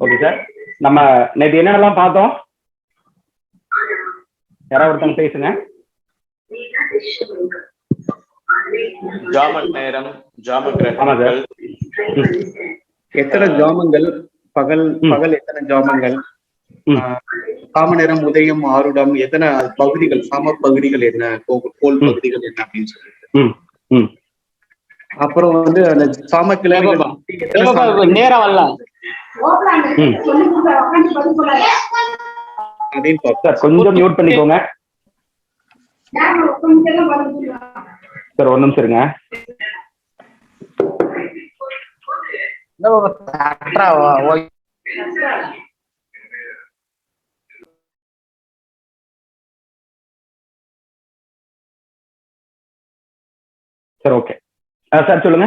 Okay sir, நம்ம நேற்று என்னென்னலாம் பார்த்தோம்? யாராவது ஒருத்தவங்க பேசுங்க. ஜாம நேரம், ஜாம கிரகங்கள், எத்தனை ஜாமங்கள், பகல் எத்தனை ஜாமங்கள், காம நேரம், உதயம், ஆருடம், எத்தனை பகுதிகள், சாம பகுதிகள் என்ன, கோல் பகுதிகள் என்ன அப்படின்னு சொல்லிட்டு. அப்புறம் வந்து அந்த சாம கிழமைகள் நேரம் வரல அப்படின்னு பார்ப்போம். கொஞ்சம் மியூட் பண்ணிக்கோங்க சார், ஒரு நிமிஷம் இருங்க. சார் ஓகே சார் சொல்லுங்க.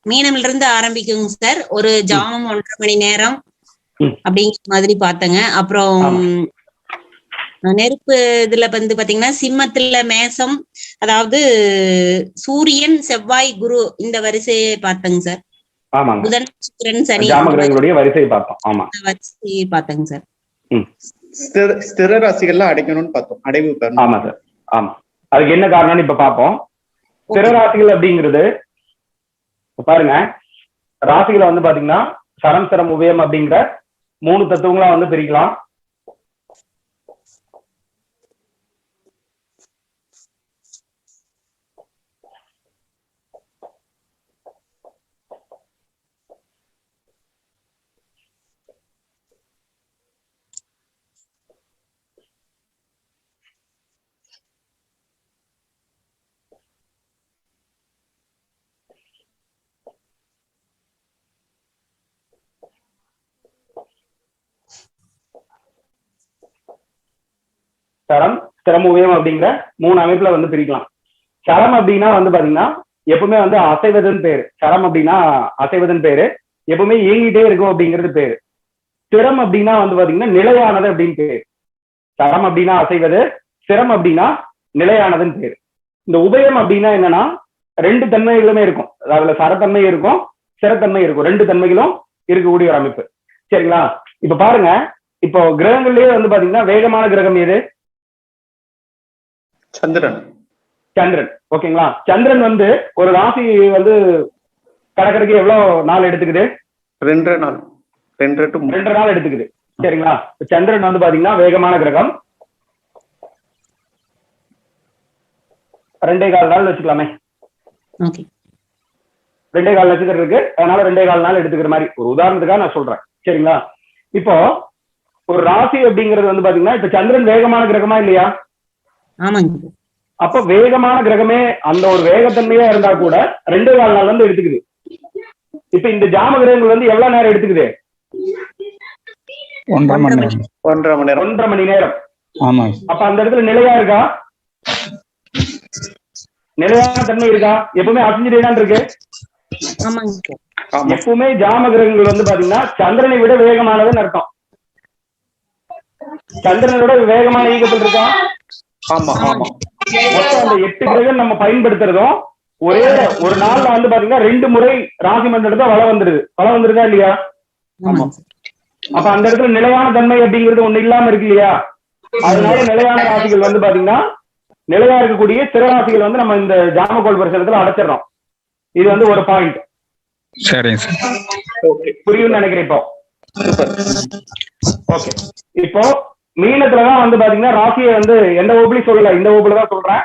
மீனம்ல இருந்து ஆரம்பிக்குங்க சார். ஒரு ஜாமம் 1.5 மணி நேரம் அப்படிங்கிற மாதிரி பார்த்தங்க. அப்புறம் நெருப்பு இதுல வந்து பாத்தீங்கன்னா சிம்மத்துல மேசம், அதாவது சூரியன், செவ்வாய், குரு இந்த வரிசையை பார்த்தங்க சார். புதன், சுக்கிரன், சனி வரிசையை பார்த்தோம். ஆமா, வரிசையை பார்த்தங்க சார். ஸ்திர ராசிகள்லாம் அடைக்கணும்னு பார்த்தோம். அடைவு. ஆமா சார், ஆமா. அதுக்கு என்ன காரணம்னு இப்ப பார்ப்போம். ஸ்திர ராசிகள் அப்படிங்கிறது பாருங்க, ராசிகளை வந்து பாத்தீங்கன்னா சரம், சரம், உபயம் அப்படிங்கிற 3 தத்துவங்களா வந்து பிரிக்கலாம். சரம், ஸ்திரம், உபயம் அப்படிங்கிற 3 அமைப்புல வந்து பிரிக்கலாம். சரம் அப்படின்னா வந்து பாத்தீங்கன்னா எப்பவுமே வந்து அசைவதன் பேரு. சரம் அப்படின்னா அசைவதன் பேரு, எப்பவுமே இயங்கிட்டே இருக்கும் அப்படிங்கிறது பேரு. ஸ்திரம் அப்படின்னா வந்து பாத்தீங்கன்னா நிலையானது அப்படின்னு பேரு. சரம் அப்படின்னா அசைவது, ஸ்திரம் அப்படின்னா நிலையானதுன்னு பேரு. இந்த உபயம் அப்படின்னா என்னன்னா 2 தன்மைகளுமே இருக்கும். அதுல சரத்தன்மை இருக்கும், ஸ்திரத்தன்மை இருக்கும். 2 தன்மைகளும் இருக்கக்கூடிய ஒரு அமைப்பு. சரிங்களா? இப்ப பாருங்க, இப்போ கிரகங்கள்லயே வந்து பாத்தீங்கன்னா வேகமான கிரகம் எது? சந்திரன். சந்திரன். ஓகேங்களா? சந்திரன் வந்து ஒரு ராசி வந்து கடற்கரைக்கு எவ்வளவு நாள் எடுத்துக்குது? 2 நாள் 2 நாள் எடுத்துக்குது. சரிங்களா? சந்திரன் வந்து பாத்தீங்கன்னா வேகமான கிரகம். 2.25 நாள் வச்சுக்கலாமே. 2.25 நட்சத்திரம் இருக்கு, அதனால 2.25 நாள் எடுத்துக்கிற மாதிரி ஒரு உதாரணத்துக்காக நான் சொல்றேன். சரிங்களா? இப்போ ஒரு ராசி அப்படிங்கிறது வந்து பாத்தீங்கன்னா இப்ப சந்திரன் வேகமான கிரகமா இல்லையா? அப்ப வேகமான கிரகமே அந்த ஒரு வேகத்தன்மையா இருந்தா கூட 2.25 நாள் வந்து எடுத்துக்குது. இப்ப இந்த ஜாம கிரகங்கள் வந்து எவ்வளவு நேரம் எடுத்துக்குது? 1.5 மணி நேரம். அப்ப அந்த இடத்துல நிலையா இருக்கா? நிலையான தன்மை இருக்கா? எப்பவுமே அசைஞ்சுட்டே தான் இருக்கு. எப்பவுமே ஜாம கிரகங்கள் வந்து பாத்தீங்கன்னா சந்திரனை விட வேகமானதுன்னு அர்த்தம். சந்திரனோட வேகமான இயக்கத்தில் இருக்கா? ஆமா ஆமா. மொத்தம் அந்த 8 கிரகம் நம்ம பயன்படுத்துறதும் ஒரே ஒரு நாள்ல வந்து பாத்தீங்கன்னா 2 முறை ராசி மண்டலத்தை வளம் வந்துருதா இல்லையா? அப்ப அந்த இடத்துல நிலையான தன்மை அப்படிங்கிறது ஒண்ணு இல்லாம இருக்கு இல்லையா? அதனால நிலையான ராசிகள் வந்து பாத்தீங்கன்னா நிலையா இருக்கக்கூடிய சிறராசிகள் வந்து நம்ம இந்த ஜாமகோல் பரிசலத்துல அடைச்சிடறோம். இது வந்து ஒரு பாயிண்ட். புரியும்னு நினைக்கிறேன். இப்போ ஓகே, இப்போ மீனத்துலதான் வந்து பாத்தீங்கன்னா ராசியை வந்து எந்த வகுப்புலையும் சொல்லல, இந்த வகுப்புல தான் சொல்றேன்.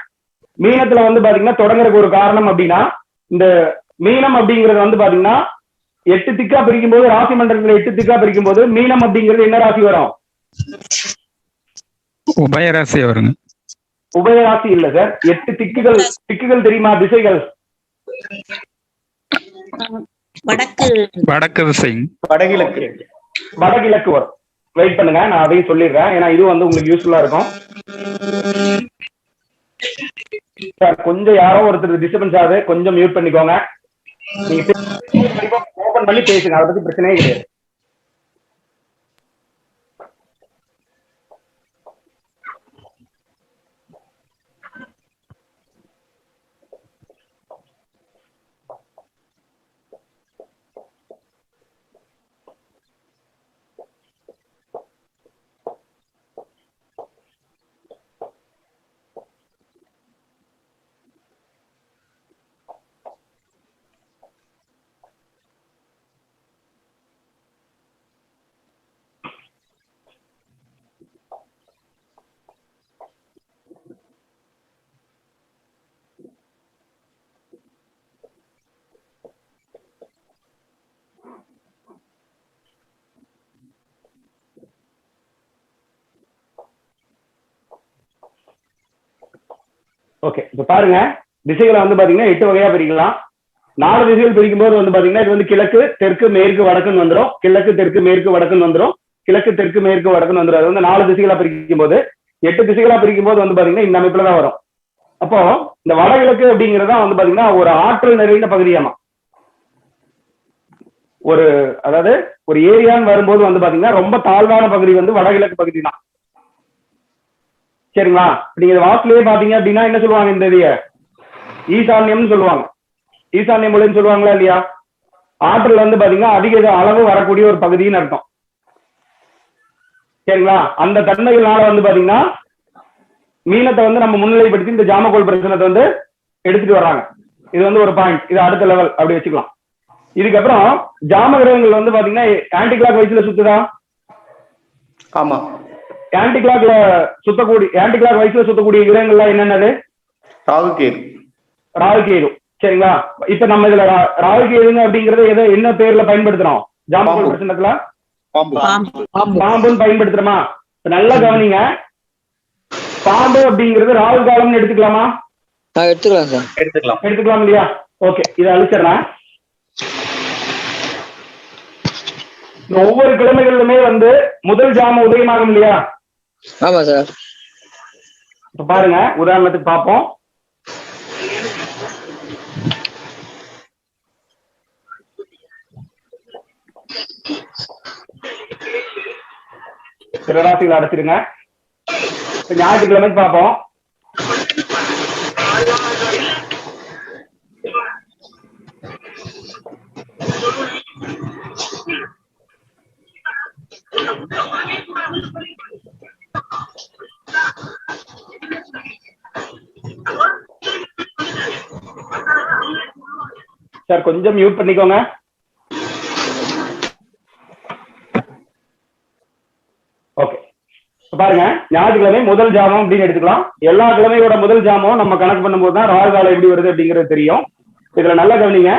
மீனத்துல வந்து பாத்தீங்கன்னா தொடங்குறதுக்கு ஒரு காரணம் அப்படின்னா, இந்த மீனம் அப்படிங்கிறது வந்து பாத்தீங்கன்னா 8 திக்கா பிரிக்கும் போது, ராசி மண்டலத்துல 8 திக்கா பிரிக்கும் போது மீனம் அப்படிங்கிறது என்ன ராசி வரும்? உபயராசி வருங்க. உபயராசி இல்ல சார், 8 திக்குகள் தெரியுமா? திசைகள். வடக்கு திசை, வடகிழக்கு வரும். வெயிட் பண்ணுங்க, நான் அதையும் சொல்லிடுறேன், ஏன்னா இது வந்து உங்களுக்கு யூஸ்ஃபுல்லா இருக்கும். சார் கொஞ்சம் யாரோ ஒருத்தர் டிஸ்டர்பன்ஸ் ஆகுது, கொஞ்சம் மியூட் பண்ணிக்கோங்க. நீங்க ஓபன் பண்ணி பேசுங்க, அதை பத்தி பிரச்சனையே கிடையாது. ஓகே, இப்ப பாருங்க, திசைகளை வந்து பாத்தீங்கன்னா 8 வகையா பிரிக்கலாம். 4 திசைகள் பிரிக்கும் போது வந்து பாத்தீங்கன்னா இது வந்து கிழக்கு, தெற்கு, மேற்கு, வடக்குன்னு வந்துடும். கிழக்கு, தெற்கு, மேற்கு, வடக்குன்னு வந்துடும். கிழக்கு, தெற்கு, மேற்கு, வடக்குன்னு வந்துடும். அது வந்து 4 திசைகளா பிரிக்கும் போது. 8 திசைகளா பிரிக்கும் போது வந்து பாத்தீங்கன்னா இந்த அமைப்புல தான் வரும். அப்போ இந்த வடகிழக்கு அப்படிங்கறதா வந்து பாத்தீங்கன்னா ஒரு ஆற்றல் நிறைந்த பகுதியாமா. ஒரு அதாவது ஒரு ஏரியான்னு வரும்போது வந்து பாத்தீங்கன்னா ரொம்ப தாழ்வான பகுதி வந்து வடகிழக்கு பகுதி தான். சரிங்களா? நீங்க வாக்குலயே பாத்தீங்க அப்படின்னா என்ன சொல்லுவாங்க, இந்த இதைய ஈசான்யம்னு சொல்லுவாங்க. ஈசான்ய மொழின்னு சொல்லுவாங்களா இல்லையா? ஆற்றல் வந்து பாத்தீங்கன்னா அதிக அளவு வரக்கூடிய ஒரு பகுதின்னு அர்த்தம். சரிங்களா? அந்த தன்மைகளால வந்து பாத்தீங்கன்னா மீனத்தை வந்து நம்ம முன்னிலைப்படுத்தி இந்த ஜாமக்கோள் பிரச்சனத்தை வந்து எடுத்துட்டு வர்றாங்க. இது வந்து ஒரு பாயிண்ட். இது அடுத்த லெவல் அப்படி வச்சுக்கலாம். இதுக்கப்புறம் ஜாம கிரகங்கள் வந்து பாத்தீங்கன்னா ஆன்டி கிளாக் வைஸ்ல சுத்துதா? ஆமா. ஆன்டி கிளாக் வைஸ்ல சுத்தக்கூடிய கிரகங்கள்லாம் என்னென்னது? ராகு கேது. ராகு கேது. சரிங்களா? இப்ப நம்ம இதுல ராகு கேதுங்க அப்படிங்கறத என்ன பேர்ல பயன்படுத்துறோம்? ஜாமக்கோள் பிரச்சனத்துல பாம்புன்னு பயன்படுத்துறோமா? நல்லா கவனிங்க, பாம்பு அப்படிங்கிறது ராகு காலம்னு எடுத்துக்கலாமா? எடுத்துக்கலாம் சார். எடுத்துக்கலாம் இல்லையா? ஓகே, இதை அழிச்சிடறேன். ஒவ்வொரு கிழமைகளிலுமே வந்து முதல் ஜாம உதயமாகும் இல்லையா? ஆமா சார். இப்ப பாருங்க, உதாரணத்துக்கு பார்ப்போம். சிறராசிகள் அடைச்சிருங்க. ஞாயிற்றுக்கிழமை பார்ப்போம். சார் கொஞ்சம் மியூட் பண்ணிக்கோங்க. ஓகே, பாருங்க, ஞாயிற்றுக்கிழமை முதல் ஜாமம் அப்படின்னு எடுத்துக்கலாம். எல்லா கிழமையோட முதல் ஜாமம் நம்ம கணக்கு பண்ணும்போது தான் ராகு காலம் எப்படி வருது அப்படிங்கிறது தெரியும். இதுல நல்லா கவனிங்க,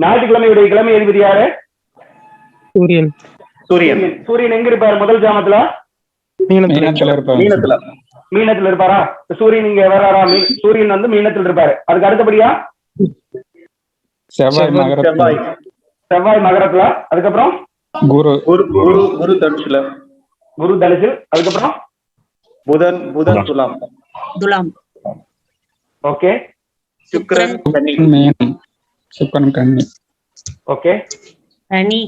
ஞாயிற்றுக்கிழமையுடைய கிழமை அதிபதி யாரு? சூரியன். சூரியன். சூரியன் எங்க இருப்பாரு முதல் ஜாமத்துல? மீனத்துல இருப்பாரா? சூரியன் இங்க வராரா? சூரியன் வந்து மீனத்துல இருப்பாரு. அதுக்கு அடுத்தபடியா செவ்வாய் மகரத்துல. அதுக்கப்புறம் குரு தனுசுல. குரு தனுசில். அதுக்கப்புறம் புதன் துலாம். ஓகே. சுக்கிரன் கன்னி. ஓகே. சனி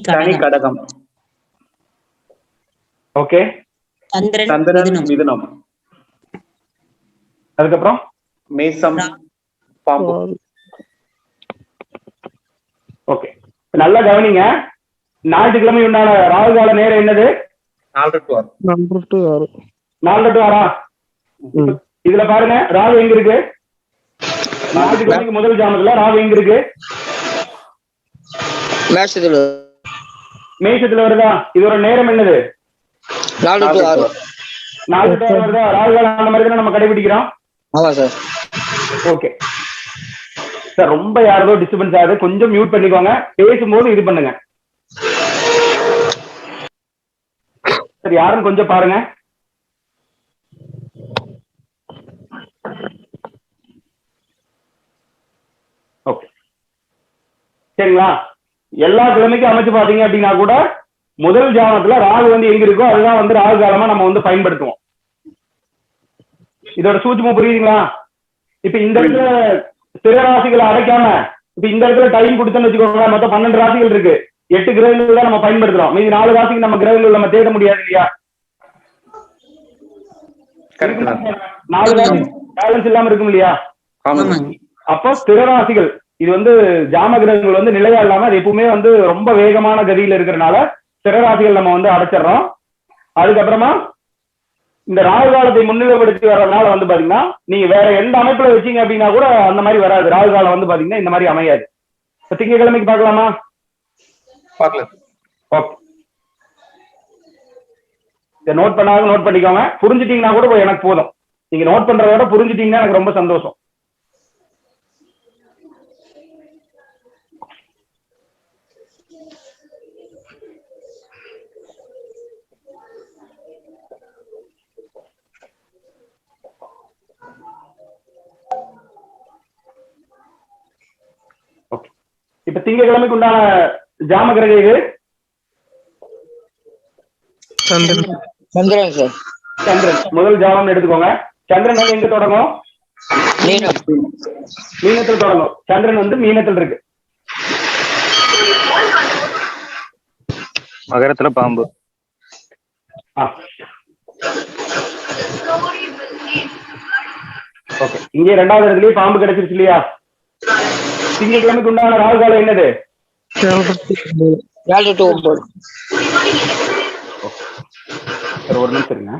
கடகம். ஓகே. சந்திரன் மிதுனம். அதுக்கப்புறம் மேசம் பாம்பு. ஓகே, நல்லா கவனிங்க, ஞாயிற்றுக்கிழமை உண்டான ராகு கால நேரம் என்னது? 4 to 6. 4 to 6. இதுல பாருங்க, ராகு எங்க இருக்கு? ஞாயிற்றுக்கிழமைக்கு முதல் ஜாமத்துல ராகு எங்க இருக்கு? மேஷத்துல வருதா? இதோட நேரம் என்னது? 4 to 6. 4 to 6 வருதா? ராகு காலம் அந்த மாதிரி தான் நம்ம கடைபிடிக்கிறோம். ஆமா சார். ஓகே சார், ரொம்ப யாரோ டிஸ்டர்பன்ஸ் ஆகுது, கொஞ்சம் மியூட் பண்ணிக்கோங்க. பேசும்போது இது பண்ணுங்க சார். யாரும் கொஞ்சம் பாருங்க. ஓகே, சரிங்களா? எல்லா கிழமைக்கும் அமைச்சு பாத்தீங்க அப்படின்னா கூட முதல் ஜாமத்துல ராகு வந்து எங்க இருக்கோ அதுதான் வந்து ராகு காலமா நம்ம வந்து பயன்படுத்துவோம். இதோட சூட்சமம் புரியுதுங்களா? இப்ப இந்த இடத்துல சிற ராசிகளை அடைக்காம இப்ப இந்த இடத்துல டைம் கொடுத்தோன்னு வச்சுக்கோங்களேன், மொத்தம் 12 ராசிகள் இருக்கு. 8 கிரகங்கள் தான் நம்ம பயன்படுத்துறோம். மீதி 4 ராசிக்கு நம்ம கிரகங்கள் நம்ம தேட முடியாது இல்லையா? 4 பேலன்ஸ் இல்லாம இருக்கும் இல்லையா? அப்போ ஸ்திர ராசிகள் இது வந்து ஜாம கிரகங்கள் வந்து நிலையா இல்லாம அது எப்பவுமே வந்து ரொம்ப வேகமான கதியில இருக்கிறதுனால ஸ்திர ராசிகள் நம்ம வந்து அடைச்சிடறோம். அதுக்கப்புறமா இந்த ராகு காலத்தை முன்னிலைப்படுத்தி வர்றதுனால வந்து பாத்தீங்கன்னா நீங்க வேற எந்த அமைப்புல வச்சீங்க அப்படின்னா கூட அந்த மாதிரி வராது. ராகு காலம் வந்து பாத்தீங்கன்னா இந்த மாதிரி அமையாது. இப்ப திங்கட்கிழமைக்கு பார்க்கலாமா? பார்க்கலாம். ஓகே, இதை நோட் பண்ணாலும் நோட் பண்ணிக்கோங்க. புரிஞ்சுட்டீங்கன்னா கூட எனக்கு போதும். நீங்க நோட் பண்றத விட புரிஞ்சுட்டீங்கன்னா எனக்கு ரொம்ப சந்தோஷம். இப்ப திங்கட்கிழமைக்கு உண்டான ஜாம கிரகம் இது சந்திரன். சந்திரன் சார். சந்திரன் முதல் ஜாமம் எடுத்துக்கோங்க. சந்திரன் வந்து எங்க தொடங்கும்? மீனம். மீனத்தில் தொடங்கும். சந்திரன் வந்து மீனத்தில் இருக்கு. மகரத்துல பாம்பு. ஓகே, இங்கே 2வது இடத்துலயே பாம்பு கிடைச்சிருச்சு இல்லையா? திங்கட்கிழமைக்கு உண்டான ராகு காலம் என்னது? 7 to 9. ஒரு நிமிஷம் இருங்க.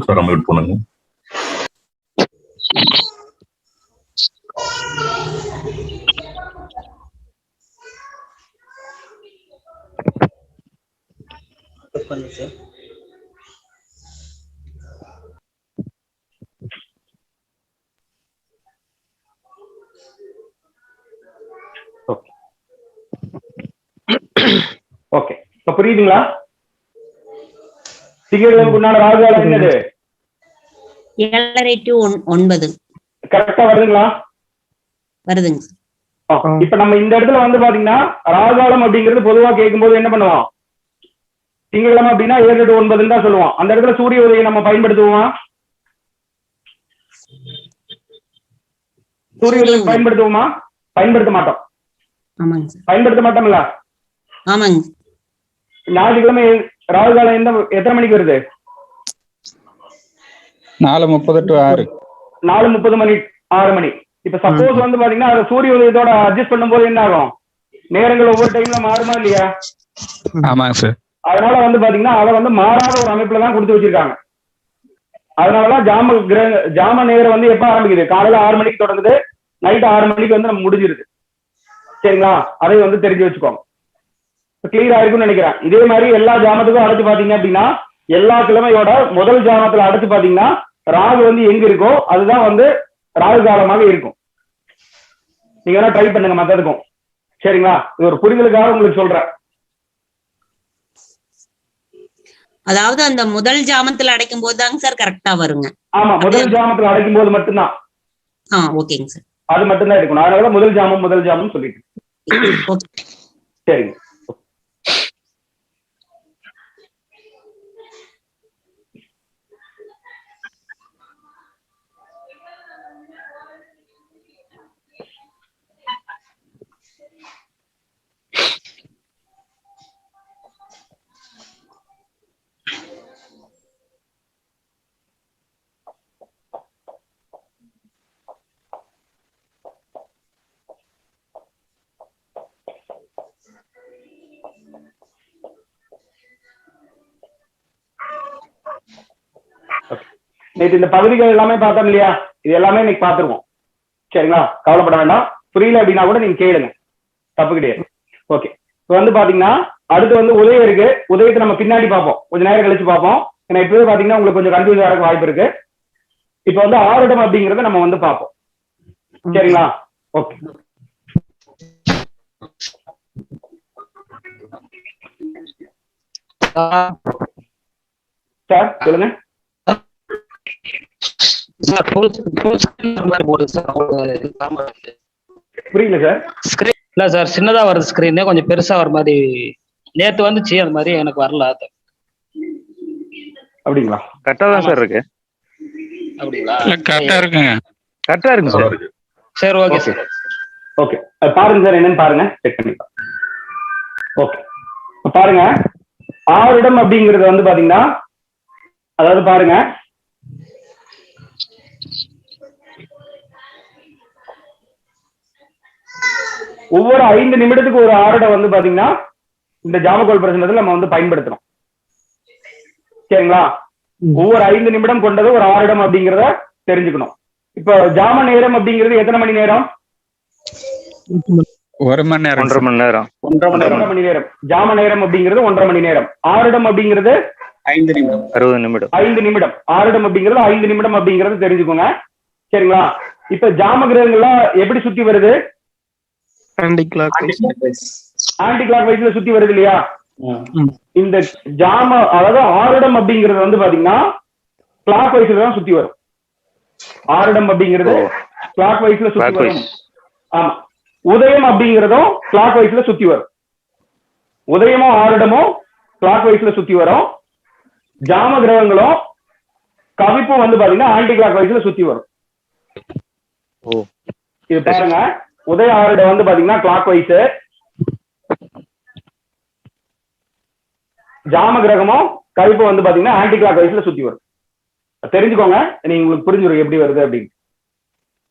சார் அமிட் பண்ணுங்க. ஓகே, இப்ப புரியுதுங்களா? திங்கட்கிழமைக்கு உண்டான ராகு காலம் என்னது? 7:30 to 9. கரெக்டா வருதுங்களா? வருதுங்க. இப்ப நம்ம இந்த இடத்துல வந்து பாத்தீங்கன்னா ராகுகாலம் அப்படிங்கிறது பொதுவா கேட்கும்போது என்ன பண்ணுவோம்? திங்கட்கிழமை அப்படின்னா 7 to 9 தான் சொல்லுவோம். அந்த இடத்துல சூரிய உதயம் நம்ம பயன்படுத்துவோமா? சூரிய உதயம் பயன்படுத்துவோமா? பயன்படுத்த மாட்டோம். பயன்படுத்த மாட்டோம்ல? ஆமாங்க. ஞாயிற்றுக்கிழமை ராகுகாலம் எத்தனை மணிக்கு வருது? 4:30 to 6. 4:30 மணி 6 மணி. இப்ப சப்போஸ் வந்து பாத்தீங்கன்னா அது சூரிய உதயத்தோட அட்ஜஸ்ட் பண்ணும்போது என்ன ஆகும்? நேரங்கள் ஒவ்வொரு டைம்ல மாறுமா இல்லையா? ஆமாங்க சார். அதனால வந்து பாத்தீங்கன்னா அதை வந்து மாறாத ஒரு அமைப்புல தான் கொடுத்து வச்சிருக்காங்க. அதனாலதான் ஜாம நேரம் வந்து எப்ப ஆரம்பிக்குது? காலையில 6 மணிக்கு தொடங்குது, நைட் 6 மணிக்கு வந்து நம்ம முடிஞ்சிருது. சரிங்களா? அதை வந்து தெரிஞ்சு வச்சுக்கோங்க. கிளியரா இருக்குன்னு நினைக்கிறேன். இதே மாதிரி எல்லா ஜாமத்துக்கும் அடைச்சு பாத்தீங்க அப்படின்னா எல்லா கிழமையோட முதல் ஜாமத்துல அடைச்சு பாத்தீங்கன்னா ராகு வந்து எங்க இருக்கோ அதுதான் வந்து ராகு காலமாக இருக்கும். நீங்க வேணா ட்ரை பண்ணுங்க மத்ததுக்கும். சரிங்களா? இது ஒரு புரிதலுக்காக உங்களுக்கு சொல்றேன். அதாவது அந்த முதல் ஜாமத்துல அடைக்கும் போது தாங்க சார் கரெக்டா வருங்க. ஆமா, முதல் ஜாமத்துல அடைக்கும் போது மட்டும்தான். ஓகேங்க சார். அது மட்டும்தான் இருக்கணும். அதனால முதல் ஜாமம் சொல்லிட்டு. சரிங்க. நேற்று இந்த பகுதிகள் எல்லாமே பார்த்தோம் இல்லையா? இது எல்லாமே இன்னைக்கு பார்த்துருவோம். சரிங்களா? கவலைப்பட வேண்டாம். புரியல அப்படின்னா கூட நீங்க கேளுங்க, தப்பு கிடையாது. ஓகே, இப்போ வந்து பாத்தீங்கன்னா அடுத்து வந்து உதயம் இருக்கு. உதயத்தை நம்ம பின்னாடி பார்ப்போம், கொஞ்ச நேரம் கழிச்சு பார்ப்போம். ஏன்னா இப்பவே பாத்தீங்கன்னா உங்களுக்கு கொஞ்சம் கன்ஃபியூஸ் ஆக வாய்ப்பு இருக்கு. இப்போ வந்து ஆருடம் அப்படிங்கறத நம்ம வந்து பார்ப்போம். சரிங்களா? ஓகே, சார் சொல்லுங்க. புரியல சார். ஸ்கிரீன் இல்ல சார், சின்னதா வருது ஸ்கிரீன், கொஞ்சம் பெருசா வர மாதிரி. நேத்து வந்துச்சு, அந்த மாதிரி எனக்கு வரல. அப்படிங்களா? கரெக்டா தான் சார் இருக்கு. அப்படிங்களா? கரெக்டா இருக்குங்க. கரெக்டா இருக்கு சார். சரி, ஓகே சார். ஓகே, பாருங்க சார், என்னன்னு பாருங்க, செக் பண்ணி. ஓகே, பாருங்க. ஆருடம் அப்படிங்கிறது வந்து பாத்தீங்கன்னா, அதாவது பாருங்க, ஒவ்வொரு 5 நிமிடத்துக்கு ஒரு ஆருடம் வந்து பாத்தீங்கன்னா இந்த ஜாமக்கோல் பிரச்சனத்துல நம்ம வந்து பயன்படுத்துறோம். சரிங்களா? ஒவ்வொரு 5 நிமிடம் கொண்டது ஒரு ஆருடம் அப்படிங்கிறத தெரிஞ்சுக்கணும். இப்ப ஜாம நேரம் அப்படிங்கிறது எத்தனை மணி நேரம்? 1 மணி நேரம், 1.5 மணி நேரம். 1.5 மணி நேரம். ஜாம நேரம் அப்படிங்கிறது 1.5 மணி நேரம். ஆருடம் அப்படிங்கிறது 5 நிமிடம், 60 நிமிடம். 5 நிமிடம். ஆருடம் அப்படிங்கிறது 5 நிமிடம் அப்படிங்கறது தெரிஞ்சுக்கோங்க. சரிங்களா? இப்ப ஜாம கிரகங்கள்லாம் எப்படி சுத்தி வருது? ஆன்டி கிளாக் வைஸ்ல சுத்தி வருது இல்லையா? இந்த ஜாம அதாவது ஆருடம் அப்படிங்கிறது வந்து பாத்தீங்கன்னா கிளாக் வைஸ்ல தான் சுத்தி வரும். ஆருடம் அப்படிங்கிறது கிளாக் வைஸ்ல சுத்தி வரும். ஆமா. உதயம் அப்படிங்கிறதும் கிளாக் வைஸ்ல சுத்தி வரும். உதயமும் ஆருடமும் கிளாக் வைஸ்ல சுத்தி வரும். ஜாம கிரகங்களும் கவிப்பும் வந்து பாத்தீங்கன்னா ஆன்டி கிளாக் வைஸ்ல சுத்தி வரும். இது பாருங்க, உதய ஆருடம் வந்து பாத்தீங்கன்னா கிளாக் வைஸ், ஜாம கிரகமும் கவிப்பும் வந்து பாத்தீங்கன்னா ஆன்டி கிளாக் வைஸ்ல சுத்தி வரும். தெரிஞ்சுக்கோங்க, நீங்க உங்களுக்கு புரிஞ்சிடும் எப்படி வருது அப்படின்னு.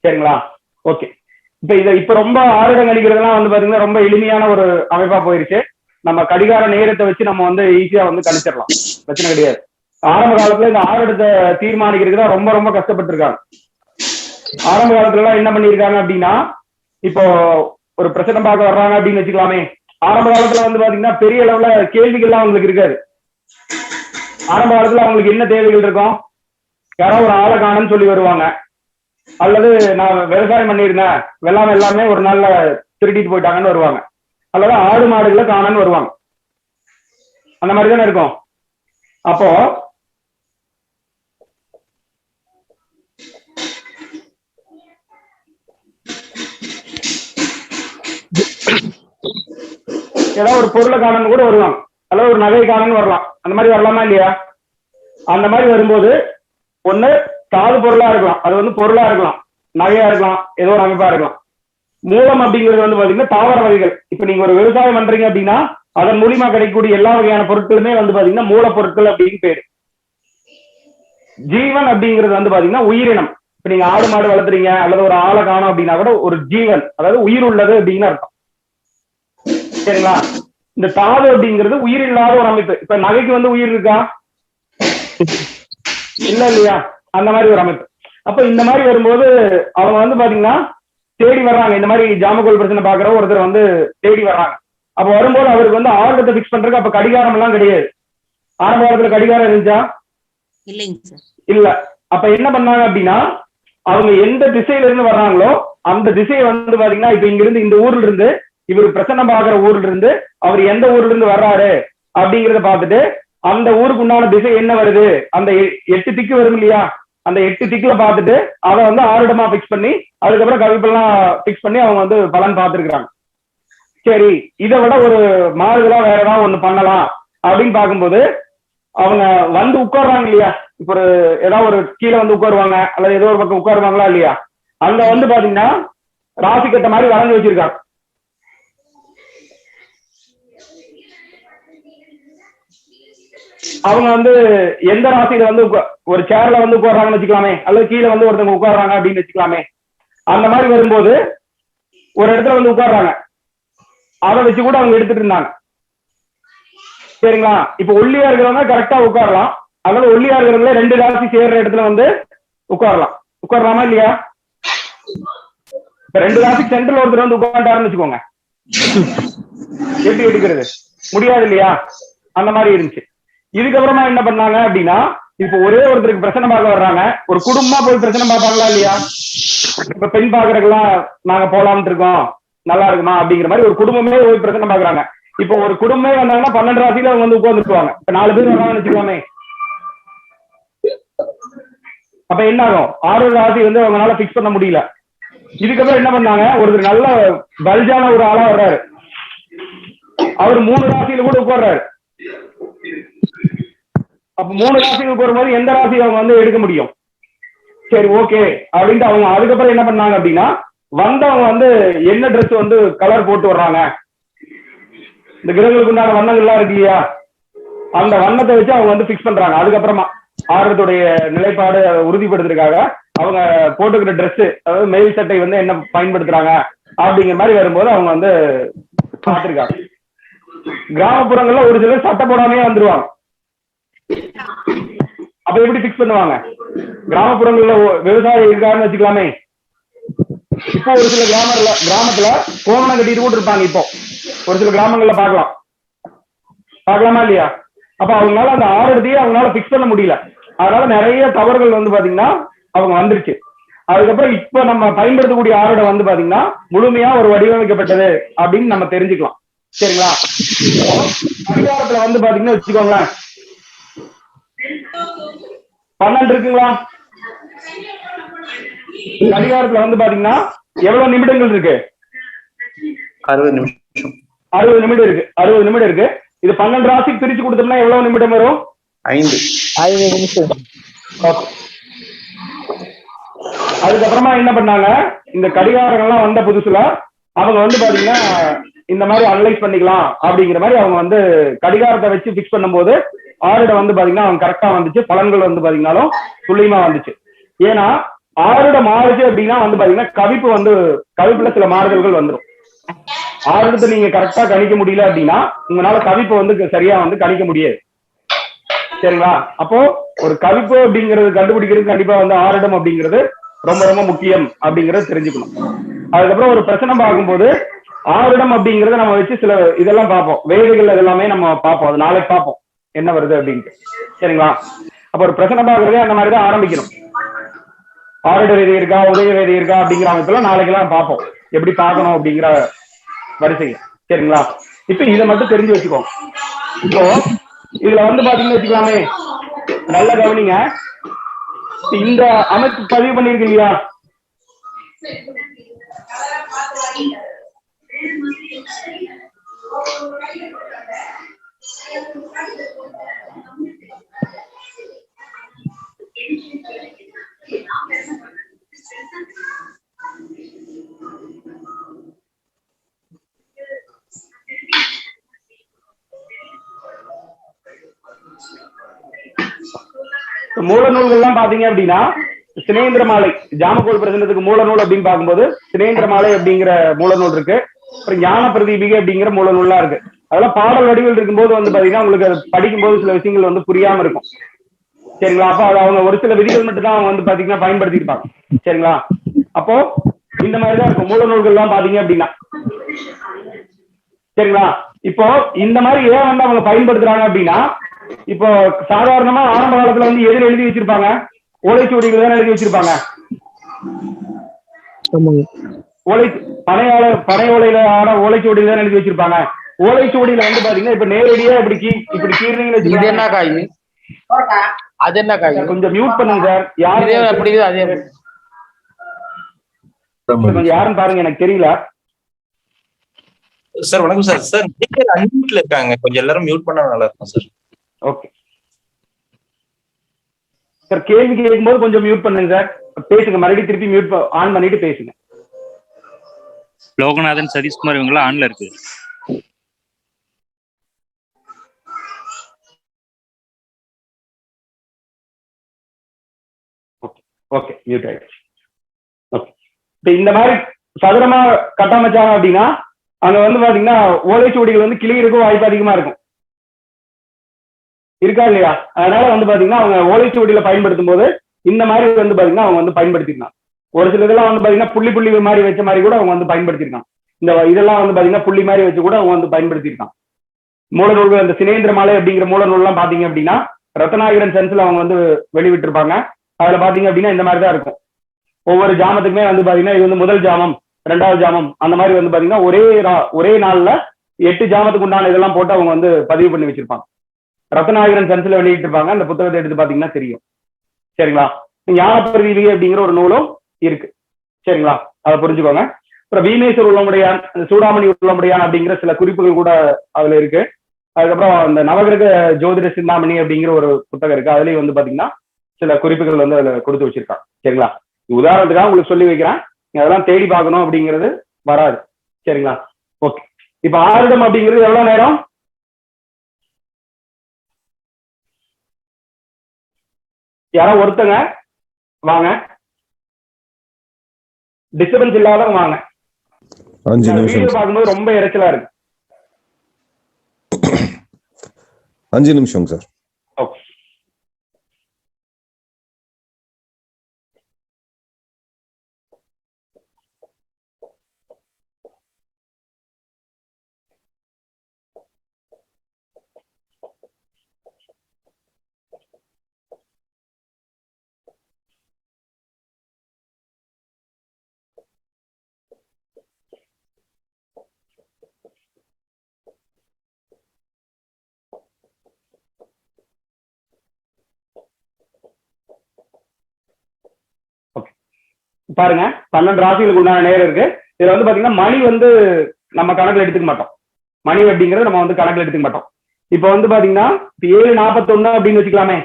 சரிங்களா? ஓகே. இப்ப ரொம்ப ஆருடம் கணிக்கிறதுலாம் வந்து பாத்தீங்கன்னா ரொம்ப எளிமையான ஒரு அமைப்பா போயிருச்சு. நம்ம கடிகார நேரத்தை வச்சு நம்ம வந்து ஈஸியா வந்து கணிச்சிடலாம், பிரச்சனை கிடையாது. ஆரம்ப காலத்துல இந்த ஆருடத்தை தீர்மானிக்கிறதுக்கு ரொம்ப ரொம்ப கஷ்டப்பட்டு இருக்காங்க. ஆரம்ப காலத்துல எல்லாம் என்ன பண்ணிருக்காங்க அப்படின்னா, இப்போ ஒரு பிரச்சனை பார்க்க வர்றாங்க அப்படின்னு வச்சுக்கலாமே, ஆரம்ப காலத்துல வந்து பாத்தீங்கன்னா பெரிய அளவுல கேள்விகள்லாம் அவங்களுக்கு இருக்காது. ஆரம்ப காலத்துல அவங்களுக்கு என்ன தேவைகள் இருக்கும்? யாராவது ஒரு ஆளை காணுன்னு சொல்லி வருவாங்க, அல்லது நான் விவசாயம் பண்ணியிருந்தேன் வெள்ளாம எல்லாமே ஒரு நாள்ல திருடிட்டு போயிட்டாங்கன்னு வருவாங்க, அல்லது ஆடு மாடுகளை காணன்னு வருவாங்க. அந்த மாதிரி தானே இருக்கும். அப்போ ஏதாவது ஒரு பொருளை காணன்னு கூட வருவாங்க, அல்லது ஒரு நகை காணன்னு வரலாம். அந்த மாதிரி வரலாமா இல்லையா? அந்த மாதிரி வரும்போது ஒண்ணு காது பொருளா இருக்கலாம், அது வந்து பொருளா இருக்கலாம், நகையா இருக்கலாம், ஏதோ ஒரு அமைப்பா இருக்கலாம். மூலம் அப்படிங்கிறது வந்து பாத்தீங்கன்னா தாவர வகைகள். இப்ப நீங்க ஒரு விவசாயம் பண்றீங்க அப்படின்னா அதன் மூலியமா கிடைக்கக்கூடிய எல்லா வகையான பொருட்களுமே வந்து பாத்தீங்கன்னா மூலப்பொருட்கள் அப்படின்னு பேரு. ஜீவன் அப்படிங்கிறது வந்து பாத்தீங்கன்னா உயிரினம். இப்ப நீங்க ஆடு மாடு வளர்த்துறீங்க அல்லது ஒரு ஆளை காணும் அப்படின்னா கூட ஒரு ஜீவன், அதாவது உயிர் உள்ளது அப்படின்னு அர்த்தம். சரிங்களா? இந்த தாது அப்படிங்கிறது உயிர் இல்லாத ஒரு அமைப்பு. இப்ப நகைக்கு வந்து உயிர் இருக்கா? இல்ல இல்லையா? அந்த மாதிரி ஒரு அமைப்பு. அப்ப இந்த மாதிரி வரும்போது அவங்க வந்து பாத்தீங்கன்னா தேடி வர்றாங்க. இந்த மாதிரி ஜாமக்கோல் பிரச்சனை பாக்குற ஒருத்தர் வந்து தேடி வர்றாங்க. அப்ப வரும்போது அவருக்கு வந்து ஆர்டத்தை பிக்ஸ் பண்றதுக்கு அப்ப கடிகாரம் எல்லாம் கிடையாது. ஆரம்ப காலத்துல கடிகாரம் இருந்துச்சா? இல்ல. அப்ப என்ன பண்ணாங்க அப்படின்னா, அவங்க எந்த திசையில இருந்து வர்றாங்களோ அந்த திசையை வந்து பாத்தீங்கன்னா, இப்ப இங்க இருந்து இந்த ஊர்ல இருந்து இவர் பிரச்சனை பாக்குற ஊர்ல இருந்து அவர் எந்த ஊர்ல இருந்து வர்றாரு அப்படிங்கறத பார்த்துட்டு அந்த ஊருக்கு உண்டான திசை என்ன வருது, அந்த 8 திக்கு வரும் இல்லையா, அந்த 8 திக்குல பார்த்துட்டு அதை வந்து ஆருடமா பிக்ஸ் பண்ணி அதுக்கப்புறம் கவிப்பெல்லாம் பிக்ஸ் பண்ணி அவங்க வந்து பலன் பார்த்துருக்காங்க. சரி, இதை விட ஒரு மாறுதலா வேற ஏதாவது ஒண்ணு பண்ணலாம் அப்படின்னு பார்க்கும்போது அவங்க வந்து உட்கார்றாங்க இல்லையா. இப்ப ஒரு ஏதாவது ஒரு கீழே வந்து உட்காருவாங்க அல்லது ஏதோ ஒரு பக்கம் உட்காருவாங்களா இல்லையா, அங்க வந்து பாத்தீங்கன்னா ராசி கட்ட மாதிரி வரைஞ்சு வச்சிருக்காங்க. அவங்க வந்து எந்த ராசியில வந்து ஒரு சேர்ல வந்து உட்கார்றாங்கன்னு வச்சுக்கலாமே, அல்லது கீழே வந்து ஒருத்தவங்க உட்கார்றாங்க அப்படின்னு வச்சுக்கலாமே. அந்த மாதிரி வரும்போது ஒரு இடத்துல வந்து உட்கார்றாங்க, அதை வச்சு கூட அவங்க எடுத்துட்டு இருந்தாங்க. சரிங்களா? இப்ப ஒல்லியா இருக்கிறவங்க கரெக்டா உட்காரலாம், அல்லது ஒல்லியா இருக்கிறவங்களே 2 ராசி சேர்ற இடத்துல வந்து உட்காரலாம். உட்காரலாமா இல்லையா? இப்ப 2 ராசி சென்ட்ரல் ஒருத்தர் வந்து உட்காந்துட்டாருன்னு வச்சுக்கோங்க, எப்படி எடுக்கிறது? முடியாது இல்லையா? அந்த மாதிரி இருந்துச்சு. இதுக்கப்புறமா என்ன பண்ணாங்க அப்படின்னா, இப்ப ஒரே ஒருத்தருக்கு பிரச்சனை பார்க்க வர்றாங்க, ஒரு குடும்பமா போய் பிரச்சனை பார்ப்பாங்களா இல்லையா? இப்ப பெண் பாக்குறதுக்கெல்லாம் நாங்க போலாம்னு இருக்கோம், நல்லா இருக்குமா அப்படிங்கிற மாதிரி ஒரு குடும்பமே போய் பிரச்சனை பாக்குறாங்க. இப்போ ஒரு குடும்பமே வந்தாங்கன்னா 12 ராசியில அவங்க வந்து உட்கார்ந்துருவாங்க. இப்ப 4 பேர் வர்றாங்கன்னு வச்சுக்கலாமே, அப்ப என்ன ஆகும்? 6 ராசி வந்து அவங்களால பிக்ஸ் பண்ண முடியல. இதுக்கப்புறம் என்ன பண்ணாங்க, ஒருத்தர் நல்ல பல்ஜான ஒரு ஆளா வர்றாரு, அவர் 3 ராசியில கூட உட்கார்றாரு. அப்ப 3 ராசிக்கு போகும்போது எந்த ராசி அவங்க வந்து எடுக்க முடியும்? சரி, ஓகே அப்படின்ட்டு அவங்க அதுக்கப்புறம் என்ன பண்ணாங்க அப்படின்னா, வந்தவங்க வந்து என்ன ட்ரெஸ் வந்து கலர் போட்டு வர்றாங்க, இந்த கிரகங்களுக்கு உண்டான வண்ணங்கள்லாம் இருக்கு இல்லையா, அந்த வண்ணத்தை வச்சு அவங்க வந்து பிக்ஸ் பண்றாங்க. அதுக்கப்புறமா ஆர்டத்துடைய நிலைப்பாடு உறுதிப்படுத்துறதுக்காக அவங்க போட்டுக்கிற ட்ரெஸ், அதாவது மேல் சட்டை வந்து என்ன பயன்படுத்துறாங்க அப்படிங்கிற மாதிரி வரும்போது அவங்க வந்து பார்த்திருக்காங்க. கிராமப்புறங்கள்ல ஒரு சிலர் சட்டை போடாமையே வந்துருவாங்க. அப்ப எப்படி பிக்ஸ் பண்ணுவாங்க? கிராமப்புறங்கள்ல விவசாயம் இருக்காருன்னு வச்சுக்கலாமே, இப்போ ஒரு சில கிராமத்துல கோவணம் கட்டிட்டு கூட இருப்பாங்க. இப்போ ஒரு சில கிராமங்கள்ல பார்க்கலாமா இல்லையா? அப்ப அவங்களால அந்த ஆர்டத்தையே அவங்களால பிக்ஸ் பண்ண முடியல. அதனால நிறைய தவறுகள் வந்து பாத்தீங்கன்னா அவங்க வந்துருச்சு. அதுக்கப்புறம் இப்ப நம்ம பயன்படுத்தக்கூடிய ஆருடம் வந்து பாத்தீங்கன்னா முழுமையா ஒரு வடிவமைக்கப்பட்டது அப்படின்னு நம்ம தெரிஞ்சுக்கலாம். சரிங்களா? கடிகாரத்துல வந்து பாத்தீங்கன்னா வச்சுக்கோங்களேன் 12 இருக்குங்களா? கடிகாரத்துல வந்து பாத்தீங்கன்னா எவ்வளவு நிமிடங்கள் இருக்கு? 60 நிமிஷம். 60 நிமிடம் இருக்கு. 60 நிமிடம் இருக்கு. இது 12 ராசிக்கு பிரிச்சு கொடுத்தோம்னா எவ்வளவு நிமிடம் வரும்? 5 நிமிஷம். அதுக்கப்புறமா என்ன பண்ணாங்க, இந்த கடிகாரங்கள்லாம் வந்த புதுசுல அவங்க வந்து பாத்தீங்கன்னா இந்த மாதிரி அனலைஸ் பண்ணிக்கலாம் அப்படிங்கிற மாதிரி அவங்க வந்து கடிகாரத்தை வச்சு பிக்ஸ் பண்ணும்போது ஆருடம் வந்து பாத்தீங்கன்னா அவங்க கரெக்டா வந்துச்சு. பலன்கள் வந்து பாத்தீங்கன்னாலும் துல்லியமா வந்துச்சு. ஏன்னா ஆருடம் மாறுச்சு அப்படின்னா வந்து பாத்தீங்கன்னா கவிப்புல சில மாறுதல்கள் வந்துடும். ஆருடத்தை நீங்க கரெக்டா கணிக்க முடியல அப்படின்னா உங்களால கவிப்பு வந்து சரியா வந்து கணிக்க முடியாது. சரிங்களா? அப்போ ஒரு கவிப்பு அப்படிங்கிறது கண்டுபிடிக்கிறது கண்டிப்பா வந்து ஆருடம் அப்படிங்கிறது ரொம்ப ரொம்ப முக்கியம் அப்படிங்கறத தெரிஞ்சுக்கணும். அதுக்கப்புறம் ஒரு பிரச்சனை பார்க்கும்போது ஆருடம் அப்படிங்கறத நம்ம வச்சு சில இதெல்லாம் பார்ப்போம். வேதிகள் இதெல்லாமே நம்ம பார்ப்போம். அது நாளைக்கு பார்ப்போம் என்ன வருது அப்படின்ட்டு. சரிங்களா? அப்ப ஒரு பிரச்சனை பார்க்கறதே அந்த மாதிரிதான் ஆரம்பிக்கணும். ஆருட வேதி இருக்கா, உதய வேதி இருக்கா அப்படிங்கிற அமைப்புல நாளைக்கெல்லாம் பார்ப்போம் எப்படி பார்க்கணும் அப்படிங்கிற வரிசையை. சரிங்களா? இப்ப இதை மட்டும் தெரிஞ்சு வச்சுக்கோங்க. இப்போ இதுல வந்து பாத்தீங்கன்னு வச்சுக்கலாமே, நல்ல கவனிங்க. இந்த அமைப்பு பதிவு பண்ணிருக்கீங்களா? மூல நூல்கள்லாம் பாத்தீங்க அப்படின்னா சினேந்திர மாலை, ஜாமகோல் பிரசனத்துக்கு மூல நூல் அப்படின்னு பார்க்கும்போது சினேந்திர மாலை அப்படிங்கிற மூல நூல் இருக்கு. அப்புறம் ஞான பிரதீபிகை அப்படிங்கிற மூல நூல்லாம் இருக்கு. அதெல்லாம் பாடல் வடிவில் இருக்கும்போது வந்து பாத்தீங்கன்னா உங்களுக்கு அது படிக்கும்போது சில விஷயங்கள் வந்து புரியாம இருக்கும். சரிங்களா? அப்போ அது அவங்க ஒரு சில விதிகள் மட்டும் தான் அவங்க வந்து பாத்தீங்கன்னா பயன்படுத்தியிருப்பாங்க. சரிங்களா? அப்போ இந்த மாதிரிதான் இருக்கும் மூல நூல்கள்லாம் பாத்தீங்க அப்படின்னா. சரிங்களா? இப்போ இந்த மாதிரி ஏன் வந்து அவங்க பயன்படுத்துறாங்க அப்படின்னா, இப்போ சாதாரணமா ஆரம்ப காலத்துல வந்து எதில் எழுதி வச்சிருப்பாங்க? ஓலைச்சுவடிகள் தான் எழுதி வச்சிருப்பாங்க. பனை ஓலையில ஆன ஓலைச்சுவடிகள் தான் எழுதி வச்சிருப்பாங்க. ஓலைச்சுவடியில வந்து பாத்தீங்கன்னா இப்ப நேரடியா இப்படி கீர்னீங்கன்னு வச்சுக்கோங்க. அது என்ன காய்? கொஞ்சம் மியூட் பண்ணுங்க சார். யாரு அதே கொஞ்சம் யாருன்னு பாருங்க, எனக்கு தெரியல. சார் வணக்கம் சார். சார் அன்மியூட்ல இருக்காங்க, கொஞ்சம் எல்லாரும் மியூட் பண்ணா நல்லா இருக்கும் சார். ஓகே சார், கேள்வி கேட்கும்போது கொஞ்சம் மியூட் பண்ணுங்க சார். பேசுங்க, மறுபடியும் திருப்பி மியூட் ஆன் பண்ணிட்டு பேசுங்க. லோகநாதன், சதீஷ்குமார் இவங்களாம் ஆன்ல இருக்கு. ஓகே மியூட் ஆயிடுச்சு. ஓகே, இப்போ இந்த மாதிரி சதுரமா கட்டமைச்சாங்க அப்படின்னா அங்க வந்து பாத்தீங்கன்னா ஓலைச்சுவடிகள் வந்து கிளியிருக்கும் வாய்ப்பு அதிகமா இருக்கும். இருக்கா இல்லையா? அதனால வந்து பாத்தீங்கன்னா அவங்க ஓலைச்சுவடியில பயன்படுத்தும் போது இந்த மாதிரி வந்து பாத்தீங்கன்னா அவங்க வந்து பயன்படுத்திருக்காங்க. ஒரு சில இதெல்லாம் வந்து பாத்தீங்கன்னா புள்ளி மாதிரி வச்ச மாதிரி கூட அவங்க வந்து பயன்படுத்திருக்காங்க. இந்த இதெல்லாம் வந்து பாத்தீங்கன்னா புள்ளி மாதிரி வச்சு கூட அவங்க வந்து பயன்படுத்திருக்காங்க. மூல நூல்கள் அந்த சினேந்திர மாலை அப்படிங்கிற மூல நூல்லாம் பாத்தீங்க அப்படின்னா ரத்னாகிரன் சென்ஸ்ல அவங்க வந்து வெளிவிட்டிருப்பாங்க. அதுல பாத்தீங்க அப்படின்னா இந்த மாதிரிதான் இருக்கும். ஒவ்வொரு ஜாமத்துக்குமே வந்து பாத்தீங்கன்னா இது வந்து முதல் ஜாமம், 2வது ஜாமம், அந்த மாதிரி வந்து பாத்தீங்கன்னா ஒரே நாள்ல 8 ஜாமத்துக்கு உண்டான இதெல்லாம் போட்டு அவங்க வந்து பதிவு பண்ணி வச்சிருப்பாங்க. ரத்னாகிரன் சென்ஸ்ல வெளியிட்டு இருப்பாங்க. அந்த புத்தகத்தை எடுத்து பாத்தீங்கன்னா தெரியும். சரிங்களா? ஞான பிரதீபிகை அப்படிங்கிற ஒரு நூலும் இருக்கு. சரிங்களா? அதை புரிஞ்சுக்கோங்க. அப்புறம் வீமேஸ்வர் உள்ளமுடையான், சூடாமணி உள்ளமுடையான் அப்படிங்கிற சில குறிப்புகள் கூட அதுல இருக்கு. அதுக்கப்புறம் அந்த நவகிரக ஜோதிட சிந்தாமணி அப்படிங்கிற ஒரு புத்தகம் இருக்கு. அதுலயும் வந்து பாத்தீங்கன்னா சில குறிப்புகள் வந்து அதுல கொடுத்து வச்சிருக்காங்க. சரிங்களா? உதாரணத்துக்காக உங்களுக்கு சொல்லி வைக்கிறேன், அதெல்லாம் தேடி பார்க்கணும் அப்படிங்கிறது வராது. சரிங்களா? ஓகே, இப்ப ஆருடம் அப்படிங்கிறது எவ்வளவு நேரம்? யாரோ ஒருத்தங்க வாங்க, டிஸ்டர்பன்ஸ் இல்லாதவங்க வாங்க. 5 நிமிஷம் வீடியோ பார்க்கும்போது ரொம்ப இறைச்சலா இருக்கு. 5 நிமிஷம் சார். ஓகே. பாருங்க 12 ராசிகளுக்கு உண்டான நேரம் இருக்கு. இதுல வந்து பாத்தீங்கன்னா மணி வந்து நம்ம கணக்குல எடுத்துக்க மாட்டோம். மணி அப்படிங்கறது நம்ம வந்து கணக்குல எடுத்துக்க மாட்டோம். இப்ப வந்து பாத்தீங்கன்னா 7:41 அப்படின்னு வச்சுக்கலாமே.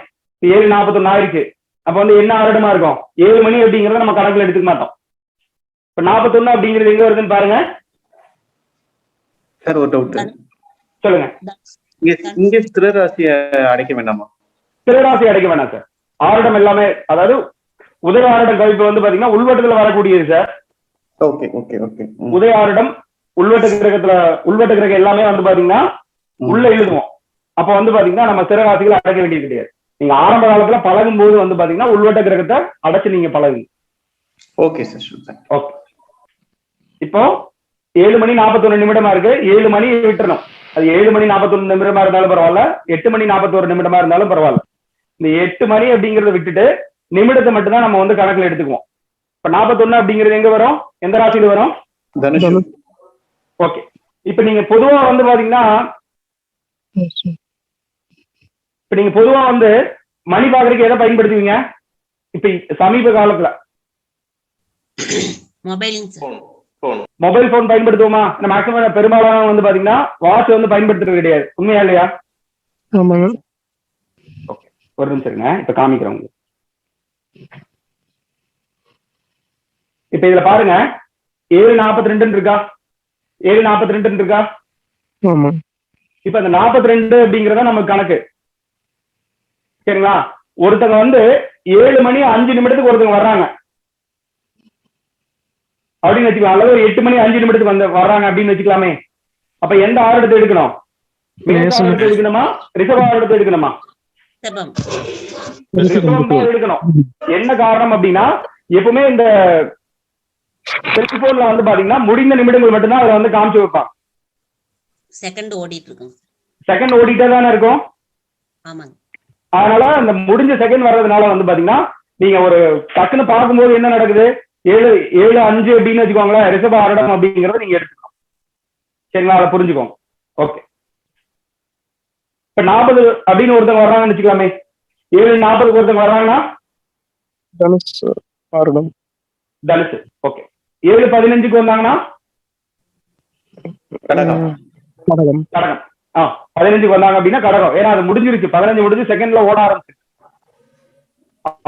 7:41 ஆயிடுச்சு. அப்ப வந்து என்ன ஆரடமா இருக்கும்? 7 மணி அப்படிங்கறத நம்ம கணக்குல எடுத்துக்க மாட்டோம். இப்ப 41 அப்படிங்கிறது எங்க வருதுன்னு பாருங்க சார். ஒரு டவுட் சொல்லுங்க. இங்க ஸ்திரராசியை அடைக்க வேண்டாமா? ஸ்திரராசி அடைக்க வேணாம் சார். ஆருடம் எல்லாமே, அதாவது உதய ஆருடம் கழிப்பு வந்து பாத்தீங்கன்னா உள்வட்டத்துல வரக்கூடியது சார். Okay okay okay. உதய ஆருடம் உள்வட்ட கிரகம் எல்லாமே வந்து பாத்தீங்கன்னா உள்ள எழுதுவோம். அப்ப வந்து பாத்தீங்கன்னா நம்ம ஸ்திரராசிகளை அடைக்க வேண்டியது கிடையாது. நீங்க ஆரம்ப காலத்துல பழகும் போது வந்து பாத்தீங்கன்னா உள்வட்ட கிரகத்தை அடைச்சு நீங்க பழகுங்க. Okay sir. ஓகே. இப்போ 7:41 இருக்கு. 7 மணி விட்டுறணும். அது 7:41 இருந்தாலும் பரவாயில்ல, 8:41 இருந்தாலும் பரவாயில்ல. இந்த 8 மணி அப்படிங்கறத விட்டுட்டு நிமிடத்தை மட்டும்தான் நம்ம வந்து கணக்குல எடுத்துக்குவோம். இப்ப 41 அப்படிங்கிறது எங்க வரும்? எந்த ராசியில வரும்? தனுஷ். ஓகே. இப்ப நீங்க பொதுவா வந்து பாத்தீங்கன்னா மணி பாக்குறதுக்கு எதை பயன்படுத்துவீங்க? இப்ப சமீப காலத்துல மொபைல் போன் பயன்படுத்துவோமா? மேக்ஸிமம் பெரும்பாலான வந்து பாத்தீங்கன்னா வாட்ச் வந்து பயன்படுத்துறது கிடையாது. உண்மையா இல்லையா? ஓகே, ஒரு நிமிஷம் இருங்க, இப்ப காமிக்கிறேன் உங்களுக்கு. இப்ப இதுல பாருங்க 7:42 இருக்கா? 7:42 இருக்கா? இப்ப அந்த 42 அப்படிங்கறத நமக்கு கணக்கு. சரிங்களா? ஒருத்தங்க வந்து 7:05 ஒருத்தங்க வர்றாங்க அப்படின்னு வச்சுக்கலாம். அல்லது 8:05 வந்து வர்றாங்க அப்படின்னு வச்சுக்கலாமே. அப்ப எந்த ஆருடத்தை எடுக்கணும்? எடுக்கணுமா? ரிஷப ஆருடத்தை எடுக்கணுமா? ரிஷபம் தான் எடுக்கணும். என்ன காரணம் அப்படின்னா எப்பவுமே இந்த செல்போன்ல வந்து பாத்தீங்கன்னா முடிந்த நிமிடங்கள் மட்டும்தான் அதை வந்து காமிச்சு வைப்பான். செகண்ட் ஓடிட்டே தானே இருக்கும். அதனால அந்த முடிஞ்ச செகண்ட் வர்றதுனால வந்து பாத்தீங்கன்னா நீங்க ஒரு டக்குன்னு பார்க்கும்போது என்ன நடக்குது? 7:05 அப்படின்னு வச்சுக்கோங்களேன். ரிஷப ஆருடம் அப்படிங்கறத நீங்க எடுத்துக்கணும். சரிங்களா? அதை புரிஞ்சுக்கோங்க. ஓகே. இப்ப 40 அப்படின்னு ஒருத்தவங்க வர்றாங்கன்னு வச்சுக்கலாமே. 7:40 ஒருத்தவங்க வர்றாங்கன்னா தனுசு. ஓகே. 7:15 வந்தாங்கன்னா கடகம். 15 வந்தாங்க அப்படின்னா கடகம். ஏன்னா அது முடிஞ்சிருச்சு. 15 முடிஞ்சு செகண்ட்ல ஓட ஆரம்பிச்சு.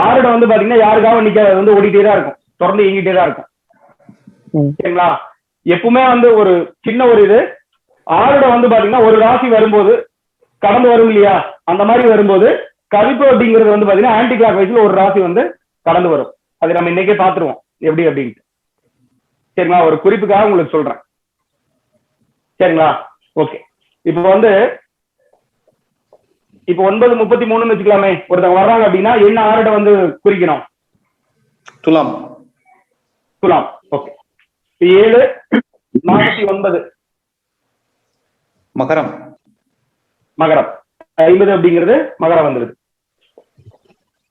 ஆருடம் வந்து பாத்தீங்கன்னா யாருக்காக நிக்காது, வந்து ஓடிட்டே தான் இருக்கும், தொடர்ந்து இயங்கிட்டே தான் இருக்கும். சரிங்களா? எப்பவுமே வந்து ஒரு சின்ன ஒரு இது ஆருடம் வந்து பாத்தீங்கன்னா ஒரு ராசி வரும்போது கடந்து வரும் இல்லையா? அந்த மாதிரி வரும்போது கவிப்பு அப்படிங்கிறது வந்து பாத்தீங்கன்னா ஆன்டி கிளாக் வைஸ்ல ஒரு ராசி வந்து கடந்து வரும். அது நம்ம இன்னைக்கே பாத்துருவோம் எப்படி அப்படின்ட்டு. சரிங்களா? ஒரு குறிப்புக்காக உங்களுக்கு சொல்றேன். சரிங்களா? ஓகே. இப்போ வந்து 9:33 வச்சுக்கலாமே. ஒருத்தவங்க வர்றாங்க அப்படின்னா என்ன ஆருடம் வந்து குறிக்கணும்? துலாம். ஓகே. 7:49 மகரம். 50 அப்படிங்கிறது மகரம் வந்துருது.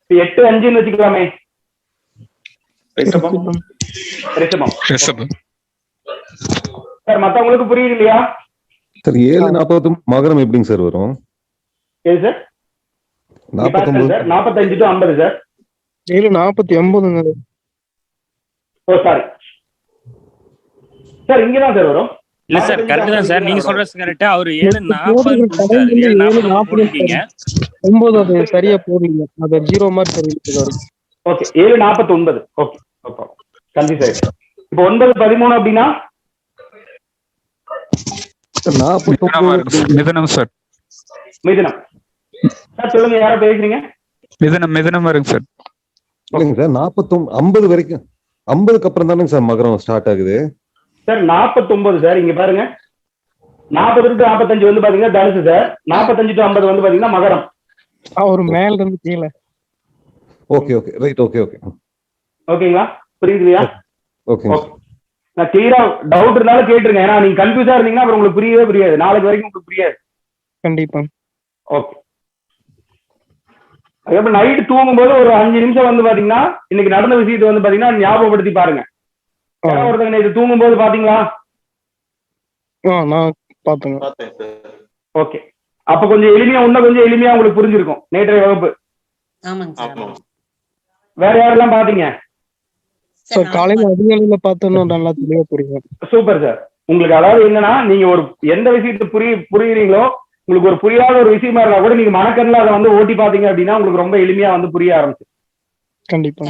8:05 வச்சுக்கலாமே. ரிஷபம். சார் மத்தவங்களுக்கு புரியுது இல்லையா? சார் 7:49 மகரம் எப்படிங்க சார் வரும்? எது sir? 45 to 50 sir. 7:49. Oh sorry sir, இங்கதான் சார் வரும். இல்ல சார், கரெக்ட் தான் சார், நீங்க சொல்றது கரெக்ட். அவரு 7:40 அது சரியா போறீங்க. அது 0 மாதிரி தெரியுது. ஓகே. 7:49. ஓகே. கண்டிப்பா. இப்போ 9:13 அப்படின்னா மிதுனம் சார். மிதுனம் சார். சொல்லுங்க, யாரோ பேசுறீங்க? மிதுனம் வருங்க சார். இல்லைங்க சார், 50 வரைக்கும் 50க்கு அப்புறம் தானே சார் மகரம் ஸ்டார்ட் ஆகுது சார். 49 சார். இங்க பாருங்க, 40 to 45 வந்து பாத்தீங்கன்னா தனுசு சார். 45 to 50 வந்து பாத்தீங்கன்னா மகரம். ஒரு மேல இருந்து கீழே. Okay right. ஓகேங்களா? புரியுதுலையா? ஓகே. நான் கிளியரா டவுட் இருந்தாலும் கேட்டுருங்க. ஏன்னா நீங்க கன்ஃபியூஸா இருந்தீங்கன்னா அப்புறம் உங்களுக்கு புரியாது. நாளைக்கு வரைக்கும் உங்களுக்கு புரியாது. கண்டிப்பா. ஓகே. அதுக்கப்புறம் நைட்டு தூங்கும்போது ஒரு 5 நிமிஷம் வந்து பாத்தீங்கன்னா இன்னைக்கு நடந்த விஷயத்தை வந்து பாத்தீங்கன்னா ஞாபகப்படுத்தி பாருங்க. ஒருத்தங்க இது தூங்கும்போது பாத்தீங்களா? நான் பாத்தேங்க. ஓகே. அப்ப கொஞ்சம் எளிமையா, இன்னும் கொஞ்சம் எளிமையா உங்களுக்கு புரிஞ்சிருக்கும் நேற்றைய வகுப்பு. வேற யாரெல்லாம் பாத்தீங்க? சார் காலையில அதிகாலையில பார்த்தோம்னா நல்லா தெளிவா புரியும். Super sir. உங்களுக்கு அதாவது என்னன்னா, நீங்க ஒரு எந்த விஷயத்தை புரியுறீங்களோ, உங்களுக்கு ஒரு புரியாத ஒரு விஷயமா இருந்தா கூட நீங்க மனக்கண்ணில் அதை வந்து ஓட்டி பாத்தீங்க அப்படின்னா உங்களுக்கு ரொம்ப எளிமையா வந்து புரிய ஆரம்பிச்சு. கண்டிப்பா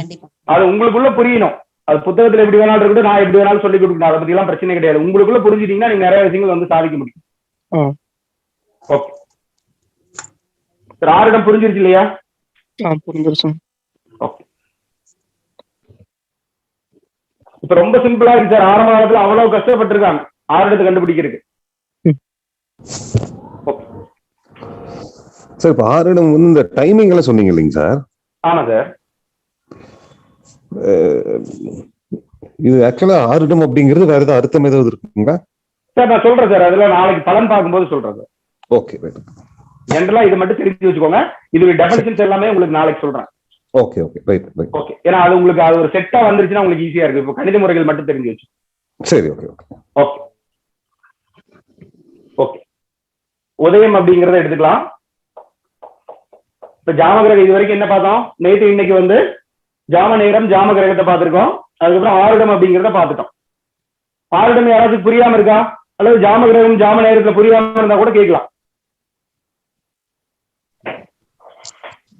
அது உங்களுக்குள்ள புரியணும். அது புத்தகத்துல எப்படி வேணாலும் இருக்கட்டும், நான் எப்படி வேணாலும் சொல்லி கொடுக்கணும், அதை பத்தி எல்லாம் பிரச்சனை கிடையாது. உங்களுக்குள்ள புரிஞ்சுட்டீங்கன்னா நீங்க நிறைய விஷயங்கள் வந்து சாதிக்க முடியும். ஓகே சார், ஆரிடம் புரிஞ்சிருச்சு இல்லையா? புரிஞ்சிருச்சு. ஓகே, இப்ப ரொம்ப சிம்பிளா இருக்கு சார். ஆரம்ப காலத்துல அவ்வளவு கஷ்டப்பட்டிருக்காங்க ஆரிடத்தை கண்டுபிடிக்கிறதுக்கு. சார் இப்ப ஆரிடம் வந்து இந்த டைமிங் எல்லாம் சொன்னீங்க இல்லைங்க சார்? ஆமா சார். இது ஆக்சுவலா ஆரிடம் அப்படிங்கிறது வேற ஏதாவது அர்த்தம் ஏதாவது இருக்குங்களா சார்? நான் சொல்றேன் சார், அதுல நாளைக்கு பலன் பார்க்கும்போது சொல்றேன் சார். ஓகே, ஜென்ரலா இது மட்டும் தெரிஞ்சு வச்சுக்கோங்க. இது டெஃபினிஷன்ஸ் எல்லாமே உங்களுக்கு நாளைக்கு சொல்றேன். Okay okay right right. Okay, ஏன்னா அது உங்களுக்கு அது ஒரு செட்டா வந்துருச்சுன்னா உங்களுக்கு ஈஸியா இருக்கு. இப்போ கணித முறைகள் மட்டும் தெரிஞ்சு வச்சு. சரி, ஓகே ஓகே ஓகே ஓகே. உதயம் அப்படிங்கறத எடுத்துக்கலாம். இப்ப ஜாம கிரகம் இது வரைக்கும் என்ன பார்த்தோம்? நேற்று இன்னைக்கு வந்து ஜாம நேரம் ஜாம கிரகத்தை பார்த்திருக்கோம். அதுக்கப்புறம் ஆருடம் அப்படிங்கிறத பார்த்துட்டோம். ஆருடம் யாராச்சும் புரியாம இருக்கா? அல்லது ஜாம கிரகம் ஜாம நேரத்துல புரியாம இருந்தா கூட கேட்கலாம்.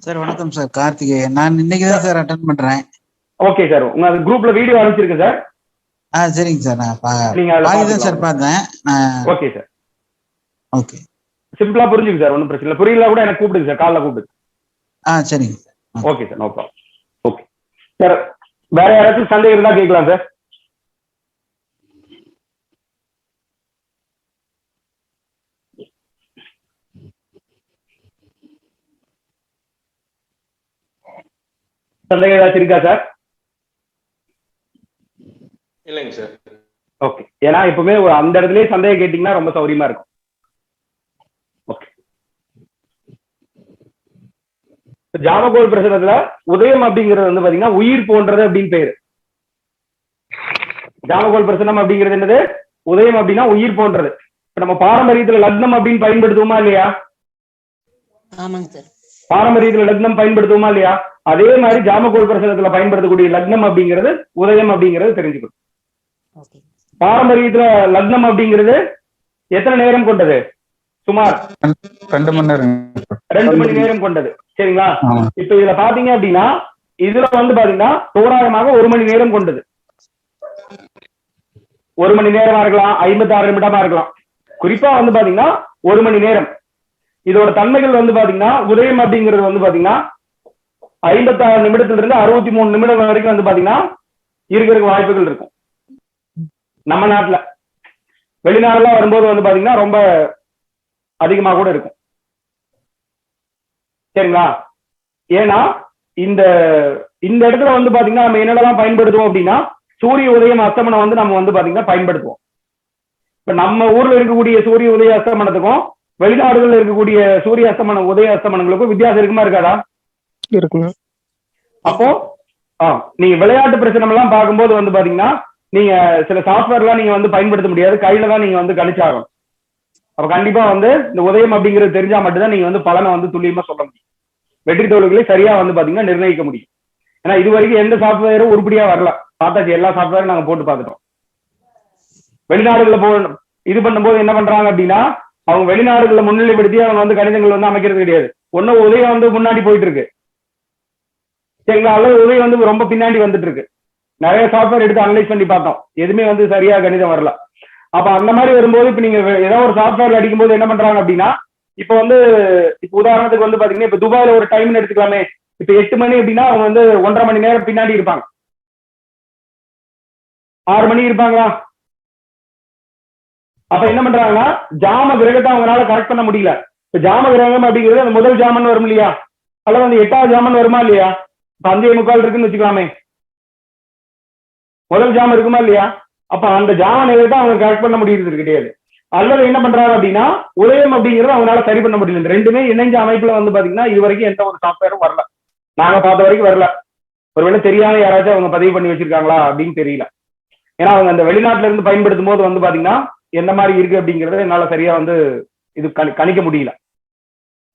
சார் வணக்கம் சார், கார்த்திகேயன். நான் இன்னைக்கு தான் சார் அட்டெண்ட் பண்றேன். ஓகே சார், உங்க குரூப்ல வீடியோ அனுப்பிச்சிருக்கேன் சார். சரிங்க சார், நான் தான் சார் பார்த்தேன். ஓகே சார், ஓகே, சிம்பிளா புரிஞ்சுங்க சார், ஒன்றும் பிரச்சனை இல்லை. புரியல கூட எனக்கு கூப்பிடுங்க சார், காலைல கூப்பிடுங்க. சரிங்க sir. Okay sir, no problem. Okay sir, வேற யாராச்சும் சந்தேகம் இருந்தா கேட்கலாம் சார். சந்தேகம் ஏதாச்சும் இருக்கா சார்? இல்லைங்க சார். ஓகே, ஏன்னா எப்பவுமே அந்த இடத்துலயே சந்தேகம் கேட்டீங்கன்னா ரொம்ப சௌரியமா இருக்கும். ஓகே, ஜாமகோல் பிரசனத்துல உதயம் அப்படிங்கிறது வந்து பாத்தீங்கன்னா உயிர் போன்றது அப்படின்னு பேரு. ஜாமகோல் பிரசனம் அப்படிங்கிறது என்னது? உதயம் அப்படின்னா உயிர் போன்றது. இப்ப நம்ம பாரம்பரியத்துல லக்னம் அப்படின்னு பயன்படுத்துவோமா இல்லையா? ஆமாங்க சார். பாரம்பரியத்துல லக்னம் பயன்படுத்துவோமா இல்லையா? அதே மாதிரி ஜாமகோல் பிரசனத்துல பயன்படுத்தக்கூடிய லக்னம் அப்படிங்கிறது உதயம் அப்படிங்கிறது தெரிஞ்சுக்கணும். பாரம்பரியத்துல லக்னம் அப்படிங்கிறது எத்தனை நேரம் கொண்டது? சுமார் 2 மணி நேரம். 2 மணி நேரம் கொண்டது. சரிங்களா? இப்ப இதுல பாத்தீங்க அப்படின்னா இதுல வந்து பாத்தீங்கன்னா தோராயமாக 1 மணி நேரம் கொண்டது. 1 மணி நேரமா இருக்கலாம், 56 நிமிடமா இருக்கலாம். குறிப்பா வந்து பாத்தீங்கன்னா 1 மணி நேரம். இதோட தன்மைகள் வந்து பாத்தீங்கன்னா உதயம் அப்படிங்கிறது வந்து பாத்தீங்கன்னா 56 நிமிடத்துல இருந்து 63 நிமிடம் வரைக்கும் வந்து பாத்தீங்கன்னா இருக்கிறதுக்கு வாய்ப்புகள் இருக்கும். நம்ம நாட்டுல வெளிநாடுலாம் வரும்போது வந்து பாத்தீங்கன்னா ரொம்ப அதிகமா கூட இருக்கும். சரிங்களா? ஏன்னா இந்த இந்த இடத்துல வந்து பாத்தீங்கன்னா நம்ம என்னெல்லாம் பயன்படுத்துவோம் அப்படின்னா சூரிய உதயம் அஸ்தமனம் வந்து நம்ம வந்து பாத்தீங்கன்னா பயன்படுத்துவோம். இப்ப நம்ம ஊர்ல இருக்கக்கூடிய சூரிய உதய அஸ்தமனத்துக்கும் வெளிநாடுகள்ல இருக்கக்கூடிய சூரிய அஸ்தமனம் உதய அஸ்தமனங்களுக்கும் வித்தியாசம் இருக்குமா இருக்காதா? இருக்குங்க. அப்போ நீங்க விளையாட்டு பிரச்சனை எல்லாம் பார்க்கும்போது வந்து பாத்தீங்கன்னா நீங்க சில சாஃப்ட்வேர்லாம் நீங்க வந்து பயன்படுத்த முடியாது, கையில தான் நீங்க வந்து கணிச்சாகும். அப்ப கண்டிப்பா வந்து இந்த உதயம் அப்படிங்கிறது தெரிஞ்சா மட்டும்தான் நீங்க வந்து பலனை வந்து துல்லியமா சொல்ல முடியும். வெற்றி தோல்விகளை சரியா வந்து பாத்தீங்கன்னா நிர்ணயிக்க முடியும். ஏன்னா இது வரைக்கும் எந்த சாஃப்ட்வேரும் உருப்படியா வரல. பார்த்தாச்சு, எல்லா சாஃப்ட்வேரும் நாங்க போட்டு பார்த்துட்டோம். வெளிநாடுகளில் இது பண்ணும்போது என்ன பண்றாங்க அப்படின்னா அவங்க வெளிநாடுகளில் முன்னிலைப்படுத்தி அவங்க வந்து கணிதங்கள் வந்து அமைக்கிறது கிடையாது. ஒன்னும் உதயம் வந்து முன்னாடி போயிட்டு இருக்கு. சரிங்களா? அல்லது உதயம் வந்து ரொம்ப பின்னாடி வந்துட்டு இருக்கு. நிறைய சாஃப்ட்வேர் எடுத்து அனலைஸ் பண்ணி பார்த்தோம், எதுவுமே வந்து சரியா கணிதம் வரல. அப்ப அந்த மாதிரி வரும்போது இப்ப நீங்க ஏதாவது ஒரு சாஃப்ட்வேர் அடிக்கும்போது என்ன பண்றாங்க அப்படின்னா இப்ப வந்து இப்ப உதாரணத்துக்கு வந்து பாத்தீங்கன்னா இப்ப துபாயில ஒரு டைம்னு எடுத்துக்கலாமே. இப்ப 8 மணி அப்படின்னா அவங்க வந்து 1.5 மணி நேரம் பின்னாடி இருப்பாங்க. 6 மணி இருப்பாங்களா? அப்ப என்ன பண்றாங்கன்னா ஜாம கிரகத்தை அவங்களால கரெக்ட் பண்ண முடியல. இப்ப ஜாம கிரகம் அப்படிங்கிறது அந்த முதல் ஜாமன் வரும் இல்லையா, அல்லது அந்த 8வது ஜாமன் வருமா இல்லையா? இப்ப 5:45 இருக்குன்னு வச்சுக்கலாமே, முதல் ஜாமம் இருக்குமா இல்லையா? அப்ப அந்த ஜாம நேரத்தை அவங்க கரெக்ட் பண்ண முடியுறது கிடையாது. அல்லது என்ன பண்றாங்க அப்படின்னா உதயம் அப்படிங்கிறது அவங்களால சரி பண்ண முடியல. இந்த ரெண்டுமே இணைஞ்ச அமைப்புல வந்து பாத்தீங்கன்னா இது வரைக்கும் எந்த ஒரு சாஃப்ட்வேரும் வரல, நாங்க பார்த்த வரைக்கும் வரல. ஒருவேளை தெரியாம யாராச்சும் அவங்க பதிவு பண்ணி வச்சிருக்காங்களா அப்படின்னு தெரியல. ஏன்னா அவங்க அந்த வெளிநாட்டுல இருந்து பயன்படுத்தும் போது வந்து பாத்தீங்கன்னா எந்த மாதிரி இருக்கு அப்படிங்கறத என்னால சரியா வந்து இது கணிக்க முடியல.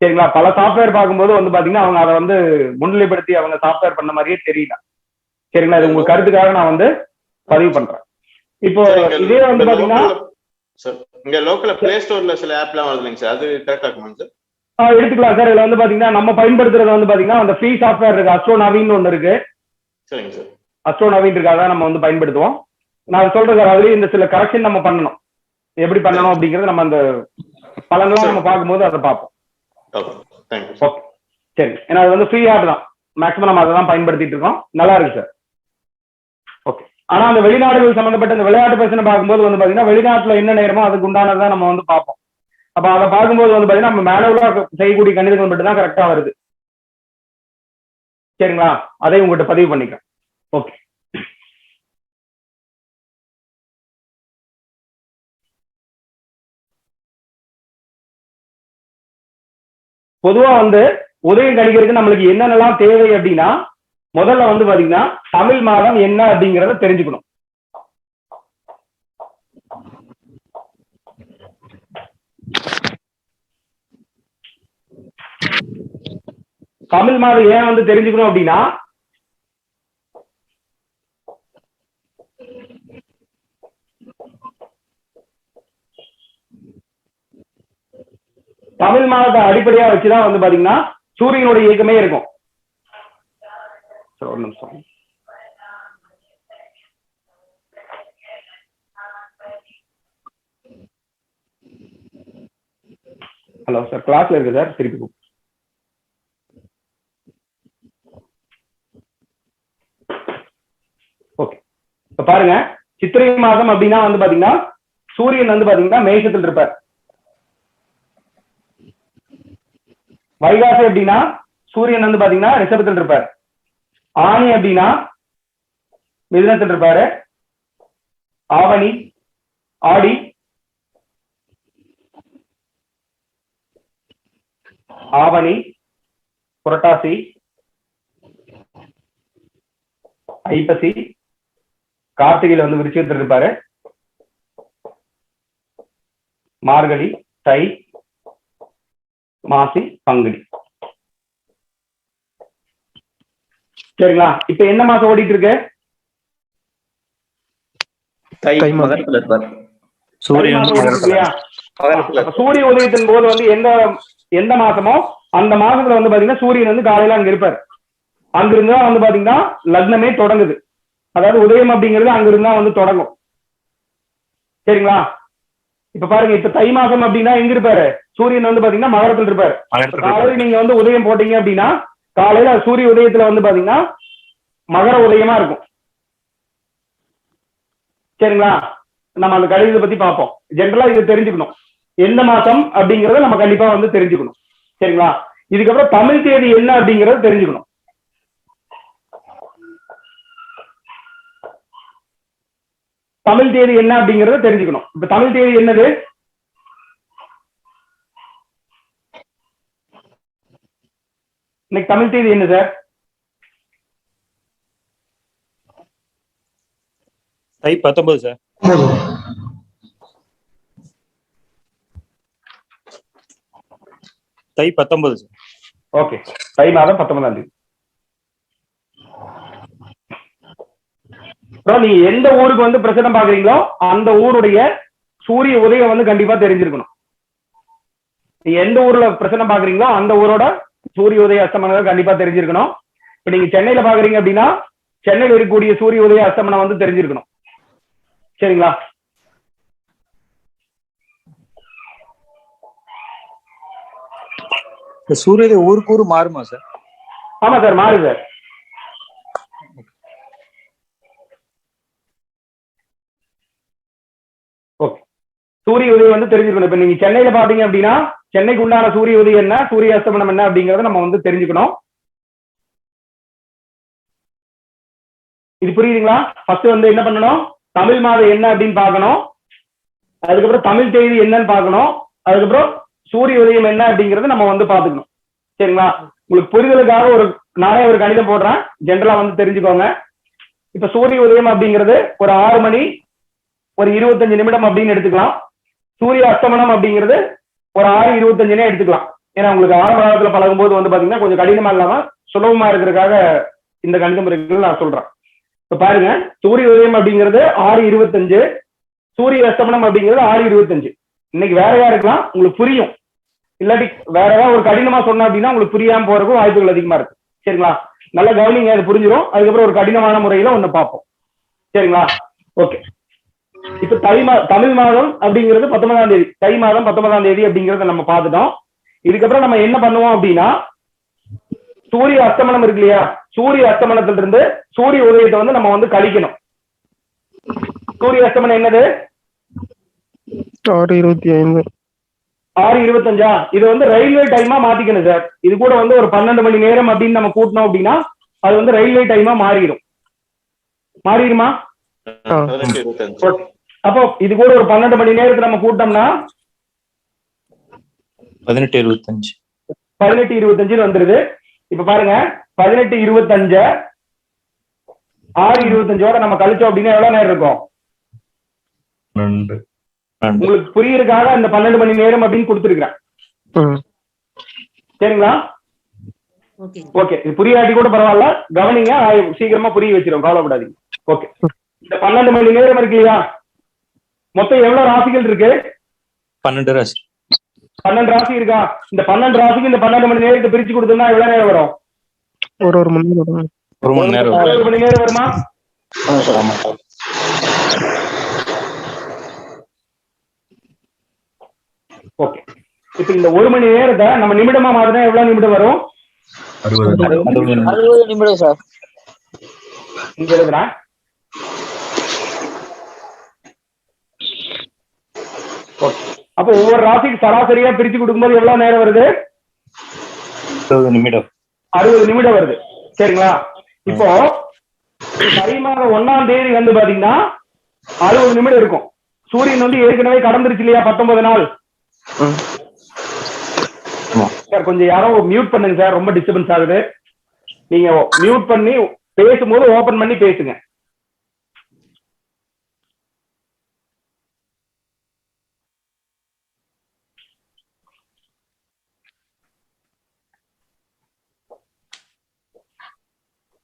சரிங்களா? பல சாஃப்ட்வேர் பார்க்கும்போது வந்து பாத்தீங்கன்னா அவங்க அதை வந்து முன்னிலைப்படுத்தி அவங்க சாஃப்ட்வேர் பண்ண மாதிரியே தெரியல. சரிங்களா? இது உங்க கருத்துக்காக நான் வந்து பதிவு பண்றேன். இப்போ இதே வந்து பாத்தீங்கன்னா இங்க லோக்கல்ல பிளே ஸ்டோர்ல சில ஆப்லாம் வருதுங்க சார், அது கரெக்டா இருக்குமாங்க சார்? எடுத்துக்கலாம் சார். இதுல வந்து பாத்தீங்கன்னா நம்ம பயன்படுத்துறது வந்து பாத்தீங்கன்னா அந்த ஃப்ரீ சாஃப்ட்வேர் இருக்கு, அஸ்ட்ரோ நவீன் ஒண்ணு இருக்கு. சரிங்க சார். அஸ்ட்ரோ நவீன் இருக்காக நம்ம வந்து பயன்படுத்துவோம். நான் சொல்றேன் சார், அதுலயும் இந்த சில கரெக்ஷன் நம்ம பண்ணணும், எப்படி பண்ணணும் அப்படிங்கறது நம்ம அந்த பலன்லாம் நம்ம பார்க்கும்போது அதை பார்ப்போம். ஓகே சரி. ஏன்னா அது வந்து ஃப்ரீ ஆப் தான், மேக்ஸிமம் நம்ம அதை தான் பயன்படுத்திட்டு இருக்கோம். நல்லா இருக்கு சார். ஓகே. ஆனா அந்த வெளிநாடுகள் சம்பந்தப்பட்ட இந்த விளையாட்டு பிரச்சனை பார்க்கும்போது வந்து பாத்தீங்கன்னா வெளிநாட்டுல என்ன நேரமோ அதுக்கு உண்டானதான் நம்ம வந்து பார்ப்போம். அப்ப அதை பார்க்கும்போது வந்து பாத்தீங்கன்னா நம்ம மேனுவலா செய்யக்கூடிய கணிதங்கள் மட்டும் தான் கரெக்டா வருது. சரிங்களா? அதை உங்கள்கிட்ட பதிவு பண்ணிக்கிறேன். ஓகே. பொதுவா வந்து உதயம் கணிக்கிறதுக்கு நம்மளுக்கு என்னென்னலாம் தேவை அப்படின்னா, முதல்ல வந்து பாத்தீங்கன்னா தமிழ் மாதம் என்ன அப்படிங்கறத தெரிஞ்சுக்கணும். தமிழ் மாதம் ஏன் வந்து தெரிஞ்சுக்கணும் அப்படின்னா, தமிழ் மாதத்தை அடிப்படையா வச்சுதான் வந்து பாத்தீங்கன்னா சூரியனுடைய இயக்கமே இருக்கும். ஒரு நிமிஷம். ஹலோ சார், கிளாஸ்ல இருக்கு சார், திருப்பி ஓகே. இப்ப பாருங்க, சித்திரை மாதம் அப்படின்னா வந்து பாத்தீங்கன்னா சூரியன் வந்து பாத்தீங்கன்னா மேஷத்தில் இருப்பார். வைகாசி அப்படின்னா சூரியன் வந்து பாத்தீங்கன்னா ரிஷபத்தில் இருப்பார். ஆனி அப்படின்னா மிதுனத்தில் இருப்பாரு. ஆவணி, ஆடி, ஆவணி, புரட்டாசி, ஐப்பசி, கார்த்திகையில வந்து விருச்சிகத்தில் இருப்பாரு. மார்கழி, தை, மாசி, பங்குனி. சரிங்களா? இப்ப என்ன மாசம் ஓடிட்டு இருக்கு? சூரிய உதயத்தின் போது வந்து எந்த மாசமோ அந்த மாசத்துல வந்து பாத்தீங்கன்னா சூரியன் வந்து காலையில அங்க இருப்பார். அங்கிருந்தா வந்து பாத்தீங்கன்னா லக்னமே தொடங்குது. அதாவது உதயம் அப்படிங்கிறது அங்கிருந்தா வந்து தொடங்கும். சரிங்களா? இப்ப பாருங்க, இப்ப தை மாசம் அப்படின்னா எங்க இருப்பாரு? சூரியன் வந்து பாத்தீங்கன்னா மகரத்தில் இருப்பாரு. காலையில நீங்க வந்து உதயம் போட்டீங்க அப்படின்னா காலையில சூரிய உதயத்துல வந்து பாத்தீங்கன்னா மகர உதயமா இருக்கும். சரிங்களா? நம்ம அந்த கணிதத்தை பத்தி பார்ப்போம். ஜென்ரலா இது தெரிஞ்சுக்கணும், எந்த மாசம் அப்படிங்கறத நம்ம கண்டிப்பா வந்து தெரிஞ்சுக்கணும். சரிங்களா? இதுக்கப்புறம் தமிழ் தேதி என்ன அப்படிங்கறத தெரிஞ்சுக்கணும். தமிழ் தேதி என்ன அப்படிங்கறத தெரிஞ்சுக்கணும். இப்ப தமிழ் தேதி என்னது? இன்னைக்கு தமிழ் தேதி என்ன சார்? தை 19 சார். தை 19 சார். ஓகே, தை மாதம் 19ஆம் தேதி. நீங்க எந்த ஊருக்கு வந்து பிரச்சனை பாக்குறீங்களோ அந்த ஊருடைய சூரிய உதயம் வந்து கண்டிப்பா தெரிஞ்சிருக்கணும். நீங்க எந்த ஊர்ல பிரச்சனை பாக்குறீங்களோ அந்த ஊரோட சூரிய உதய அஸ்தமனம் கண்டிப்பா தெரிஞ்சிருக்கணும். இப்ப நீங்க சென்னையில பாக்குறீங்க அப்படின்னா சென்னையில் இருக்கக்கூடிய சூரிய உதய அஸ்தமனம் வந்து தெரிஞ்சிருக்கணும். சரிங்களா? சூரிய ஊருக்கு ஊர் மாறுமா சார்? ஆமா சார், மாறு சார். ஓகே, சூரிய உதயம் வந்து தெரிஞ்சுக்கணும். இப்ப நீங்க சென்னையில பாத்தீங்க அப்படின்னா சென்னைக்கு உண்டான சூரிய உதயம் என்ன, சூரிய அஸ்தமனம் என்ன அப்படிங்கறத நம்ம வந்து தெரிஞ்சுக்கணும். இது புரியுதுங்களா? ஃபர்ஸ்ட் வந்து என்ன பண்ணணும், தமிழ் மாதம் என்ன அப்படின்னு பார்க்கணும். அதுக்கப்புறம் தமிழ் தேதி என்னன்னு பார்க்கணும். அதுக்கப்புறம் சூரிய உதயம் என்ன அப்படிங்கறத நம்ம வந்து பாத்துக்கணும். சரிங்களா? உங்களுக்கு புரிதலுக்காக நானே ஒரு கணிதம் போடுறேன், ஜென்ரலா வந்து தெரிஞ்சுக்கோங்க. இப்ப சூரிய உதயம் அப்படிங்கிறது ஒரு 6 மணி ஒரு 25 நிமிடம் அப்படின்னு எடுத்துக்கலாம். சூரிய அஸ்தமனம் அப்படிங்கிறது ஒரு 6:25 எடுத்துக்கலாம். ஏன்னா உங்களுக்கு ஆரம்ப காலத்துல பழகும் போது வந்து பாத்தீங்கன்னா கொஞ்சம் கடினமா இல்லாம சுலபமா இருக்கிறதுக்காக இந்த கணித முறைகள் நான் சொல்றேன். இப்ப பாருங்க, சூரிய உதயம் அப்படிங்கிறது 6:25, சூரிய அஸ்தமனம் அப்படிங்கிறது 6:25. இன்னைக்கு வேறையா இருக்கலாம், உங்களுக்கு புரியும். இல்லாட்டி வேற ஏதாவது ஒரு கடினமா சொன்னா அப்படின்னா உங்களுக்கு புரியாம போறதுக்கும் வாய்ப்புகள் அதிகமா இருக்கு. சரிங்களா? நல்லா கவனிங்க, அது புரிஞ்சிடும். அதுக்கப்புறம் ஒரு கடினமான முறையில ஒண்ணு பார்ப்போம். சரிங்களா? ஓகே. இப்ப தமிழ் மாதம் அப்படிங்கிறது 19ஆம் தேதி, தை மாதம் 19ஆம் தேதி அப்படிங்கறத நம்ம பார்த்துட்டோம். இதுக்கப்புறம் நம்ம என்ன பண்ணுவோம் அப்படின்னா, சூரிய அஸ்தமனம் இருக்கு இல்லையா, சூரிய அஸ்தமனத்துல இருந்து சூரிய உதயத்தை வந்து நம்ம வந்து கழிக்கணும். சூரிய அஸ்தமனம் என்னது? 6:25. 6:25. இது வந்து ரயில்வே டைமா மாத்திக்கணும் சார். இது கூட வந்து ஒரு 12 மணி நேரம் அப்படின்னு நம்ம கூட்டணும் அப்படின்னா அது வந்து ரயில்வே டைமா மாறிடுமா? 18:25. அப்போ இது கூட ஒரு 12 மணி நேரத்துக்கு நம்ம கூட்டோம்னா 18:25. 18:25 வந்துருது. இப்ப பாருங்க, 18:25 6:25 நம்ம கழிச்சோம் அப்படின்னா எவ்வளவு நேரம் இருக்கும்? உங்களுக்கு புரியுறதுக்காக அந்த 12 மணி நேரம் அப்படின்னு கொடுத்துருக்கிறேன். சரிங்களா? ஓகே. இது புரியாட்டி கூட பரவாயில்ல, கவனிங்க, சீக்கிரமா புரிய வச்சிரும், கவலைப்படாதீங்க. ஓகே. இந்த 12 மணி நேரம் இருக்கு இல்லையா, மொத்தம் எவ்வளவு ராசிகள் இருக்கு? 12 ராசி. 12 ராசி இருக்கா? இந்த 12 ராசிக்கு இந்த 12 மணி நேரத்தை பிரிச்சு கொடுத்தோம்னா எவ்வளவு நேரம் வரும்? ஒரு மணி நேரம். 1 மணி நேரம். 1 மணி நேரம் வருமா? ஓகே. இப்ப இந்த 1 மணி நேரத்தை நம்ம நிமிடமா மாத்தினா எவ்வளவு நிமிடம் வரும்? 60 நிமிடம் சார். இங்க எழுதுறேன். அப்ப ஒவ்வொரு ராசிக்கு சராசரியா பிரிச்சு கொடுக்கும்போது எவ்வளவு நேரம் வருது? 60 நிமிடம். 60 நிமிடம் வருது. சரிங்களா? இப்போ தை மாதம் 1ஆம் தேதி வந்து பாத்தீங்கன்னா 60 நிமிடம் இருக்கும். சூரியன் வந்து ஏற்கனவே கடந்துருச்சு இல்லையா 19 நாள். சார் கொஞ்சம் யாரோ மியூட் பண்ணுங்க சார், ரொம்ப டிஸ்டர்பன்ஸ் ஆகுது. நீங்க மியூட் பண்ணி பேசும்போது ஓபன் பண்ணி பேசுங்க.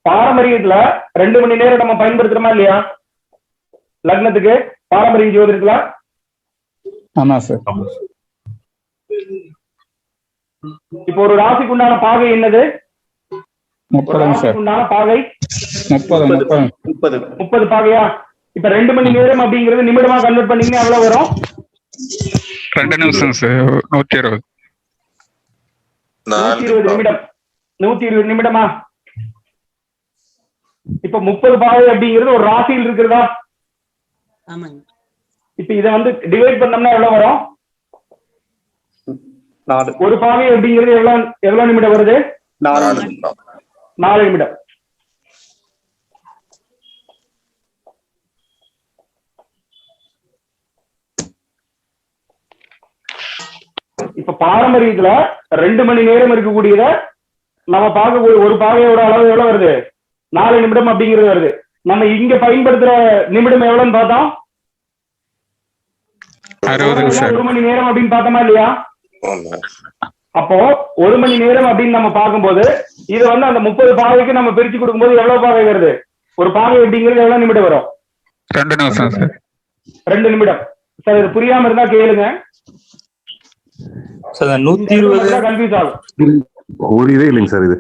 பாரம்பரியத்துல 2 மணி நேரம் நம்ம பயன்படுத்துறோமா இல்லையா லக்னத்துக்கு? பாரம்பரிய ஜோதிடத்துல ஆமா சார். இப்போ ஒரு ராசிக்கு உண்டான பாகை என்னது? 30 சார். உண்டான பாகை 30 பாகையா? இப்ப 2 மணி நேரம் அப்படிங்கிறது நிமிடமா கன்வெர்ட் பண்ணீங்கன்னா எவ்வளவு வரும்? 2 நிமிஷம் சார். 120. 120 நிமிடம். 120 நிமிடமா? இப்ப 30 பாகை அப்படிங்கிறது ஒரு ராசியில் இருக்கிறதா? இப்ப இத வந்து டிவைட் பண்ணோம்னா எவ்வளவு வரும்? ஒரு பாகை அப்படிங்கிறது எவ்வளவு நிமிடம் வருது? 4 நிமிடம். இப்ப பாரம்பரியத்துல 2 மணி நேரம் இருக்கக்கூடியத நம்ம பார்க்கக்கூடிய ஒரு பாகையோட அளவு எவ்வளவு வருது? 4 நிமிடம் அப்படிங்கிறது வருது. நம்ம இங்க பயன்படுத்துற நிமிடம் எவ்வளவுன்னு பார்த்தோம்? 1 மணி நேரம் அப்படின்னு பார்த்தோமா இல்லையா? அப்போ 1 மணி நேரம் அப்படின்னு நம்ம பார்க்கும்போது இது வந்து அந்த 30 பாகைக்கு நம்ம பிரிச்சு கொடுக்கும்போது எவ்வளவு பாகை வருது? ஒரு பாகை அப்படிங்கிறது எவ்வளவு நிமிடம் வரும்? 2 நிமிஷம் சார். 2 நிமிடம். சார் இது புரியாம இருந்தா கேளுங்க. சார் 120 கன்ஃபியூஸ் ஆகும். ஒரு இதே இல்லைங்க சார். இது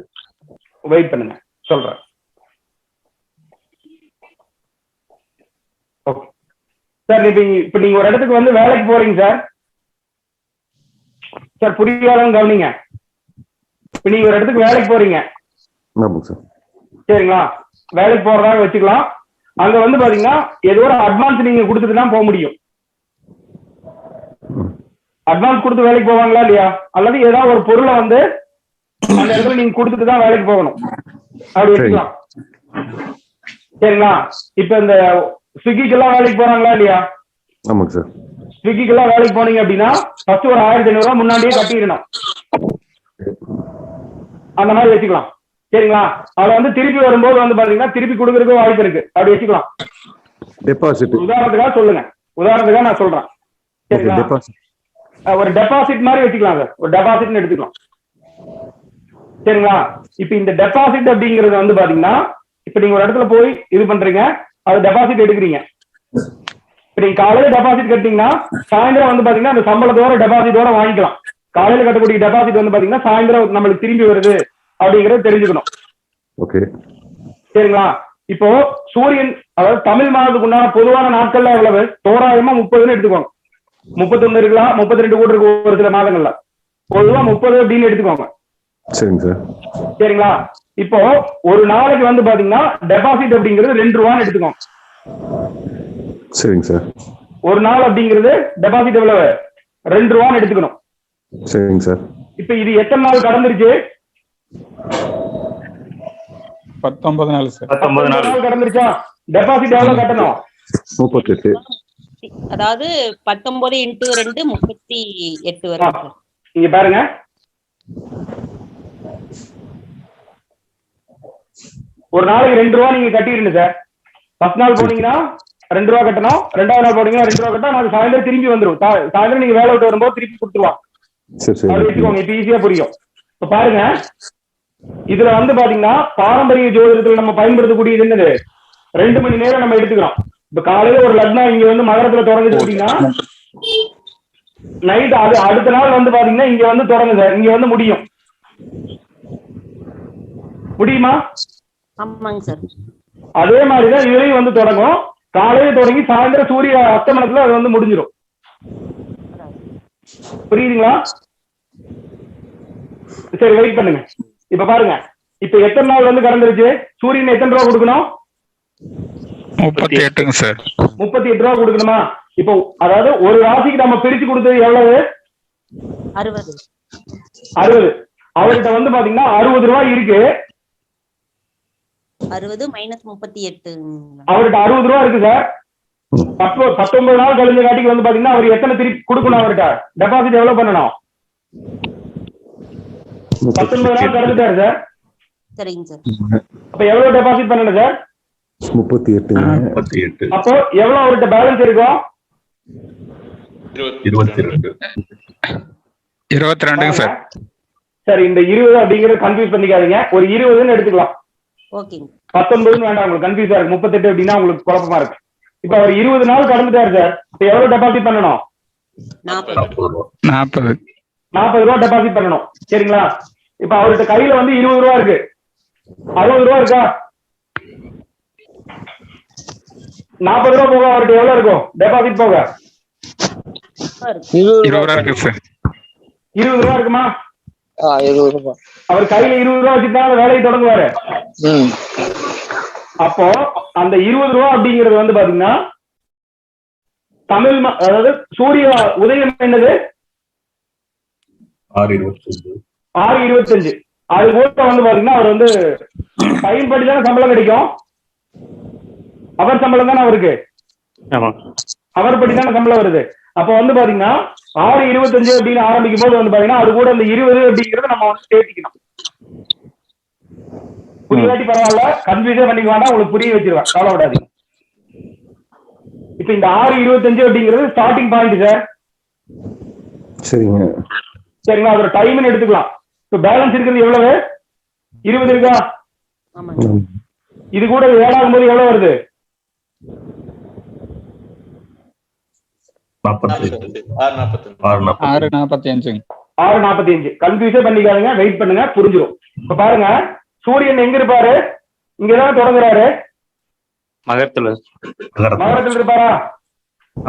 வெயிட் பண்ணுங்க, சொல்றேன். ஓகே சார், இப்ப நீங்க ஒரு இடத்துக்கு வந்து வேலைக்கு போறீங்க சார். சார் புரியாதவங்க கவனிங்க. இப்ப நீங்க ஒரு இடத்துக்கு வேலைக்கு போறீங்க. சரிங்களா? வேலைக்கு போறதாக வச்சுக்கலாம். அங்க வந்து பாத்தீங்கன்னா ஏதோ ஒரு அட்வான்ஸ் நீங்க கொடுத்துட்டு தான் போக முடியும். அட்வான்ஸ் கொடுத்து வேலைக்கு போவாங்களா இல்லையா? அல்லது ஏதாவது ஒரு பொருளை வந்து அந்த இடத்துல நீங்க கொடுத்துட்டு தான் வேலைக்கு போகணும். அப்படி வச்சுக்கலாம். சரிங்களா? இப்ப இந்த ஸ்விக்கிக்கெல்லாம் வேலைக்கு போறாங்களா இல்லையா? ஆமாங்க சார். ஸ்விக்கிக்கெல்லாம் வேலைக்கு போனீங்க அப்படின்னா ஃபர்ஸ்ட் ஒரு 1500 ரூபாய் முன்னாடியே கட்டிடணும். அந்த மாதிரி வச்சுக்கலாம். சரிங்களா? அவளை வந்து திருப்பி வரும்போது வந்து பாத்தீங்கன்னா திருப்பி கொடுக்கறதுக்கு வாய்ப்பு இருக்கு. அப்படி வச்சுக்கலாம். டெபாசிட் உதாரணத்துக்காக சொல்லுங்க. உதாரணத்துக்காக நான் சொல்றேன். சரிங்களா? ஒரு டெபாசிட் மாதிரி வச்சுக்கலாம் சார். ஒரு டெபாசிட்னு எடுத்துக்கலாம். சரிங்களா? இப்ப இந்த டெபாசிட் அப்படிங்கிறது வந்து பாத்தீங்கன்னா இப்ப நீங்க ஒரு இடத்துல போய் இது பண்றீங்க, அது டெபாசிட் எடுக்கிறீங்க. இப்ப நீங்க காலையில டெபாசிட் கட்டிங்கன்னா சாயந்தரம் வந்து பாத்தீங்கன்னா அந்த சம்பளத்தோட டெபாசிட்டோட வாங்கிக்கலாம். காலையில கட்டக்கூடிய டெபாசிட் வந்து பாத்தீங்கன்னா சாயந்தரம் நம்மளுக்கு திரும்பி வருது அப்படிங்கறத தெரிஞ்சுக்கணும். ஓகே, சரிங்களா? இப்போ சூரியன், அதாவது தமிழ் மாதத்துக்கு உண்டான பொதுவான நாட்கள்ல எவ்வளவு? தோராயமா 30ன்னு எடுத்துக்கோங்க. 31 இருக்கலாம், 32 கூட இருக்கு ஒரு சில மாதங்கள்ல. பொதுவா 30 அப்படின்னு எடுத்துக்கோங்க. சரிங்க சார். சரிங்களா? இப்போ ஒரு நாளைக்கு வந்து பாத்தீங்கன்னா டெபாசிட் அப்படிங்கிறது 2 ரூபான்னு எடுத்துக்கோங்க. சரிங்க சார். ஒரு நாள் அப்படிங்கிறது டெபாசிட் எவ்வளவு? 2 ரூபான்னு எடுத்துக்கணும். சரிங்க சார். இப்ப இது எத்தனை நாள் கடந்துருச்சு? 19 நாள் சார். 19 நாள் கடந்துருச்சா? டெபாசிட் எவ்வளவு கட்டணும்? 38. அதாவது 19 × 2 38 வரும். இங்க பாருங்க, ஒரு நாளைக்கு 2 ரூபா நீங்க கட்டிருங்க சார். ஃபர்ஸ்ட் நாள் போனீங்கன்னா 2 ரூபா கட்டணும், 2வது நாள் போனீங்கன்னா 2 ரூபா கட்டணும். அது சாயந்தரம் திரும்பி வந்துடும். சாயந்தரம் நீங்க வேலை விட்டு வரும்போது திருப்பி கொடுத்துருவாங்க. அது வச்சுக்கோங்க, இப்ப ஈஸியா புரியும். இப்ப பாருங்க, இதுல வந்து பாத்தீங்கன்னா பாரம்பரிய ஜோதிடத்துல நம்ம பயன்படுத்தக்கூடியது என்னது? 2 மணி நேரம் நம்ம எடுத்துக்கிறோம். இப்ப காலையில ஒரு லக்னம் இங்க வந்து மகரத்துல தொடங்குது அப்படின்னா நைட் அது அடுத்த நாள் வந்து பாத்தீங்கன்னா இங்க வந்து தொடங்குது, இங்க வந்து முடியும். முடியுமா? ஆமாங்க சார். அதே மாதிரிதான் இதுலயும் வந்து தொடங்கும். காலையில தொடங்கி சாயந்தரம் சூரிய அஸ்தமனத்துல அது வந்து முடிஞ்சிடும். புரியுதுங்களா? சரி, வெயிட் பண்ணுங்க. இப்ப பாருங்க, இப்ப எத்தனை நாள் வந்து கடந்துருச்சு? சூரியன் எத்தனை ரூபா கொடுக்கணும்? 38 சார். 38 ரூபா கொடுக்கணுமா? இப்போ அதாவது ஒரு ராசிக்கு நம்ம பிரிச்சு கொடுத்தது எவ்வளவு? 60. அவர்கிட்ட வந்து பாத்தீங்கன்னா 60 ரூபாய் இருக்கு. 60 - 38. அவர்கிட்ட 60 ரூபா இருக்கு சார். 19 நாள் கழிஞ்ச காட்டிக்கு வந்து பாத்தீங்கன்னா அவர் எத்தனை திருப்பி கொடுக்கணும்? அவர்கிட்ட டெபாசிட் எவ்வளவு பண்ணணும்? 19 நாள் கடந்துட்டாரு சார். சரிங்க சார். அப்ப எவ்வளவு டெபாசிட் பண்ணணும் சார்? 38. அப்போ எவ்வளவு அவர்கிட்ட பேலன்ஸ் இருக்கும்? 22 சார். சரி, இந்த 20 அப்படிங்கறது கன்ஃபியூஸ் பண்ணிக்காதீங்க. ஒரு 20ன்னு எடுத்துக்கலாம். ஓகேங்க. 19 வேண்டாம், உங்களுக்கு கன்ஃபியூஸா இருக்கு. 38 அப்படின்னா உங்களுக்கு குழப்பமா இருக்கு. இப்ப அவர் 20 நாள் கடந்துட்டாரு சார். இப்ப எவ்வளவு டெபாசிட் பண்ணணும்? 40 ரூபா டெபாசிட் பண்ணணும். சரிங்களா? இப்ப அவர்கிட்ட கையில வந்து 20 ரூபா இருக்கு. 60 ரூபா இருக்கா? 40 ரூபா போக அவர்கிட்ட எவ்வளவு இருக்கும் டெபாசிட் போக? 20 ரூபா இருக்கு சார். 20 ரூபா இருக்குமா? 20 ரூபாய். அவர் கையில 20 ரூபா வச்சுதான் வேலையை தொடங்குவாரு. அப்போ அந்த 20 ரூபா அப்படிங்கிறது வந்து பாத்தீங்கன்னா தமிழ் அதாவது சூரிய உதயம் என்னது? 6:25. அது கூட வந்து பாத்தீங்கன்னா அவர் வந்து பயன்படி தானே சம்பளம் கிடைக்கும். அவர் சம்பளம் தானே அவருக்கு, அவர் படி தானே சம்பளம் வருது. அப்ப வந்து பாத்தீங்கன்னா 6:25 அப்படின்னு ஆரம்பிக்கும் போது வந்து பாத்தீங்கன்னா அது கூட இந்த 20 அப்படிங்கறத நம்ம வந்து சேர்த்திக்கணும். புரியாட்டி பரவாயில்ல, கன்ஃபியூஸே பண்ணிக்க வேண்டாம், உங்களுக்கு புரிய வச்சிருவேன், கவலைப்படாதீங்க. இப்ப இந்த 6:25 அப்படிங்கிறது ஸ்டார்டிங் பாயிண்ட் சார். சரிங்க. சரிங்களா? அதோட டைம்னு எடுத்துக்கலாம். இப்ப பேலன்ஸ் இருக்கிறது எவ்வளவு? 20 இருக்கா? இது கூட 7 ஆகும்போது எவ்வளவு வருது? 6:45. கன்ஃபியூஸே பண்ணிக்காதீங்க, வெயிட் பண்ணுங்க, புரிஞ்சிடும். இப்ப பாருங்க, சூரியன் எங்க இருப்பாரு? இங்கதான் தொடங்குறாரு, மகரத்துல இருப்பாரா?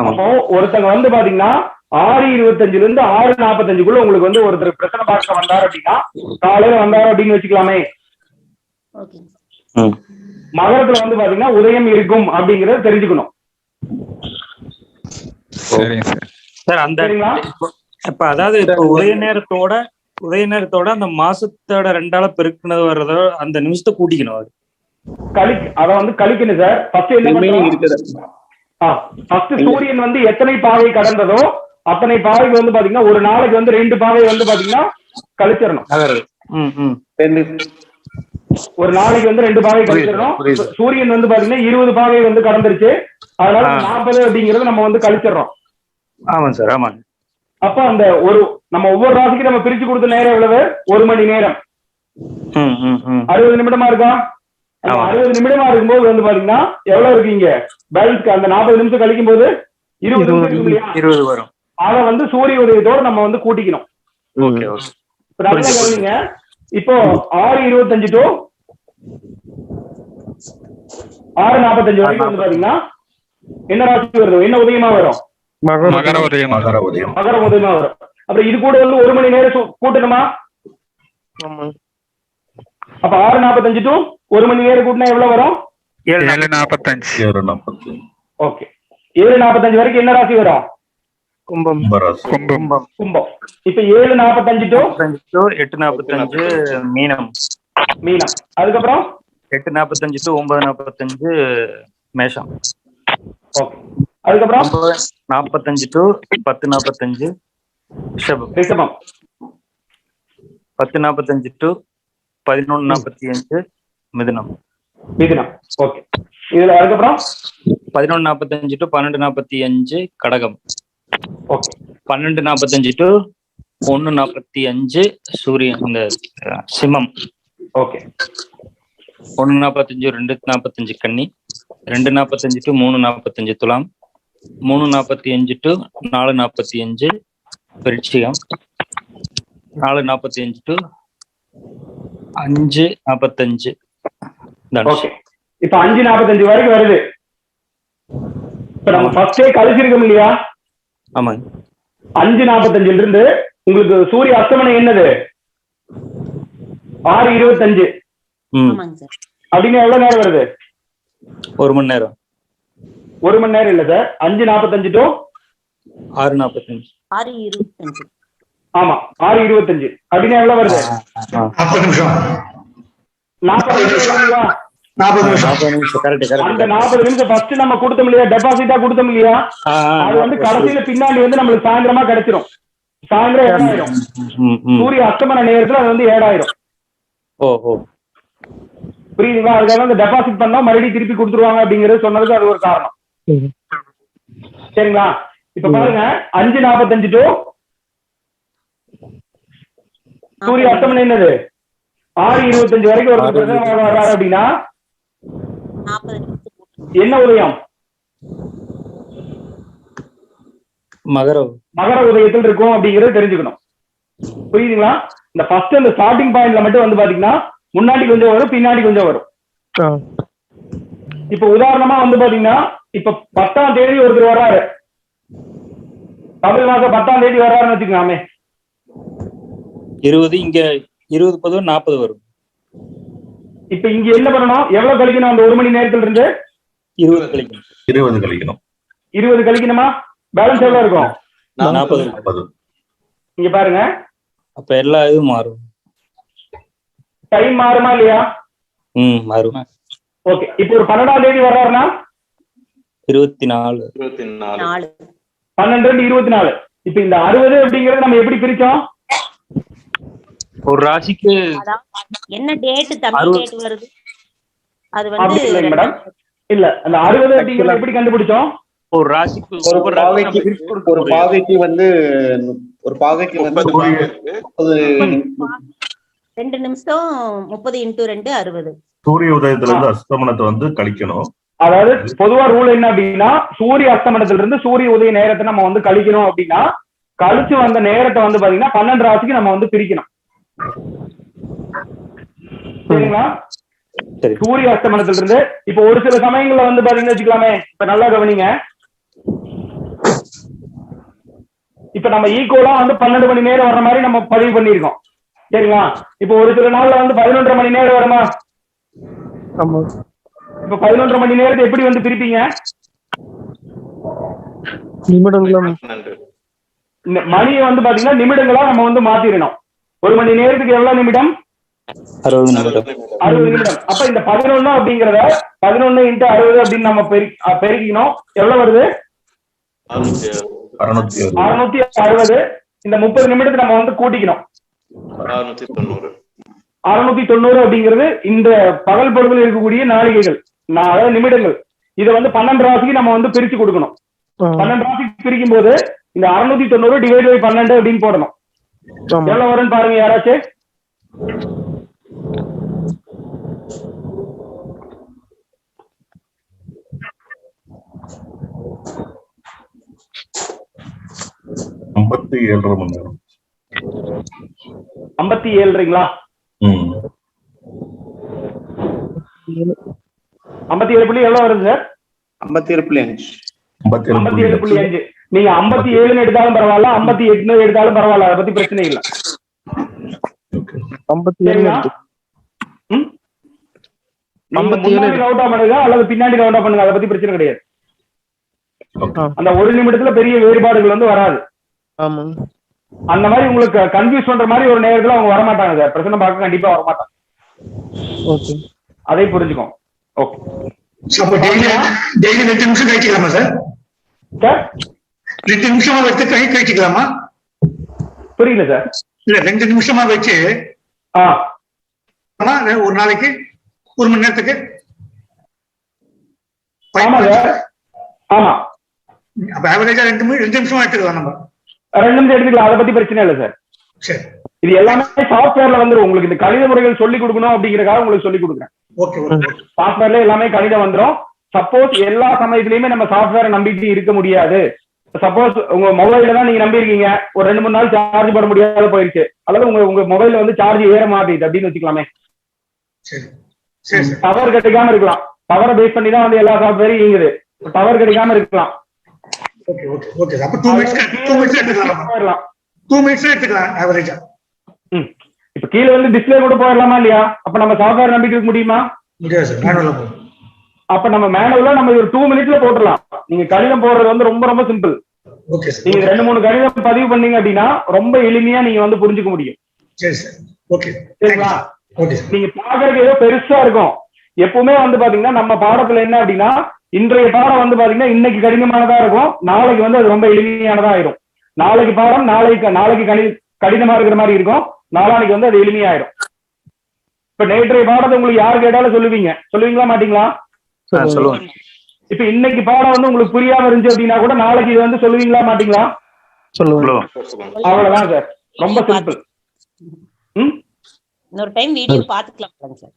அப்போ ஒருத்தங்க வந்து பாத்தீங்கன்னா 6:25 இருந்து 6:45 உங்களுக்கு வந்து ஒருத்தர் பிரச்சனை பார்க்க வந்தாரு அப்படின்னா காலையில வந்தாரு அப்படின்னு வச்சுக்கலாமே. மகரத்துல வந்து பாத்தீங்கன்னா உதயம் இருக்கும் அப்படிங்கறத தெரிஞ்சுக்கணும். சார் அந்த இப்ப அதாவது இப்ப உதய நேரத்தோட அந்த மாசத்தோட 2ஆல பெருக்குனது வர்றதோ அந்த நிமிஷத்தை கூட்டிக்கணும். அது அத வந்து கழிக்கணும் சார். ஃபர்ஸ்ட் சூரியன் வந்து எத்தனை பாகை கடந்ததோ அத்தனை பாகைக்கு வந்து பாத்தீங்கன்னா ஒரு நாளைக்கு வந்து 2 பாகை வந்து பாத்தீங்கன்னா கழிச்சிடணும். ஒரு நாளைக்கு வந்து 2 பாகை கழிச்சிடணும். சூரியன் வந்து பாத்தீங்கன்னா 20 பாகை வந்து கடந்துருச்சு, அதனால 40 அப்படிங்கறது நம்ம வந்து கழிச்சிடறோம். ஆமாங்க சார், ஆமாங்க. அப்ப அந்த நம்ம ஒவ்வொரு ராசிக்கு நம்ம பிரிச்சு கொடுத்த நேரம் எவ்வளவு? 1 மணி நேரம். 60 நிமிடமா இருக்கா? 60 நிமிடமா இருக்கும்போது வந்து பாத்தீங்கன்னா எவ்வளவு இருக்கீங்க பேலன்ஸ்க்கு அந்த 40 நிமிஷம் கழிக்கும் போது 20 நிமிஷம் இருக்கும் இல்லையா? 20 வரும். அதை வந்து சூரிய உதயத்தோட நம்ம வந்து கூட்டிக்கணும். Okay okay. நல்லா கவனிங்க. இப்போ 6:25 to 6:45 வரைக்கும் வந்து பாத்தீங்கன்னா என்ன ராசி வருது, என்ன உதயமா வரும்? மகர உதயம். மகர உதயமா வரும். அப்புறம் இது கூட வந்து 1 மணி நேரம் கூட்டணுமா? அப்ப 6:45 to 1 மணி நேரம் கூட்டினா எவ்வளவு வரும்? 7:45. ஓகே. 7:45 வரைக்கும் என்ன ராசி வரும்? கும்பம். கும்பம். இப்ப 7:45 to 8:45 மீனம். அதுக்கப்புறம் 8:45 to 9:45 மேஷம். ஓகே. அதுக்கப்புறம் 9:45 to 10:45 ரிஷபம். 10:45 to 11:45 மிதுனம். ஓகே. இதுல அதுக்கப்புறம் 11:45 to 12:45 கடகம். ஓகே. 12:45 to 1:45 சூரியன் இந்த சிம்மம். ஓகே. 1:45 2:45 கன்னி. 2:45 to 3:45 துலாம். 3:45 to 4:45 விருச்சிகம். 4:45 to 5:45 ஓகே. இப்ப 5:45 வரைக்கும் வருது. இப்ப நம்ம ஃபர்ஸ்டே கழிச்சிருக்கோம் இல்லையா? ஆமாங்க. 5:45 இருந்து உங்களுக்கு சூரிய அஸ்தமனம் என்னது? 6:25 அப்படின்னு எவ்வளவு நேரம் வருது? 1 மணி நேரம். 1 மணி நேரம் இல்ல சார். 5:45 to 6:45. 6:25. ஆமா, 6:25 அப்படின்னு எவ்வளவு வருது? 40 நிமிஷம். 40 நிமிஷம். அந்த 40 நிமிஷம் ஃபர்ஸ்ட் நம்ம கொடுத்தோம் இல்லையா, டெபாசிட்டா கொடுத்தோம் இல்லையா, அது வந்து கடைசியில பின்னாடி வந்து நம்மளுக்கு சாயந்தரமா கிடைச்சிரும். சாயந்தரம் 7:00 சூரிய அஸ்தமன நேரத்துல அது வந்து 7:00. புரியுதுங்களா? அதுக்காக வந்து டெபாசிட் பண்ணா மறுபடியும் திருப்பி கொடுத்துருவாங்க அப்படிங்கறது சொன்னதுக்கு அது ஒரு காரணம். சரிங்களா? இப்ப பாருங்க 5:45 to சூரிய அஸ்தமனம் என்னது? 6:25 வரைக்கும் ஒரு பிரதமர் வர்றாரு அப்படின்னா என்ன உதயம்? மகர உதயத்தில் இருக்கும் அப்படிங்கறது தெரிஞ்சுக்கணும். புரியுதுங்களா? இந்த ஃபர்ஸ்ட் அந்த ஸ்டார்டிங் பாயிண்ட்ல மட்டும் வந்து பாத்தீங்கன்னா முன்னாடி கொஞ்சம் வரும், பின்னாடி கொஞ்சம் வரும். இப்ப உதாரணமா வந்து பாத்தீங்கன்னா இப்ப 10ஆம் தேதி ஒருத்தர் வர்றாரு, தமிழ் மாசம் 10ஆம் தேதி வர்றாருன்னு வச்சுக்கலாமே. 20 இங்க 20 பொதுவா 40 வரும். இப்ப இங்க என்ன பண்ணணும்? எவ்வளவு கழிக்கணும்? அந்த 1 மணி நேரத்துல இருந்து 20 கழிக்கணும். 20 கழிக்கணுமா? பேலன்ஸ் எவ்வளவு இருக்கும்? 40. இங்க பாருங்க. அப்ப எல்லா இதுவும் மாறும். டைம் மாறுமா இல்லையா? மாறும். ஓகே. இப்போ ஒரு 12ஆம் தேதி வர்றாருன்னா 24. 12-24. இப்ப இந்த 60 அப்படிங்கறது நம்ம எப்படி பிரிச்சோம்? ஒரு ராசிக்கு என்ன டேட் தமிழ் டேட் வருது? அது வந்து மேடம் இல்ல, அந்த 60 அப்படிங்கறது எப்படி கண்டுபிடிச்சோம்? ஒரு ராசிக்கு ஒரு பாகைக்கு வந்து 2 நிமிஷம் 30 × 2 60. சூரிய உதயத்துல இருந்து அஸ்தமனத்தை வந்து கழிக்கணும். அதாவது பொதுவா ரூல் என்ன அப்படின்னா சூரிய அஸ்தமனத்துல இருந்து சூரிய உதய நேரத்தை நம்ம வந்து கழிக்கணும் அப்படின்னா கழிச்சு வந்த நேரத்தை வந்து பாத்தீங்கன்னா 12 ராசிக்கு நம்ம வந்து பிரிக்கணும். சரிங்களா? சூரிய அஸ்தமனத்துல இருந்து இப்ப ஒரு சில சமயங்கள்ல வந்து பாத்தீங்கன்னா வச்சுக்கலாமே. இப்ப நல்லா கவனிங்க. இப்ப நம்ம ஈக்குவலா வந்து 12 மணி நேரம் வர்ற மாதிரி நம்ம பதிவு பண்ணிருக்கோம். சரிங்களா? இப்ப ஒரு சில நாள்ல வந்து 11.5 மணி நேரம் வருமா? இப்ப 11.5 மணி நேரத்தை எப்படி வந்து பிரிப்பீங்க? மணியை வந்து பாத்தீங்கன்னா நிமிடங்களா நம்ம வந்து மாத்திரணும். 1 மணி நேரத்துக்கு எவ்வளவு நிமிடம்? 60 நிமிடம். அப்ப இந்த 11 அப்படிங்கறத 11 × 60 அப்படின்னு நம்ம பெருக்கிக்கணும். எவ்வளவு வருது? 660. இந்த 30 நிமிடத்தை நம்ம வந்து கூட்டிக்கணும். 690 அப்படிங்கிறது இந்த பகல் பொழுதுல இருக்கக்கூடிய நாளிகைகள், அதாவது நிமிடங்கள். இதை வந்து 12 ராசிக்கு நம்ம வந்து பிரிச்சு கொடுக்கணும். 12 ராசிக்கு பிரிக்கும் போது இந்த 690 டிவைட் பை 12 அப்படின்னு போடணும். எவ்வளவு வரும்னு பாருங்க யாராச்சும். 57.5 மணி நேரம். 57ங்களா? 57 எவ்வளவு வருது சார்? 57.5. 57.5. நீங்க 57 எடுத்தாலும் பரவாயில்ல, 58 எடுத்தாலும் பரவாயில்ல, அதை பத்தி பிரச்சனை இல்லை. 57 ரவுண்டா பண்ணுங்க அல்லது பின்னாடி ரவுண்டா பண்ணுங்க, அதை பத்தி பிரச்சனை கிடையாது. அந்த ஒரு நிமிடத்துல பெரிய வேறுபாடுகள் வந்து வராது. அந்த மாதிரி உங்களுக்கு கன்ஃபியூஸ் பண்ற மாதிரி ஒரு நேரத்துல அவங்க வரமாட்டாங்க சார். பிரச்சனை பார்க்க கண்டிப்பா வரமாட்டாங்க. அதை புரிஞ்சுக்கோங்க. ஓகே. டெய்லி 2 நிமிஷம் கழிக்கலாமா சார்? சார் 2 நிமிஷமா வச்சு கழிச்சுக்கலாமா? புரியல சார். இல்ல 2 நிமிஷமா வச்சு ஒரு நாளைக்கு 1 மணி நேரத்துக்கு. ஆமா சார். ஆமா. அப்ப ஆவரேஜா 2 நிமிஷமா எடுத்துக்கலாம் நம்ம. 2 நிமிஷம் எடுத்துக்கலாம், அதை பத்தி பிரச்சனை இல்லை சார். சரி. இது எல்லாமே சாஃப்ட்வேர்ல வந்துடும். உங்களுக்கு இந்த கணித முறைகள் சொல்லி கொடுக்கணும் அப்படிங்கறதுக்காக உங்களுக்கு சொல்லி கொடுக்குறேன். சாஃப்ட்வேர்ல எல்லாமே கணிதம் வந்துடும். சப்போஸ் எல்லா சமயத்திலயுமே நம்ம சாஃப்ட்வேரை நம்பிட்டு இருக்க முடியாது. சப்போஸ் உங்க மொபைல்ல தான் நீங்க நம்பி இருக்கீங்க, ஒரு 2-3 நாள் சார்ஜ் போட முடியாத போயிருச்சு, அல்லது உங்க மொபைல்ல வந்து சார்ஜ் ஏற மாட்டேங்குது அப்படின்னு வச்சுக்கலாமே. டவர் கிடைக்காம இருக்கலாம். டவரை பேஸ் பண்ணி தான் வந்து எல்லா சாஃப்ட்வேரும் இயங்குது. டவர் கிடைக்காம இருக்கலாம். இப்ப கீழே வந்து டிஸ்பிளே கூட போயிடலாமா இல்லையா? அப்ப நம்ம சாஃப்ட்வேர் நம்பிட்டு இருக்க முடியுமா? அப்ப நம்ம மேனுவலா நம்ம ஒரு 2 மினிட்ல போட்டுடலாம். நீங்க கணிதம் போடுறது வந்து ரொம்ப ரொம்ப சிம்பிள். நீங்க 2-3 கணிதம் பதிவு பண்ணீங்க அப்படின்னா ரொம்ப எளிமையா நீங்க வந்து புரிஞ்சுக்க முடியும். சரிங்களா? நீங்க பாக்குறதுக்கு ஏதோ பெருசா இருக்கும். எப்பவுமே வந்து பாத்தீங்கன்னா நம்ம பாடத்துல என்ன அப்படின்னா, இன்றைய பாடம் வந்து பாத்தீங்கன்னா இன்னைக்கு கடினமானதா இருக்கும், நாளைக்கு வந்து அது ரொம்ப எளிமையானதா ஆயிரும். நாளைக்கு பாடம் நாளைக்கு கடினமா இருக்கிற மாதிரி இருக்கும், நாளானைக்கு வந்து அது எளிமையாயிரும். இப்ப நேற்றைய பாடத்தை உங்களுக்கு யாரு கேட்டாலும் சொல்லுவீங்களா மாட்டீங்களா? சொல்லுவாங்க. இப்ப இன்னைக்கு பாடம் வந்து உங்களுக்கு புரியாம இருந்துச்சு அப்படின்னா கூட நாளைக்கு இது வந்து சொல்லுவீங்களா மாட்டீங்களா? சொல்லுவாங்க. அவ்வளவுதான் சார். ரொம்ப சிம்பிள். இன்னொரு டைம் வீடியோ பாத்துக்கலாம் சார்.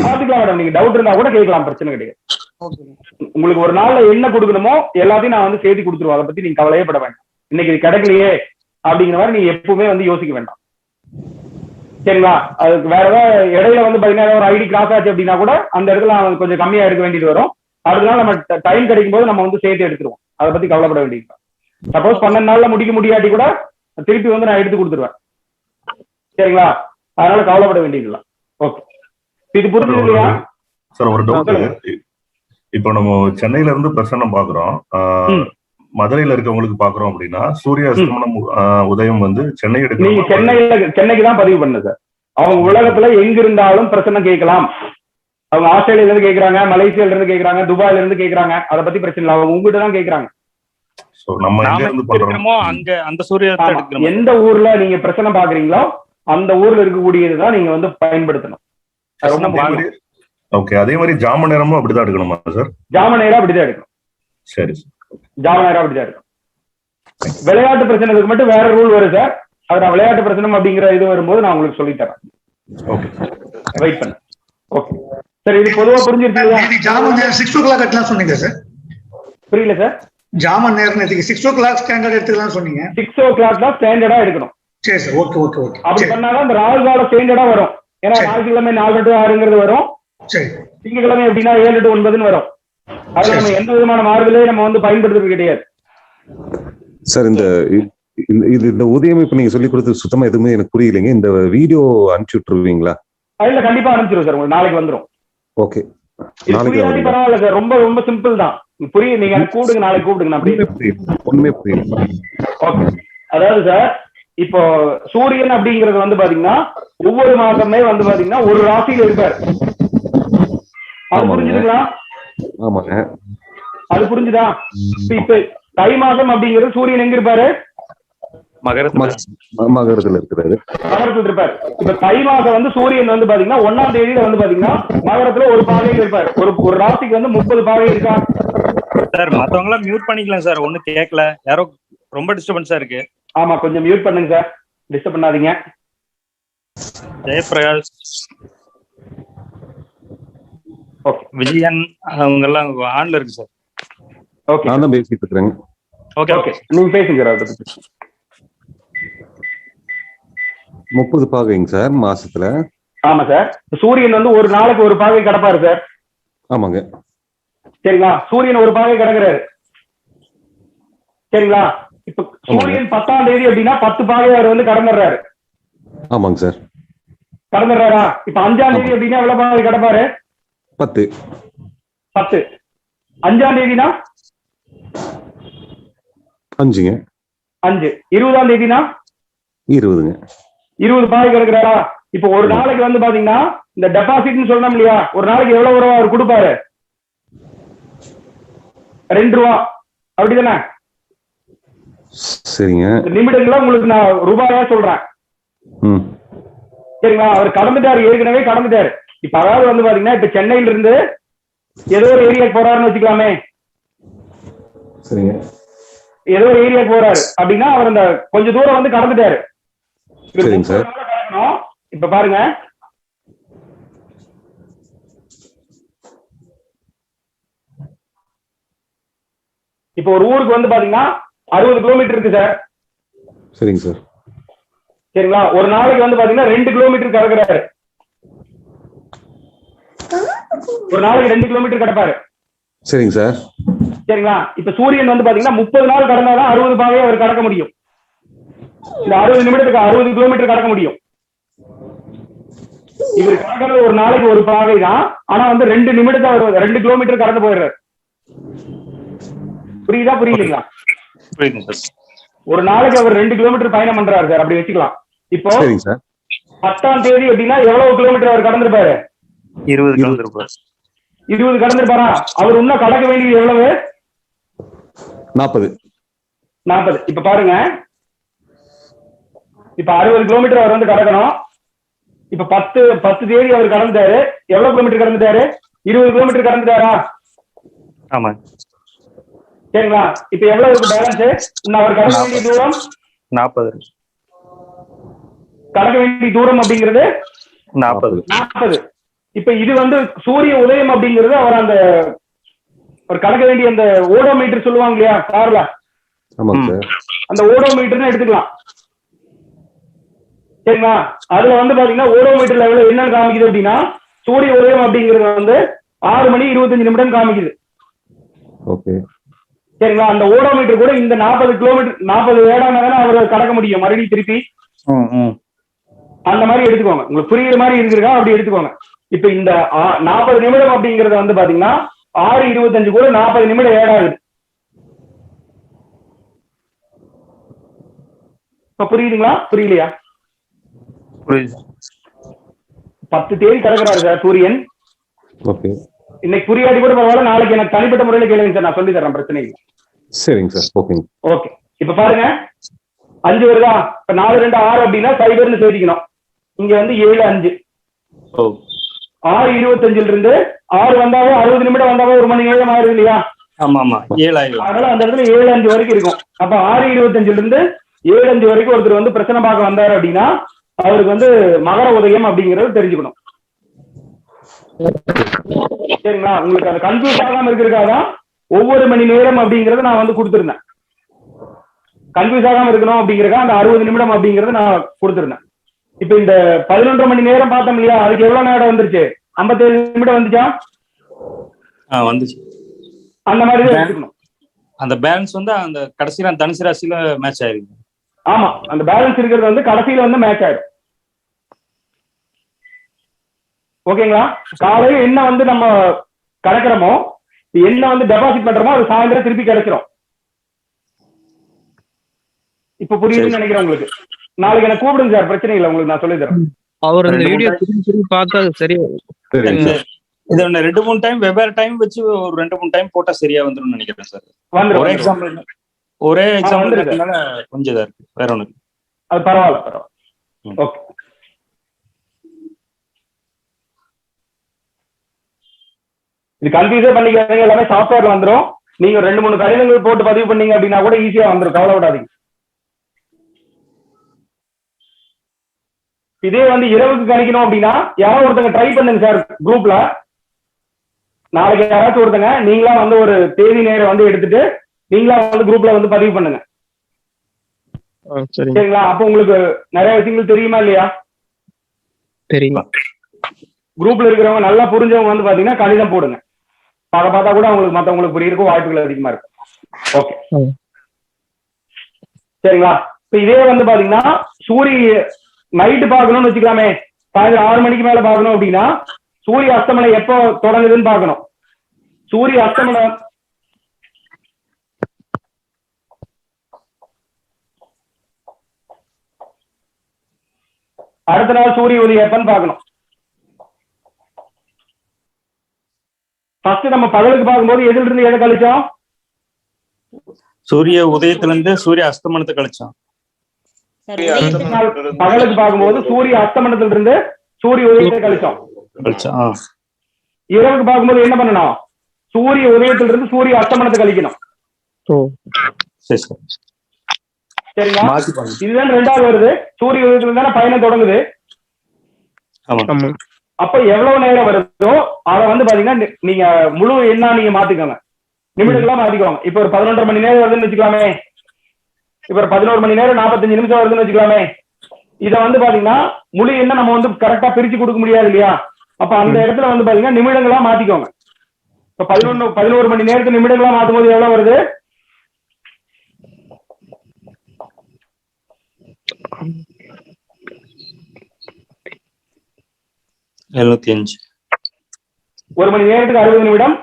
பாத்துக்கலாம் மேடம். நீங்க டவுட் இருந்தா கூட கேட்கலாம், பிரச்சனை கிடையாது. உங்களுக்கு ஒரு நாள்ல என்ன கொடுக்கணுமோ எல்லாத்தையும் நான் வந்து சேர்த்து கொடுத்துருவோம். அதை பத்தி நீங்க கவலையே பட வேண்டாம். இன்னைக்கு இது கிடைக்கலையே அப்படிங்கிற மாதிரி நீங்க எப்பவுமே வந்து யோசிக்க வேண்டாம். சரிங்களா? அதுக்கு வேற ஏதாவது இடையில வந்து பாத்தீங்கன்னா ஒரு ஐடி கிராஸ் ஆச்சு அப்படின்னா கூட அந்த இடத்துல கொஞ்சம் கம்மியா எடுக்க வேண்டியது வரும். அடுத்த நாள் நம்ம டைம் கிடைக்கும் போது நம்ம வந்து சேர்த்து எடுத்துருவோம். அதை பத்தி கவலைப்பட வேண்டியது. சப்போஸ் 12 நாள்ல முடிக்க முடியாட்டி கூட திருப்பி வந்து நான் எடுத்து கொடுத்துருவேன். சரிங்களா? அதனால கவலைப்பட வேண்டியது இல்லை. ஓகே, இது புரிஞ்சது இல்லையா சார்? ஒரு டவுட். இப்போ நம்ம சென்னையில இருந்து பிரசன்னம் பாக்குறோம், மதுரையில இருக்கவங்களுக்கு பாக்குறோம் அப்படின்னா சூரிய அஸ்தமனம் உதயம் வந்து சென்னை எடுக்க. நீங்க சென்னைக்கு தான் பதிவு பண்ணு சார். அவங்க உலகத்துல எங்க இருந்தாலும் பிரச்சனை கேட்கலாம். அவங்க ஆஸ்திரேலியால இருந்து கேக்குறாங்க, மலேசியால இருந்து கேக்குறாங்க, துபாயில இருந்து கேக்குறாங்க. அதை பத்தி பிரச்சனை இல்லை, அவங்க உங்ககிட்ட தான் கேக்குறாங்க. எந்த ஊர்ல நீங்க பிரச்சனை பாக்குறீங்களோ அந்த ஊர்ல இருக்கக்கூடியதுதான் நீங்க வந்து பயன்படுத்தணும். ஓகே. அதே மாதிரி ஜாம நேரமும் அப்படிதான் எடுக்கணுமா சார்? ஜாம நேரம் அப்படிதான் எடுக்கணும். சரி, ஜாம நேரம் அப்படிதான் எடுக்கணும். விளையாட்டு பிரச்சனைக்கு மட்டும் வேற ரூல் வரும் சார். அது நான் விளையாட்டு பிரச்சனை அப்படிங்கிற இது வரும்போது நான் உங்களுக்கு சொல்லி தரேன். வெயிட் பண்ணு. ஓகே சார், இது பொதுவா புரிஞ்சிருக்கீங்களா? ஜாம நேரம் 6 o'clock சொன்னீங்க சார். புரியல சார். ஜாம நேரம் 6 o'clock ஸ்டாண்டர்ட் எடுத்துக்கலாம் சொன்னீங்க. 6 o'clock தான் ஸ்டாண்டர்டா எடுக்கணும். சரி சார். Okay okay okay. அப்படி பண்ணாதான் இந்த ராகு கால ஸ்டாண்டர்டா வரும். ஏன்னா ஞாயிற்றுக்கிழமை 4 to 6ங்கிறது வரும். சரி. திங்கக்கிழமை எப்படின்னா 7 to 9ன்னு வரும். அதுல நம்ம எந்த விதமான மாறுதலையும் நம்ம வந்து பயன்படுத்துறது கிடையாது சார். இந்த உதயம் இப்ப நீங்க சொல்லி கொடுத்தது சுத்தமா எதுவுமே எனக்கு புரியலைங்க. இந்த வீடியோ அனுப்பிச்சு விட்டுருவீங்களா? இல்ல, கண்டிப்பா அனுப்பிச்சிருவோம் சார். உங்களுக்கு நாளைக்கு வந்துடும். ஓகே, நாளைக்கு பரவாயில்ல சார். ரொம்ப ரொம்ப சிம்பிள் தான். புரியுது. நீங்க கூப்பிடுங்க, நாளைக்கு கூப்பிடுங்க. ஒண்ணுமே புரியுது. ஓகே. அதாவது சார், இப்போ சூரியன் அப்படிங்கறது வந்து பாத்தீங்கன்னா ஒவ்வொரு மாதமே வந்து பாத்தீங்கன்னா ஒரு ராசியில இருப்பாரு. அது புரிஞ்சுதுங்களா? ஆமாங்க, அது புரிஞ்சுதா? இப்ப தை மாதம் அப்படிங்கிறது சூரியன் எங்க இருப்பாரு? மகரத்துல இருக்கிறாரு. மகரத்துல இருப்பாரு. இப்ப தை மாதம் வந்து சூரியன் வந்து பாத்தீங்கன்னா 1ஆம் தேதியில வந்து பாத்தீங்கன்னா மகரத்துல ஒரு பாகையில் இருப்பாரு. ஒரு ராசிக்கு வந்து 30 பாகை இருக்கா சார்? மத்தவங்க எல்லாம் மியூட் பண்ணிக்கலாம் சார். ஒண்ணு கேட்கல, யாரோ ரொம்ப டிஸ்டர்பன்ஸா இருக்கு. ஆமா, கொஞ்சம் மியூட் பண்ணுங்க சார். டிஸ்டர்ப் பண்ணாதீங்க. ஜெயபிரகாஷ், ஓகே, விஜயன் அவங்க எல்லாம் ஆன்ல இருக்கு சார். ஓகே, நான் தான் பேசிட்டு இருக்கேன். ஓகே ஓகே, நீங்க பேசுங்க சார். 30 பாகைங்க சார் மாசத்துல. ஆமா சார். சூரியன் வந்து ஒரு நாளைக்கு ஒரு பாகை கிடப்பாரு சார். ஆமாங்க. சரிங்களா? சூரியன் ஒரு பாகை கிடக்குறாரு. சரிங்களா? இப்ப சூரியன் 10ஆம் தேதி அப்படின்னா 10 பாகை அவர் வந்து கடந்துடுறாரு. ஆமாங்க சார். கடந்துடுறாரா? இப்ப 5ஆம் தேதி அப்படின்னா எவ்வளவு பாகை கிடப்பாரு? 10. 10. 5ஆம் தேதினா 5ங்க. 5. 20ஆம் தேதினா 20ங்க. 20 பாகை கிடக்குறாரா? இப்ப ஒரு நாளைக்கு வந்து பாத்தீங்கன்னா இந்த டெபாசிட்னு சொல்லணும் இல்லையா, ஒரு நாளைக்கு எவ்வளவு ரூபா அவர் கொடுப்பாரு? 2 ரூபா. அப்படிதானே? சரிங்க. நிமிடங்களா உங்களுக்கு நான் ரூபாயா சொல்றேன். சரிங்களா? அவர் கடந்துட்டாரு, ஏற்கனவே கடந்துட்டாரு. இப்ப அதாவது வந்து பாத்தீங்கன்னா இப்ப சென்னையில இருந்து ஏதோ ஒரு ஏரியாக்கு போறாருன்னு வச்சுக்கலாமே. சரிங்க. ஏதோ ஒரு ஏரியாக்கு போறாரு அப்படின்னா அவர் அந்த கொஞ்ச தூரம் வந்து கடந்துட்டாரு. சரிங்க சார். இப்ப பாருங்க, இப்ப ஒரு ஊருக்கு வந்து பாத்தீங்கன்னா 60 கிலோமீட்டர் இருக்கு சார். சரிங்க சார். சரிங்களா? ஒரு நாளைக்கு வந்து பாத்தீங்கன்னா 2 கிலோமீட்டர் கடக்குறாரு. ஒரு நாளைக்கு 2 கிலோமீட்டர் கடப்பாரு. சரிங்க சார். சரிங்களா? இப்ப சூரியன் வந்து பாத்தீங்கன்னா 30 நாள் கடந்தாதான் 60 பாகையை அவர் கடக்க முடியும். இந்த 60 நிமிடத்துக்கு 60 கிலோமீட்டர் கடக்க முடியும். இவர் கடக்கிறது ஒரு நாளைக்கு ஒரு பாகை தான். ஆனா வந்து 2 நிமிடத்தை அவர் 2 கிலோமீட்டர் கடந்து போயிடுறாரு. புரியுதா புரியலீங்களா? ஒரு நாளைக்கு அவர் 2 கிலோமீட்டர் பயணம் பண்றாரு சார். அப்படி வச்சுக்கலாம். இப்போ 10ஆம் தேதி அப்படின்னா எவ்வளவு கிலோமீட்டர் அவர் கடந்திருப்பாரு? 20 கடந்திருப்பாரு. 20 கடந்திருப்பாரா? அவர் இன்னும் கடக்க வேண்டியது எவ்வளவு? 40. 40. இப்ப பாருங்க, இப்ப 60 கிலோமீட்டர் அவர் வந்து கடக்கணும். இப்ப 10 தேதி அவர் கடந்துட்டாரு. எவ்வளவு கிலோமீட்டர் கடந்துட்டாரு? 20 கிலோமீட்டர் கடந்துட்டாரா? ஆமா. சரிங்களா? இப்ப எவ்வளவு இருக்கு பேலன்ஸ்? அவர் கடக்க வேண்டிய தூரம் 40. கடக்க வேண்டிய தூரம் அப்படிங்கிறது 40. இப்ப இது வந்து சூரிய உதயம் அப்படிங்கிறது அவர் அந்த ஒரு கடக்க வேண்டிய அந்த ஓடோமீட்டர் சொல்லுவாங்க இல்லையா கார்ல, அந்த ஓடோமீட்டர்னு எடுத்துக்கலாம். சரிங்களா? அதுல வந்து பாத்தீங்கன்னா ஓடோமீட்டர்ல எவ்வளவு என்னன்னு காமிக்குது அப்படின்னா சூரிய உதயம் அப்படிங்கிறது வந்து 6 மணி 25 நிமிடம் காமிக்குது. சரிங்களா? அந்த ஓடோமீட்டர் கூட இந்த 40 கிலோமீட்டர் 40 வேடான அவர் கடக்க முடியும் மறுபடியும் திருப்பி. அந்த மாதிரி எடுத்துக்கோங்க. உங்களுக்கு புரியுற மாதிரி இருந்திருக்கா? அப்படி எடுத்துக்கோங்க. இப்ப இந்த 40 நிமிடம் அப்படிங்கறது வந்து பாத்தீங்கன்னா 6:25 கூட 40 நிமிடம் ஏடாகுது. இப்ப புரியுதுங்களா புரியலையா? 10 தேதி கடக்கிறாரு சார் சூரியன். இன்னைக்கு புரியாடி கூட பரவாயில்ல, நாளைக்கு எனக்கு தனிப்பட்ட முறையில கேளுங்க சார், நான் சொல்லி தரேன், பிரச்சனை இல்லை. சரிங்க சார். ஓகேங்க. ஓகே. இப்ப பாருங்க 5 வருதா? இப்ப 4 2 6 அப்படின்னா சைபர்னு சேர்த்திக்கணும். இங்க வந்து 7 5 6:25 இருந்து 6 வந்தாவே 60 நிமிடம் வந்தாவே 1 மணி நேரம் ஆயிரும் இல்லையா? அதனால அந்த இடத்துல 7 5 வரைக்கும் இருக்கும். அப்ப 6:25 இருந்து 7 5 வரைக்கும் ஒருத்தர் வந்து பிரச்சனை பார்க்க வந்தாரு அப்படின்னா அவருக்கு வந்து மகர உதயம் அப்படிங்கறது தெரிஞ்சுக்கணும். சரிங்களா? உங்களுக்கு அந்த கன்ஃபியூஸ் ஆகாம இருக்கிறதுக்காகதான் ஒவ்வொரு மணி நேரம் அப்படிங்கறத நான் வந்து கொடுத்திருந்தேன். கன்ஃபியூஸ் ஆகாம இருக்கணும் அப்படிங்கறதுக்காக அந்த 60 நிமிடம் அப்படிங்கறத நான் கொடுத்திருந்தேன். இப்ப இந்த 11 மணி நேரம் பார்த்தோம் இல்லையா, அதுக்கு எவ்வளவு நேரம் வந்துருச்சு? 57 நிமிடம் வந்துச்சா? வந்துச்சு. அந்த மாதிரி தான் எடுத்துக்கணும். அந்த பேலன்ஸ் வந்து அந்த கடைசியில தனுசு ராசியில மேட்ச் ஆயிருக்கு. ஆமா, அந்த பேலன்ஸ் இருக்கிறது வந்து கடைசியில வந்து மேட்ச் ஆயிடும். ஓகேங்களா? காலையில என்ன வந்து நம்ம கலக்கிறோமோ, என்ன வந்து டெபாசிட் பண்றோமோ அது சாயந்தரம் திருப்பி கிடைச்சிரும். இப்ப புரியுதுன்னு நினைக்கிறேன் உங்களுக்கு. நாளைக்கு எனக்கு கூப்பிடுங்க சார், பிரச்சனை இல்லை, உங்களுக்கு நான் சொல்லி தரேன். அவர் அந்த வீடியோ திருப்பி பார்த்தா சரி. இது 2-3 டைம் வெவ்வேறு டைம் வச்சு ஒரு 2-3 டைம் போட்டா சரியா வந்துடும் நினைக்கிறேன் சார். ஒரே எக்ஸாம்பிள் கொஞ்சம் இதா இருக்கு, வேற ஒண்ணு. அது பரவாயில்ல. ஓகே. இது கன்ஃபியூஸே பண்ணிக்காதீங்க, எல்லாமே சாஃப்ட்வேர்ல வந்துடும். நீங்க 2-3 கடிதங்கள் போட்டு பதிவு பண்ணீங்க அப்படின்னா கூட ஈஸியா வந்துடும், கவலை விடாதீங்க. இதே வந்து இரவுக்கு கணிக்கணும் அப்படின்னா யாராவது ஒருத்தங்க ட்ரை பண்ணுங்க சார் குரூப்ல. நாளைக்கு யாராச்சும் ஒருத்தங்க நீங்களா வந்து ஒரு தேதி நேரம் வந்து எடுத்துட்டு நீங்களா வந்து குரூப்ல வந்து பதிவு பண்ணுங்க. சரிங்களா? அப்ப உங்களுக்கு நிறைய விஷயங்கள் தெரியுமா இல்லையா? தெரியுமா? குரூப்ல இருக்கிறவங்க நல்லா புரிஞ்சவங்க வந்து பாத்தீங்கன்னா கணிதம் போடுங்க. அதை பார்த்தா கூட அவங்களுக்கு மத்தவங்களுக்கு புரியுறதுக்கும் வாய்ப்புகள் அதிகமா இருக்கு. ஓகே, சரிங்களா? இப்ப இதே வந்து பாத்தீங்கன்னா சூரிய நைட்டு பார்க்கணும்னு வச்சுக்கலாமே, சாயந்தரம் 6 மணிக்கு மேல பார்க்கணும் அப்படின்னா சூரிய அஸ்தமனம் எப்போ தொடங்குதுன்னு பார்க்கணும். சூரிய அஸ்தமனம் அடுத்த நாள் சூரிய உதயம் எப்பன்னு பார்க்கணும். ஃபர்ஸ்ட் நம்ம பகலுக்கு பார்க்கும்போது எதில் இருந்து எதை கழிச்சோம்? சூரிய உதயத்துல இருந்து சூரிய அஸ்தமனத்தை கழிச்சோம். பகலுக்கு பார்க்கும்போது சூரிய அஸ்தமனத்துல இருந்து சூரிய உதயத்தை கழிச்சோம். இரவுக்கு பார்க்கும்போது என்ன பண்ணணும்? சூரிய உதயத்துல இருந்து சூரிய அஸ்தமனத்தை கழிக்கணும். சரிங்களா? இதுதான் ரெண்டாவது வருது. சூரிய உதயத்துல தானே பயணம் தொடங்குது. அப்ப எவ்வளவு நேரம் வருதோ அதை வந்து பாத்தீங்கன்னா நீங்க முழு எண்ணா நீங்க மாத்திக்கோங்க, நிமிடங்களா மாத்திக்கோங்க. இப்ப ஒரு 11:30 மணி நேரம் வருதுன்னு வச்சுக்கலாமே, இப்ப ஒரு 11 மணி நேரம் 45 நிமிஷம் வருதுன்னு வச்சுக்கலாமே. இதை வந்து பாத்தீங்கன்னா முழு எண்ணை நம்ம வந்து கரெக்டா பிரிச்சு கொடுக்க முடியாது இல்லையா? அப்ப அந்த இடத்துல வந்து பாத்தீங்கன்னா நிமிடங்களா மாத்திக்கோங்க. இப்ப 11 மணி நேரத்துக்கு நிமிடங்களா மாத்தும் போது எவ்வளவு வருது? 75. ஒரு மணி நேரத்துக்கு 60 நிமிடம்.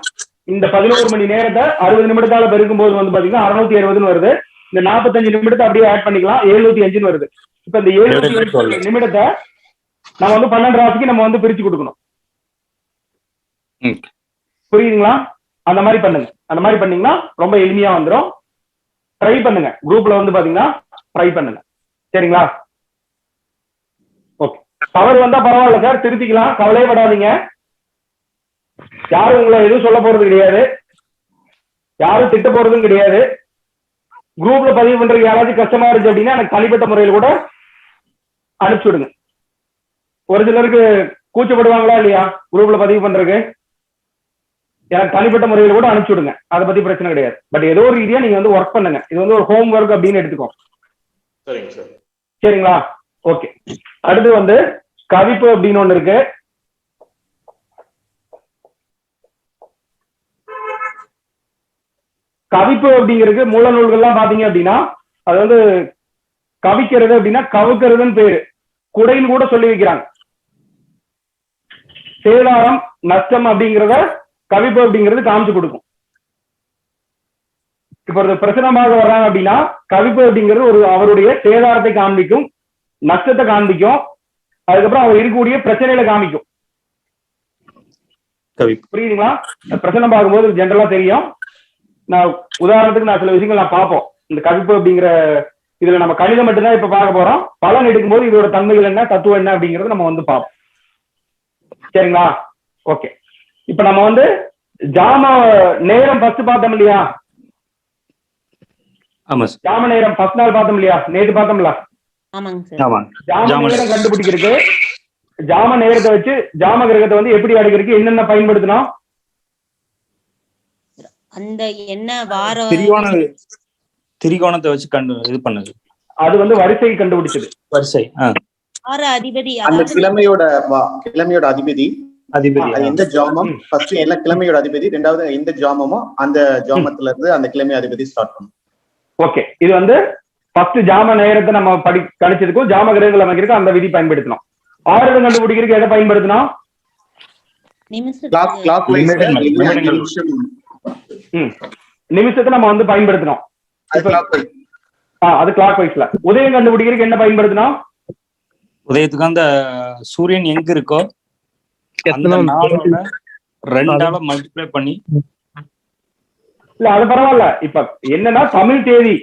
இந்த 11 மணி நேரத்தை 60 நிமிடத்தால பெருக்கும் போது வந்து பாத்தீங்கன்னா 660 வருது. இந்த 45 நிமிடத்தை அப்படியே ஆட் பண்ணிக்கலாம், 705 வருது. இப்ப இந்த 705 நிமிடத்தை நம்ம வந்து 12 ராசிக்கு நம்ம வந்து பிரிச்சு கொடுக்கணும். புரியுதுங்களா? அந்த மாதிரி பண்ணுங்க. அந்த மாதிரி பண்ணீங்கன்னா ரொம்ப எளிமையா வந்துடும். ட்ரை பண்ணுங்க, குரூப்ல வந்து பாத்தீங்கன்னா ட்ரை பண்ணுங்க. சரிங்களா? ஓகே, பவர் வந்தா பரவாயில்ல சார், திருத்திக்கலாம், கவலையப்படாதீங்க. யாரும் உங்களை எதுவும் சொல்ல போறது கிடையாது, யாரும் திட்ட போறதும் கிடையாது. குரூப்ல பதிவு பண்றதுக்கு யாராச்சும் கஷ்டமா இருந்துச்சு அப்படின்னா எனக்கு தனிப்பட்ட முறையில் கூட அனுப்பிச்சு விடுங்க. ஒரு சிலருக்கு கூச்சப்படுவாங்களா இல்லையா குரூப்ல பதிவு பண்றதுக்கு? எனக்கு தனிப்பட்ட முறையில் கூட அனுப்பிச்சு விடுங்க, அதை பத்தி பிரச்சனை கிடையாது. பட் ஏதோ ஒரு ரீதியா நீங்க வந்து ஒர்க் பண்ணுங்க. இது வந்து ஒரு ஹோம் ஒர்க் அப்படின்னு எடுத்துக்கோ. சரிங்க சார். சரிங்களா? ஓகே, அடுத்து வந்து கவிப்பு அப்படின்னு ஒண்ணு இருக்கு. கவிப்பு அப்படிங்கிறது மூல நூல்கள்லாம் பாத்தீங்க அப்படின்னா அது வந்து கவிக்கிறது அப்படின்னா கவுக்கிறதுன்னு பேரு, குடைன்னு கூட சொல்லி வைக்கிறாங்க. சேதாரம் நஷ்டம் அப்படிங்கிறத கவிப்பு அப்படிங்கிறது காமிச்சு கொடுக்கும். இப்ப ஒரு பிரச்சனமாக வர்றாங்க அப்படின்னா கவிப்பு அப்படிங்கிறது ஒரு அவருடைய சேதாரத்தை காண்பிக்கும், நஷ்டத்தை காண்பிக்கும், அதுக்கப்புறம் அவர் இருக்கக்கூடிய பிரச்சனைகளை காமிக்கும். புரியுதுங்களா? பிரச்சனை பார்க்கும்போது ஜென்ரலா தெரியும். நான் உதாரணத்துக்கு நான் சில விஷயங்கள் நான் பார்ப்போம். இந்த கவிப்பு அப்படிங்கிற இதுல நம்ம கணிதம் மட்டும்தான் இப்ப பார்க்க போறோம். பலன் எடுக்கும்போது இதோட தன்மைகள் என்ன, தத்துவம் என்ன அப்படிங்கறத நம்ம வந்து பார்ப்போம். சரிங்களா? ஓகே, இப்ப நம்ம வந்து ஜாம நேரம் ஃபர்ஸ்ட் பார்த்தோம் இல்லையா? ஜாம நேரம் ஃபர்ஸ்ட் நாள் பார்த்தோம் இல்லையா? நேற்று பார்த்தோம்ல? ஜாம நேரம் கண்டுபிடிக்கிறதுக்கு ஜாம நேரத்தை வச்சு ஜாம கிரகத்தை வந்து எப்படி அடைக்கிறதுக்கு என்னென்ன பயன்படுத்தணும்? அந்த என்ன வாரம் திரிகோணத்தை வச்சு இது பண்ணது. அது வந்து வரிசை கண்டுபிடிச்சது. வரிசை வார அதிபதி, அந்த கிழமையோட அதிபதி எந்த ஜாமம் ஃபர்ஸ்ட் எல்லா கிழமையோட அதிபதி, ரெண்டாவது எந்த ஜாமமோ அந்த ஜாமத்துல இருந்து அந்த கிழமை அதிபதி ஸ்டார்ட் பண்ணும். ஓகே, இது வந்து ஃபர்ஸ்ட் ஜாம நேரத்தை நம்ம கணிச்சதுக்கும் ஜாம கிரகங்கள் அமைக்கிறதுக்கும் அந்த விதி பயன்படுத்தணும். ஆறுதல் கண்டுபிடிக்கிறதுக்கு எதை பயன்படுத்தணும்? நிமிஷத்தை நம்ம வந்து பயன்படுத்தணும். அது கிளாக் வைஸ்ல. உதயம் கண்டுபிடிக்கிறதுக்கு என்ன பயன்படுத்தணும்? உதயத்துக்கு அந்த சூரியன் எங்க இருக்கோ அந்த நாளோட 2ஆல மல்டிப்ளை பண்ணி. இல்ல அது பரவாயில்ல. இப்ப என்னன்னா தமிழ் தேதி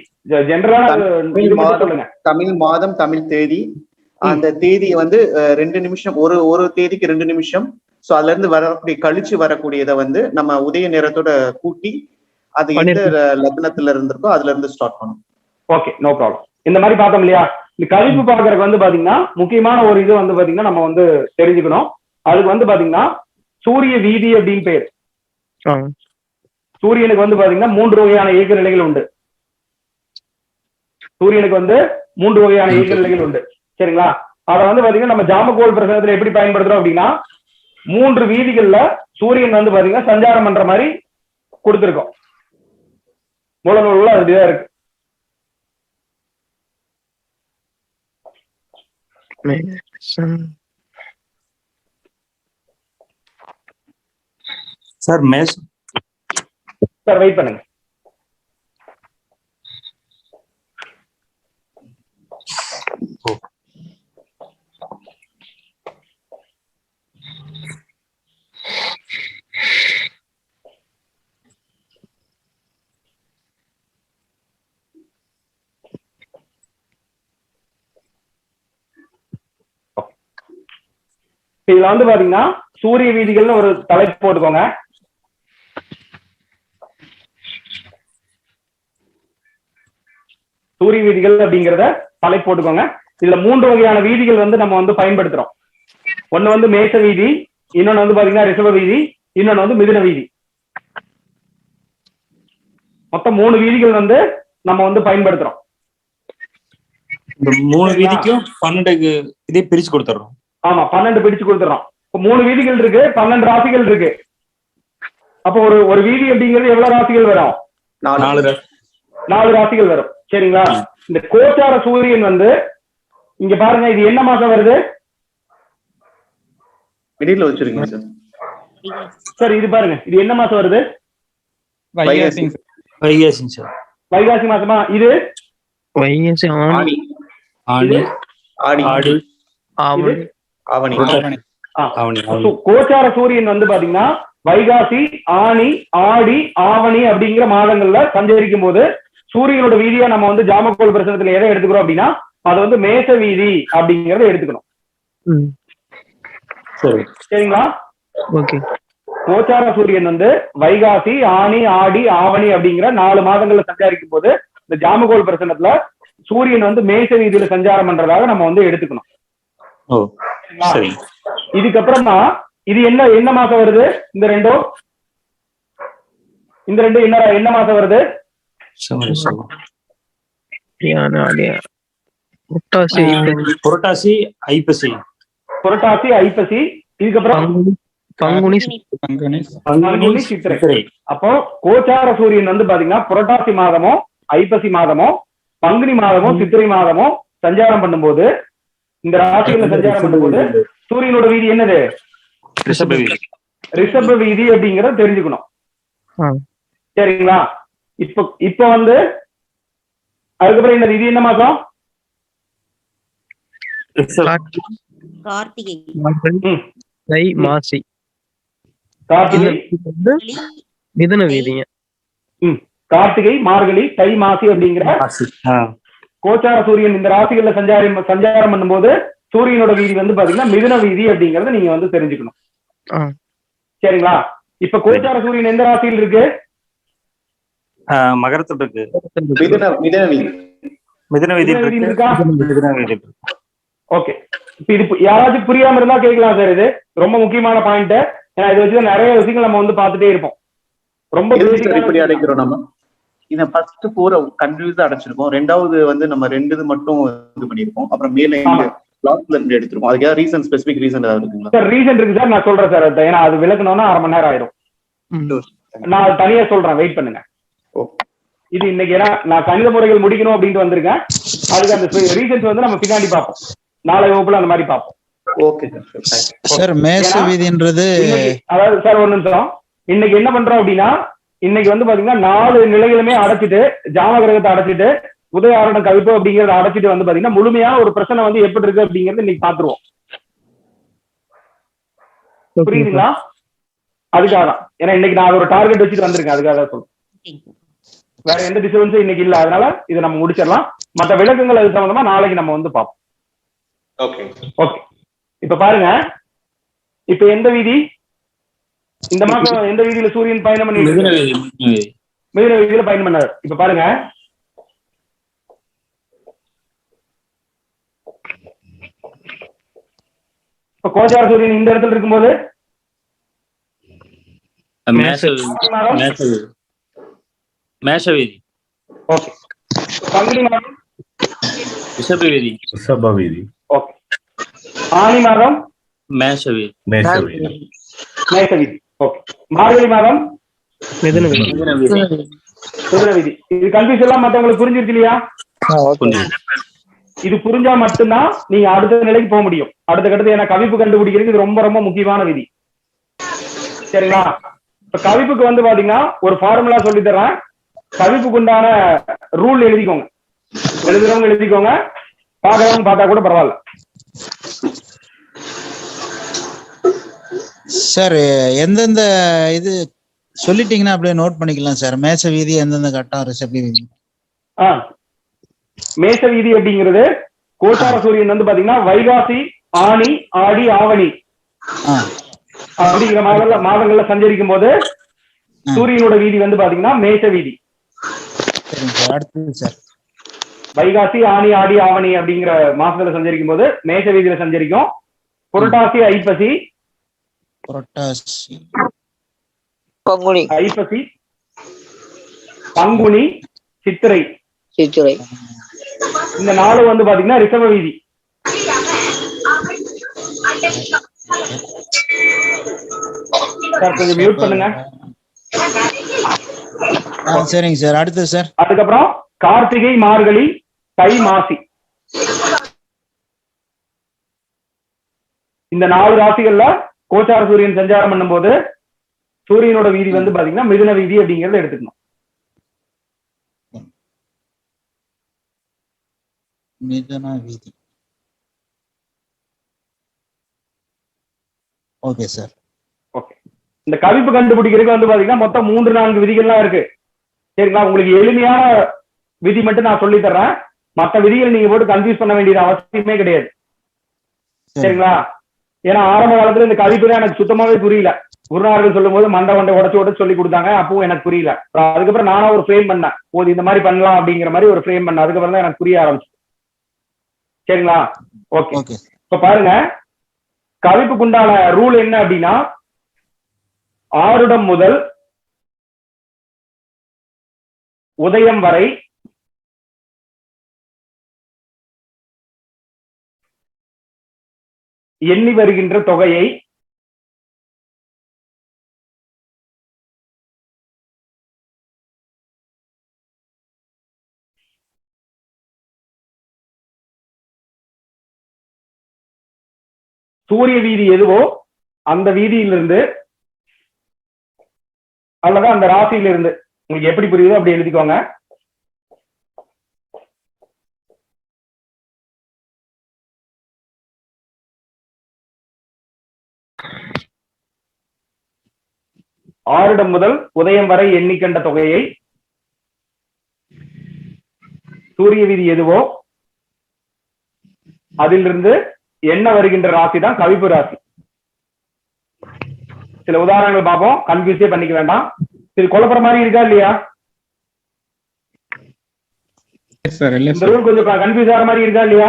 ஜெனரலா தமிழ் மாதம் தமிழ் தேதி, அந்த தேதி வந்து 2 நிமிஷம், ஒரு தேதிக்கு 2 நிமிஷம். சோ அதுல இருந்து வரக்கூடிய கழிச்சு வரக்கூடியதை வந்து நம்ம உதய நேரத்தோட கூட்டி அது எந்த லக்னத்துல இருந்திருக்கோ அதுல இருந்து ஸ்டார்ட் பண்ணும். Okay, no problem. இந்த மாதிரி பார்த்தோம் இல்லையா? இந்த கழிப்பு பாக்குறதுக்கு வந்து பாத்தீங்கன்னா முக்கியமான ஒரு இது வந்து பாத்தீங்கன்னா நம்ம வந்து தெரிஞ்சுக்கணும். அதுக்கு வந்து பாத்தீங்கன்னா சூரிய வீதி அப்படின்னு பேர். சூரியனுக்கு வந்து பாத்தீங்கன்னா 3 வகையான இயக்க நிலைகள் உண்டு. சூரியனுக்கு வந்து 3 வகையான இயக்க நிலைகள் உண்டு. சரிங்களா? அதை வந்து பாத்தீங்கன்னா நம்ம ஜாமக்கோல் பிரசனத்துல எப்படி பயன்படுத்துறோம் அப்படின்னா 3 வீதிகள்ல சூரியன் வந்து பாத்தீங்கன்னா சஞ்சாரம் பண்ற மாதிரி கொடுத்துருக்கோம். மூலநூல்ல அதுதான் இருக்கு. சார் மேஷம் சார் வெயிட் பண்ணுங்க. இதுல வந்து பாத்தீங்கன்னா சூரிய வீதிகள்னு ஒரு தலைப்பு போட்டுக்கோங்க. சூரிய வீதிகள் அப்படிங்கிறத தலைப்பு போட்டுக்கோங்க. இதுல 3 வகையான வீதிகள் வந்து நம்ம வந்து பயன்படுத்துறோம். ஒண்ணு வந்து மேஷ வீதி, இன்னொன்னு வந்து பாத்தீங்கன்னா ரிஷப வீதி, இன்னொன்னு வந்து மிதுன வீதி. மொத்தம் 3 வீதிகள் வந்து நம்ம வந்து பயன்படுத்துறோம். இந்த 3 வீதிக்கும் 12 இதே பிரிச்சு கொடுத்துறோம். ஆமா, 12 பிரிச்சு கொடுத்துறோம். இப்போ 3 வீதிகள் இருக்கு, 12 ராசிகள் இருக்கு. அப்போ ஒரு வீதி அப்படிங்கிறது எவ்வளவு ராசிகள் வரும்? 4 ராசிகள் வரும். சரிங்களா? இந்த கோச்சார சூரியன் வந்து இங்க பாருங்க, இது என்ன மாசம் வருது? மிடில்ல வச்சிருக்கீங்க சார். சார் இது பாருங்க, இது என்ன மாசம் வருது? வைகாசி சார். வைகாசி மாசமா? இது வைகாசி, ஆனி, ஆடி, ஆடி, ஆவணி, ஆவணி. கோச்சார சூரியன் வந்து பாத்தீங்கன்னா வைகாசி, ஆனி, ஆடி, ஆவணி அப்படிங்கிற மாதங்கள்ல சஞ்சரிக்கும் போது சூரியனோட வீதியா நம்ம வந்து ஜாமக்கோல் பிரசனத்துல எதை எடுத்துக்கிறோம் அப்படின்னா அது வந்து மேஷ வீதி அப்படிங்கறத எடுத்துக்கணும். சரிங்களா? ஓகே. கோச்சார சூரியன் வந்து வைகாசி, ஆனி, ஆடி, ஆவணி அப்படிங்கிற 4 மாதங்கள்ல சஞ்சாரிக்கும் போது இந்த ஜாமக்கோல் பிரசனத்துல சூரியன் வந்து மேஷ வீதியில சஞ்சாரம் பண்றதாக நம்ம வந்து எடுத்துக்கணும். இதுக்கப்புறமா இது என்ன மாசம் வருது? இந்த ரெண்டும் என்ன மாசம் வருது? புரட்டாசி, ஐப்பசி. இதுக்கப்புறம் பங்குனி, சித்திரை. அப்போ கோச்சார சூரியன் வந்து பாத்தீங்கன்னா புரட்டாசி மாதமோ, ஐப்பசி மாதமோ, பங்குனி மாதமோ, சித்திரை மாதமோ சஞ்சாரம் பண்ணும்போது, இந்த ராசியில சஞ்சாரம் பண்ணும்போது சூரியனோட வீதி என்னது? ரிஷப வீதி அப்படிங்கறத தெரிஞ்சுக்கணும். சரிங்களா? இப்ப வந்து அதுக்கப்புறம் என்ன, இது என்ன மாசம்? கார்த்திகை, தை மாசி. கார்த்திகை, மிதுன வீதிங்க. கார்த்திகை, மார்கழி, தை, மாசி அப்படிங்கிற கோச்சார சூரியன் இந்த ராசிகள்ல சஞ்சாரம் பண்ணும்போது சூரியனோட வீதி வந்து பாத்தீங்கன்னா மிதுன வீதி அப்படிங்கறத நீங்க வந்து தெரிஞ்சுக்கணும். சரிங்களா? இப்ப கோச்சார சூரியன் எந்த ராசியில் இருக்கு? மகரத்துல இருக்கு. மிதுன வீதி இருக்கா? ஓகே. இப்ப இது யாராச்சும் புரியாம இருந்தா கேட்கலாம் சார். இது ரொம்ப முக்கியமான பாயிண்ட். ஏன்னா இதை வச்சுதான் நிறைய விஷயங்கள் நம்ம வந்து பார்த்துட்டே இருப்போம். ரொம்ப இப்படி அடைக்கிறோம் நம்ம. இத ஃபர்ஸ்ட் 4 கன்ஃபியூஸா அடைச்சிருக்கோம். ரெண்டாவது வந்து நம்ம 2 மட்டும் இது பண்ணிருக்கோம். அப்புறம் மேல லாஸ்ட்ல இருந்து எடுத்துருக்கோம். அதுக்கு ஏதாவது ரீசன், ஸ்பெசிபிக் ரீசன் ஏதாவது இருக்குங்களா சார்? ரீசன் இருக்கு சார், நான் சொல்றேன் சார். ஏன்னா அது விளக்கணும்னா 1/2 மணி நேரம் ஆயிடும். நான் தனியா சொல்றேன், வெயிட் பண்ணுங்க. இது இன்னைக்கு ஏன்னா நான் கணித முறைகள் முடிக்கணும் அப்படின்ட்டு வந்திருக்கேன். அதுக்கு அந்த ரீசன்ஸ் வந்து நம்ம பின்னாடி பார்ப்போம். நாளை வகுப்புல அந்த மாதிரி பார்ப்போம். Okay sir. மேஷ வீதின்றது அதாவது சார் ஒரு நிமிஷம். இன்னைக்கு என்ன பண்றோம் அப்படின்னா, இன்னைக்கு வந்து பாத்தீங்கன்னா 4 நிலைகளுமே அடைச்சிட்டு, ஜாம கிரகத்தை அடைச்சிட்டு, உதயாரணம் கவிப்பு அப்படிங்கறத அடைச்சிட்டு வந்து பாத்தீங்கன்னா முழுமையா ஒரு பிரச்சனை வந்து எப்படி இருக்கு அப்படிங்கறது இன்னைக்கு பாத்துருவோம். புரியுதுங்களா? அதுக்காக தான். ஏன்னா இன்னைக்கு நான் ஒரு டார்கெட் வச்சுட்டு வந்திருக்கேன். அதுக்காக தான் சொல்றேன். வேற எந்த டிஸ்டர்பன்ஸும் இன்னைக்கு இல்ல. அதனால இதை நம்ம முடிச்சிடலாம். மற்ற விளக்கங்கள் அது சம்பந்தமா நாளைக்கு நம்ம வந்து பார்ப்போம். ஓகே. இப்ப பாருங்க, இப்ப எந்த வீதி இந்த மாசம் எந்த வீதியில சூரியன் பயணம் பண்ணி? மிதுன வீதியில பயணம் பண்ணாரு. இப்ப பாருங்க, இப்ப கோச்சார சூரியன் இந்த இடத்துல இருக்கும்போது மேஷ வீதி. ஓகே. பங்குனி மாதம் ரிஷபவீதி. ரிஷபவீதி. ஓகே. ஆனி மாதம் மேஷவீதி. மேஷவீதி. மேஷவீதி. ஓகே. மார்கழி மாதம் மிதுன வீதி. மிதுன வீதி. இது கன்ஃபியூஸ் எல்லாம் மத்தவங்களுக்கு புரிஞ்சிருச்சு இல்லையா? இது புரிஞ்சா மட்டும்தான் நீங்க அடுத்த நிலைக்கு போக முடியும். அடுத்த கட்டத்து ஏன்னா கவிப்பு கண்டுபிடிக்கிறது இது ரொம்ப ரொம்ப முக்கியமான விதி. சரிங்களா? இப்ப கவிப்புக்கு வந்து பாத்தீங்கன்னா ஒரு ஃபார்முலா சொல்லி தர்றேன். கவிப்புக்கு உண்டான ரூல் எழுதிக்கோங்க. எழுதுறவங்க எழுதிக்கோங்க, பாக்குறவங்க பார்த்தா கூட பரவாயில்ல. சார் எந்தெந்த இது சொல்லிட்டீங்கன்னா அப்படியே நோட் பண்ணிக்கலாம் சார். மேச வீதி எந்தெந்த கட்டம், ரிஷப வீதி. மேச வீதி அப்படிங்கிறது கோச்சார சூரியன் வந்து பாத்தீங்கன்னா வைகாசி, ஆனி, ஆடி, ஆவணி அப்படிங்கிற மாதங்கள்ல சஞ்சரிக்கும் போது சூரியனோட வீதி வந்து பாத்தீங்கன்னா மேச வீதி. அடுத்தது சார் வைகாசி, ஆனி, ஆடி, ஆவணி அப்படிங்கிற மாசத்துல சஞ்சரிக்கும் போது மேச வீதியில சஞ்சரிக்கும். புரட்டாசி, ஐப்பசி, பங்குனி, ஐப்பசி, பங்குனி, சித்திரை இந்த நாலு வந்து பாத்தீங்கன்னா ரிஷப வீதி. சார் கொஞ்சம் மியூட் பண்ணுங்க. சரிங்க சார். அடுத்தது சார். அதுக்கப்புறம் கார்த்திகை, மார்கழி, தை, மாசி இந்த 4 ராசிகள்ல கோச்சார சூரியன் சஞ்சாரம் பண்ணும் போது சூரியனோட வீதி வந்து பாத்தீங்கன்னா மிதுன வீதி அப்படிங்கறத எடுத்துக்கணும். மிதுன வீதி. Okay sir. ஓகே. இந்த கவிப்பு கண்டுபிடிக்கிறதுக்கு வந்து பாத்தீங்கன்னா மொத்தம் 3-4 விதிகள்லாம் இருக்கு. சரிங்களா? உங்களுக்கு எளிமையான விதி மட்டும் நான் சொல்லி தர்றேன். மற்ற விதிகள் நீங்க போட்டு கன்ஃபியூஸ் பண்ண வேண்டியது அவசியமே கிடையாது. சரிங்களா? ஏன்னா ஆரம்ப காலத்துல இந்த கவிப்பு தான் எனக்கு சுத்தமாவே புரியல. குருநாதர்கள் சொல்லும் போது மண்டை உடச்சு சொல்லி கொடுத்தாங்க. அப்பவும் எனக்கு புரியல. அதுக்கப்புறம் நானா ஒரு ஃப்ரேம் பண்ணேன். போது இந்த மாதிரி பண்ணலாம் அப்படிங்கிற மாதிரி ஒரு ஃப்ரேம் பண்ணேன். அதுக்கப்புறம் தான் எனக்கு புரிய ஆரம்பிச்சு. சரிங்களா? ஓகே. இப்ப பாருங்க, கவிப்புக்குண்டான ரூல் என்ன அப்படின்னா ஆருடம் முதல் உதயம் வரை எண்ணி வருகின்ற தொகையை சூரிய வீதி எதுவோ அந்த வீதியிலிருந்து அல்லது அந்த ராசியிலிருந்து உங்களுக்கு எப்படி புரியுதோ அப்படி எழுதிக்கோங்க. ஆருடம் முதல் உதயம் வரை எண்ணிக்கண்ட தொகையை சூரிய வீதி எதுவோ அதிலிருந்து என்ன வருகின்ற ராசி தான் கவிப்பு ராசி. சில உதாரணங்கள் பார்ப்போம், கன்ஃபியூஸே பண்ணிக்க வேண்டாம். இது குழப்பற மாதிரி இருக்கா இல்லையா? இந்த ரூல் கொஞ்சம் கன்ஃபியூஸ் ஆகிற மாதிரி இருக்கா இல்லையா?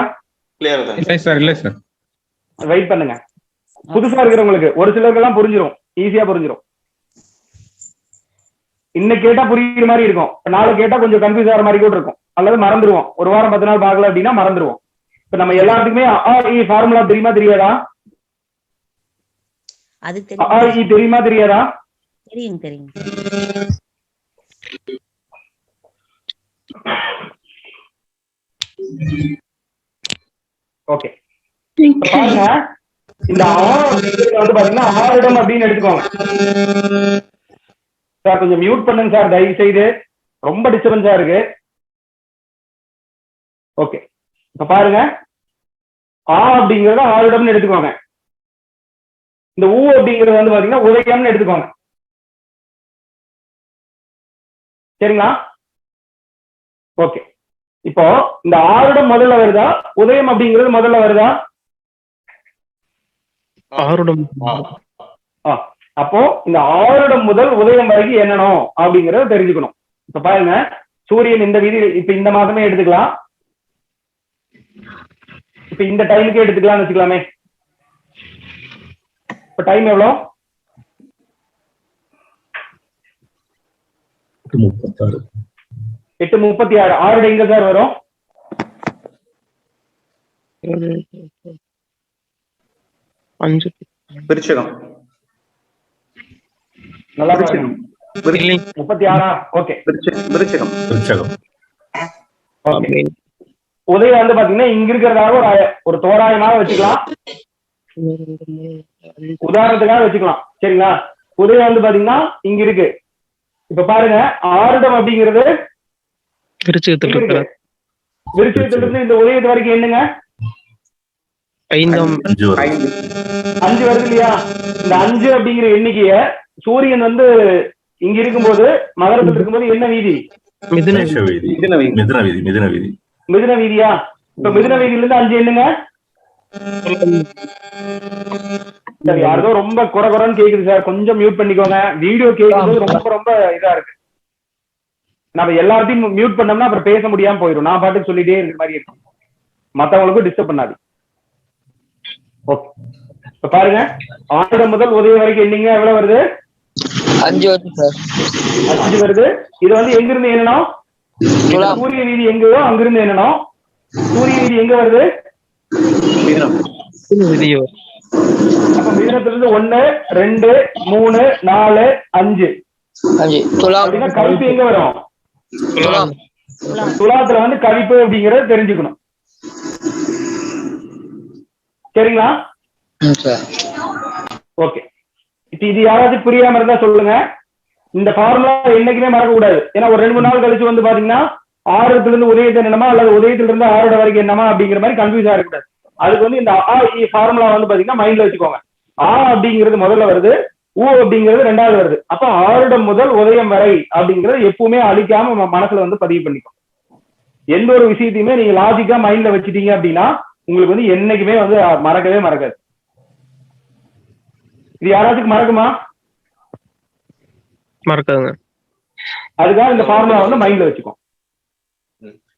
வெயிட் பண்ணுங்க. புதுசா இருக்கிறவங்களுக்கு ஒரு சிலருக்கு எல்லாம் புரிஞ்சிடும், ஈஸியா புரிஞ்சிடும். இன்னைக்கு கேட்டா புரியுற மாதிரி இருக்கும், நாளை கேட்டா கொஞ்சம் கன்ஃபியூஸ் ஆகிற மாதிரி கூட இருக்கும், அல்லது மறந்துடுவோம். ஒரு வாரம் 10 நாள் பார்க்கல அப்படின்னா மறந்துடுவோம். இப்ப நம்ம எல்லாத்துக்குமே ஃபார்முலா தெரியுமா தெரியாதா? அது தெரியுமா தெரியாதா? தெரியும் தெரியும். ஓகே. பாருங்க, இந்த வந்து பாத்தீங்கன்னா ஆருடம் அப்படின்னு எடுத்துக்கோங்க. சார் கொஞ்சம் மியூட் பண்ணுங்க சார் தயவு செய்து, ரொம்ப டிஸ்டர்பன்ஸா இருக்கு. ஓகே. இப்ப பாருங்க, அப்படிங்கறத ஆருடம்னு எடுத்துக்கோங்க. இந்த ஊ அப்படிங்கிறது வந்து பாத்தீங்கன்னா உதயம்னு எடுத்துக்கோங்க. சரிங்களா? ஓகே. இப்போ இந்த ஆருடம் முதல்ல வருதா, உதயம் அப்படிங்கிறது முதல்ல வருதா? ஆருடம். அப்போ இந்த ஆருடம் முதல் உதயம் வரைக்கும் என்னணும் அப்படிங்கறத தெரிஞ்சுக்கணும். இப்ப பாருங்க, சூரியன் இந்த வீதி இப்ப இந்த மாதமே எடுத்துக்கலாம். இப்ப இந்த டைமுக்கே எடுத்துக்கலாம்னு வச்சுக்கலாமே. இப்ப டைம் எவ்வளோ? 8:36. ஆருடம் எங்க சார் வரும்? 5 விருச்சிகம். நல்லா பாருங்க. 36. ஓகே, விருச்சிகம். ஓகே. உதயம் வந்து பாத்தீங்கன்னா இங்க இருக்கிறதாக ஒரு தோராயமாக வச்சுக்கலாம், உதாரணத்துக்காக வச்சுக்கலாம். சரிங்களா? உதயம் வந்து பாத்தீங்கன்னா இங்க இருக்கு. இப்ப பாருங்க, ஆருடம் அப்படிங்கிறது விருச்சிகத்துல இருந்து இந்த உதயத்து வரைக்கும் என்னங்க? 5 வருது இல்லையா? இந்த 5 அப்படிங்கிற எண்ணிக்கைய சூரியன் வந்து இங்க இருக்கும்போது மகரத்தில் இருக்கும்போது என்ன வீதி? மிதுன வீதியா? இப்ப மிதுன வீதியில இருந்து 5 என்னங்க? சரி, யாரோ ரொம்ப குறைன்னு கேக்குது சார், கொஞ்சம் மியூட் பண்ணிக்கோங்க. வீடியோ கேட்கும்போது ரொம்ப இதா இருக்கு. நம்ம எல்லாத்தையும் மியூட் பண்ணோம்னா அப்புறம் பேச முடியாம போயிடும். நான் பாட்டுக்கு சொல்லிட்டே இருக்கிற மாதிரி இருக்கும், மத்தவங்களுக்கும் டிஸ்டர்ப் பண்ணாது. ஓகே, இப்ப பாருங்க, ஆருடம் முதல் உதயம் வரைக்கும் என்னங்க எவ்வளவு வருது? 5 வருது சார். 5 வருது. இது வந்து எங்க இருந்து என்னணும்? சூரிய வீதி எங்கயோ அங்கிருந்து என்னணும். சூரிய வீதி எங்க வருது? அப்ப மிதுனத்துல இருந்து 1 2 3 4 5 அப்படின்னா கழிப்பு எங்க வரும்? துலாத்துல வந்து கழிப்பு அப்படிங்கறத தெரிஞ்சுக்கணும். சரிங்களா? ஓகே, இப்ப இது யாராவது புரியாம இருந்தா சொல்லுங்க. இந்த ஃபார்முலா என்னைக்குமே மறக்க கூடாது. ஏன்னா ஒரு 2-3 நாள் கழிச்சு வந்து பாத்தீங்கன்னா ஆருடத்துல இருந்து உதயத்தை என்னமா அல்லது உதயத்துல இருந்து ஆருட வரைக்கும் என்னமா அப்படிங்கிற மாதிரி கன்ஃபியூஸ் ஆகக்கூடாது. அதுக்கு வந்து இந்த ஃபார்முலா வந்து பாத்தீங்கன்னா மைண்ட்ல வச்சுக்கோங்க. அப்படிங்கிறது முதல்ல வருது, அப்படிங்கிறது 2வது வருது. அப்ப ஆருடம் முதல் உதயம் வரை அப்படிங்கறது எப்பவுமே அழிக்காம மனசுல வந்து பதிவு பண்ணிக்கோங்க. எந்த ஒரு விஷயத்தையுமே நீங்க லாஜிக்கா மைண்ட்ல வச்சுட்டீங்க அப்படின்னா உங்களுக்கு வந்து என்னைக்குமே வந்து மறக்கவே மறக்காது. இது யாராச்சும் மறக்குமா? மறக்காதுங்க. அதுக்காக இந்த ஃபார்முலா வந்து மைண்ட்ல வச்சுக்கோங்க.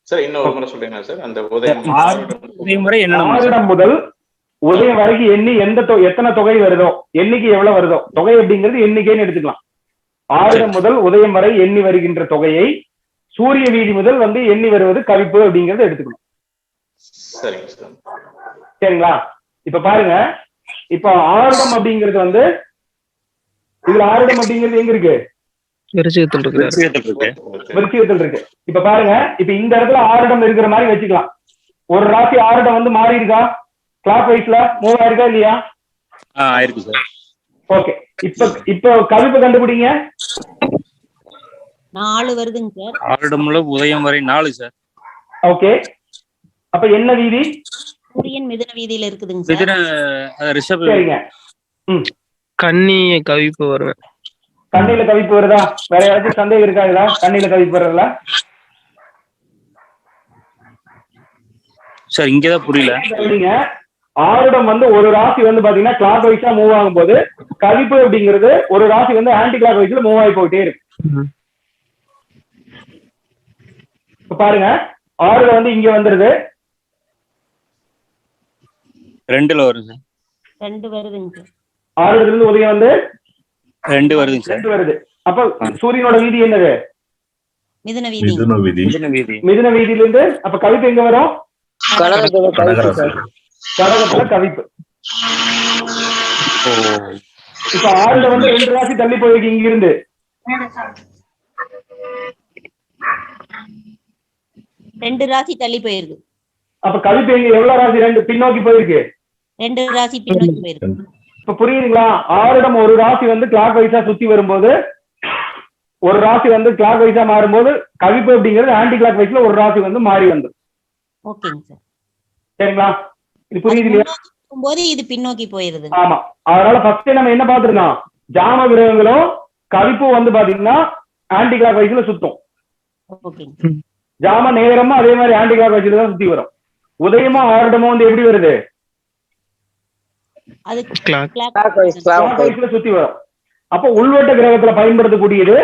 சார் இன்னொரு முறை சொல்றீங்களா சார்? அந்த உதயம் ஆருடம் முதல் உதயம் வரைக்கும் எண்ணி எத்தனை தொகை வருதோ, எண்ணிக்கை எவ்வளவு வருதோ, தொகை அப்படிங்கிறது எண்ணிக்கைன்னு எடுத்துக்கலாம். ஆருடம் முதல் உதயம் வரை எண்ணி வருகின்ற தொகையை சூரிய வீதி முதல் வந்து எண்ணி வருவது கழிப்பு அப்படிங்கறத எடுத்துக்கணும். சரிங்களா? இப்ப பாருங்க, இப்ப ஆருடம் அப்படிங்கிறது வந்து இதுல ஆருடம் அப்படிங்கிறது எங்க இருக்கு? விருச்சிகத்தில் இருக்கு. இப்ப பாருங்க, இப்ப இந்த இடத்துல ஆருடம் இருக்கிற மாதிரி வச்சுக்கலாம். ஒரு ராசி ஆருடம் வந்து மாறி இருக்கா? கிளாக் வைஸ்ல மூவ் ஆயிருக்கா இல்லையா? ஆயிருக்கு சார். ஓகே, இப்ப கழிப்பு கண்டுபிடிங்க. 4 வருதுங்க சார். ஆருடம்ல உதயம் வரை 4 சார். ஓகே, அப்ப என்ன வீதி? சூரியன் மிதுன வீதியில இருக்குதுங்க சார். மிதுன ரிஷப. சரிங்க. கன்னி கவிப்பு வருங்க. கண்ணில கவிப்பு வருதா? வேற யாராச்சும் சந்தேகம் இருக்காங்களா கண்ணில கவிப்பு வர்றதுல? சார் இங்கதான் புரியல. ஆருடம் வந்து ஒரு ராசி வந்து பாத்தீங்கன்னா கிளாக் வைஸா மூவ் ஆகும் போது கழிப்பு அப்படிங்கிறது ஒரு ராசி வந்து ஆன்டி கிளாக் வைஸ்ல மூவ் ஆகி போயிட்டே இருக்கு. இப்ப பாருங்க, ஆருடம் வந்து இங்க வந்துருது. 2ல வருது சார். 2 வருதுங்க சார். ஆருடத்துல இருந்து உதயம் வந்து 2 வருதுங்க சார். 2 வருது. அப்ப சூரியனோட வீதி என்னது? மிதுன வீதி. மிதுன வீதியில இருந்து அப்ப கழிப்பு எங்க வரும்? கடகத்துல கவிப்பு. இப்ப ஆறுல வந்து 2 ராசி தள்ளி போயிருக்கு இங்க இருந்து. 2 ராசி தள்ளி போயிருக்கு. அப்ப கவிப்பு எங்க எவ்வளவு ராசி? 2 பின்னோக்கி போயிருக்கு. 2 ராசி பின்னோக்கி போயிருக்கு. இப்ப புரியுதுங்களா? ஆறுடம் ஒரு ராசி வந்து கிளாக் வைஸா சுத்தி வரும்போது, ஒரு ராசி வந்து கிளாக் வைஸா மாறும்போது கவிப்பு அப்படிங்கிறது ஆன்டி கிளாக் வைஸ்ல ஒரு ராசி வந்து மாறி வந்து. ஓகேங்க சார். சரிங்களா? இது புரியுது இல்லையா? போது இது பின்னோக்கி போயிருது. ஆமா, அதனால ஃபர்ஸ்ட் நம்ம என்ன பாத்துருக்கோம்? ஜாம கிரகங்களும் கவிப்பு வந்து பாத்தீங்கன்னா ஆன்டி கிளாக் வைஸ்ல சுத்தும். ஜாம நேரமும் அதே மாதிரி ஆன்டி கிளாக் வைஸ்ல தான் சுத்தி வரும். உதயமும் ஆருடமும் வந்து எப்படி வருது? அது கிளாக் வைஸ்ல சுத்தி வரும். அப்ப உள்வட்ட கிரகத்துல பயன்படுத்தக்கூடியது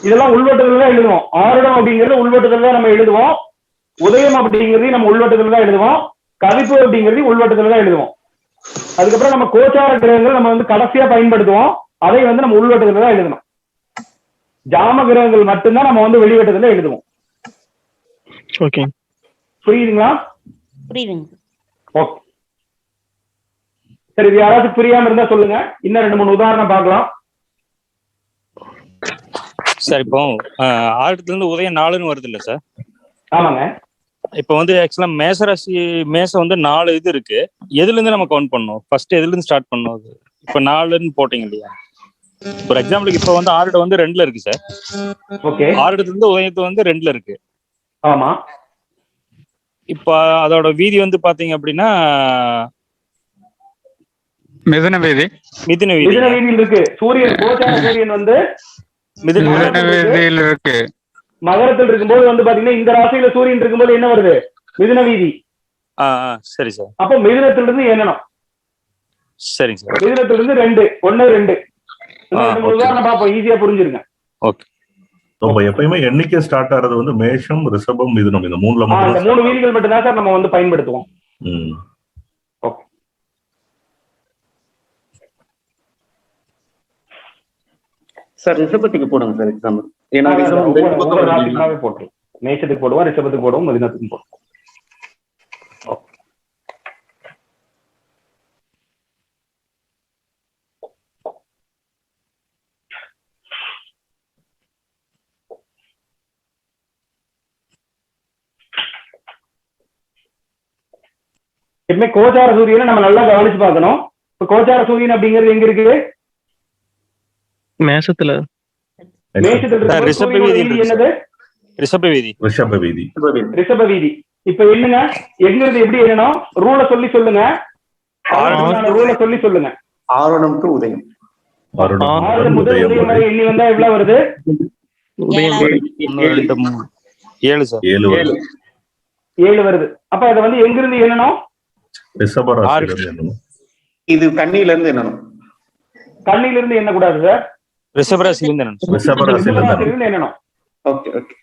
இதெல்லாம் உள்வட்டத்துல தான் எழுதுவோம். ஆருடம் அப்படிங்கிறது உள்வட்டத்துல தான் நம்ம எழுதுவோம். உதயம் அப்படிங்கிறது நம்ம உள்வட்டத்துல தான் எழுதுவோம். கவிப்பு அப்படிங்கிறது உள்வட்டத்துல தான் எழுதுவோம். அதுக்கப்புறம் நம்ம கோச்சார கிரகங்கள் நம்ம வந்து கடைசியா பயன்படுத்துவோம். அதை வந்து நம்ம உள்வட்டத்துல தான் எழுதணும். ஜாம கிரகங்கள் மட்டும்தான் நம்ம வந்து வெளிவட்டத்துல எழுதுவோம். ஓகே, புரியுதுங்களா? புரியுதுங்க. ஓகே சரி, இது யாராச்சும் புரியாம இருந்தா சொல்லுங்க, இன்னும் 2-3 உதாரணம் பார்க்கலாம். சார் இப்போ ஆறுல இருந்து உதயம் 4ன்னு வருது இல்ல சார்? ஆமாங்க. இப்போ வந்து ஆக்சுவலா மேசராசி மேசம் வந்து 4 இது இருக்கு. எதுல இருந்து நம்ம கவுண்ட் பண்ணணும்? ஃபர்ஸ்ட் எதுல இருந்து ஸ்டார்ட் பண்ணணும்? அது இப்போ 4ன்னு போட்டீங்க இல்லையா? ஃபார் எக்ஸாம்பிளுக்கு இப்போ வந்து ஆறுட வந்து 2ல இருக்கு சார். ஓகே. ஆறுல இருந்து உதயத்து வந்து 2ல இருக்கு. ஆமா. இப்போ அதோட வீதி வந்து பாத்தீங்க அப்படின்னா மிதுன வீதி. மிதுன வீதி. மிதுன வீதியில் இருக்கு. சூரியன் கோச்சார சூரியன் வந்து மிதுன வீதியில் இருக்கு. மகரத்தில் இருக்கும்போது வந்து பாத்தீங்கன்னா இந்த ராசியில சூரியன் இருக்கும்போது என்ன வருது? மிதுன வீதி. சரி சார். அப்போ மிதுனத்துல இருந்து எண்ணணும். சரிங்க சார். மிதுனத்துல இருந்து 2 1 2 உதாரணம் பார்ப்போம், ஈஸியா புரிஞ்சிருங்க. ஓகே. நம்ம எப்பயுமே எண்ணிக்கை ஸ்டார்ட் ஆறது வந்து மேஷம், ரிஷபம், மிதுனம், இந்த 3ல மட்டும். இந்த 3 வீதிகள் மட்டும் தான் சார் நம்ம வந்து பயன்படுத்துவோம். ஓகே. சார் ரிஷபத்துக்கு போடுங்க சார் எக்ஸாம்பிள். ஏன்னா ராசிக்குனாவே போட்டுரும். மேஷத்துக்கு போடுவோம், ரிஷபத்துக்கு போடுவோம், மிதுனத்துக்கு போடுவோம். எப்பவுமே கோச்சார சூரியனை நம்ம நல்லா கவனிச்சு பார்க்கணும். இப்ப கோச்சார சூரியன் அப்படிங்கிறது எங்க இருக்கு? மேசத்துல. மேஷத்துல என்னது? ரிஷப வீதி. ரிஷப வீதி. ரிஷப வீதி. இப்ப என்னங்க எங்கிறது எப்படி எண்ணணும்? ரூல சொல்லி சொல்லுங்க. ரூல சொல்லி சொல்லுங்க. ஆருடம் டு உதயம். ஆருடம் முதல் உதயம் வரை எண்ணி வந்தா எவ்வளவு வருது? 7 சார். 7 வருது. அப்ப இதை வந்து எங்கிருந்து எண்ணணும்? இது கண்ணில இருந்து எண்ணணும். கண்ணில இருந்து எண்ணக்கூடாது சார். ரிஷபராசில இருந்து எண்ணணும். Okay okay.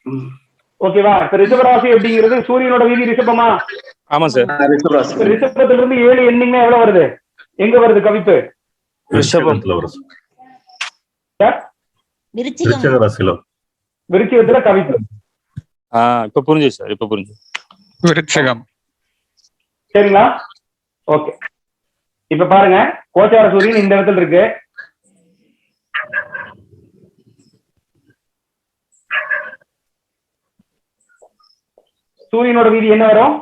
ஓகேவா? இப்ப ரிஷபராசி அப்படிங்கிறது சூரியனோட வீதி ரிஷபமா? ஆமா சார். ரிஷபத்துல இருந்து 7 எண்ணிங்கன்னா எவ்வளவு வருது? எங்க வருது கவிப்பு? ரிஷபத்துல வருது. விருச்சிகத்துல கவிப்பு. இப்ப புரிஞ்சு சார். இப்ப புரிஞ்சு. விருச்சிகம். சரிங்களா? ஓகே. இப்ப பாருங்க, கோச்சார சூரியன் இந்த இடத்துல இருக்கு. சூரியனோட வீதி என்ன வரும்?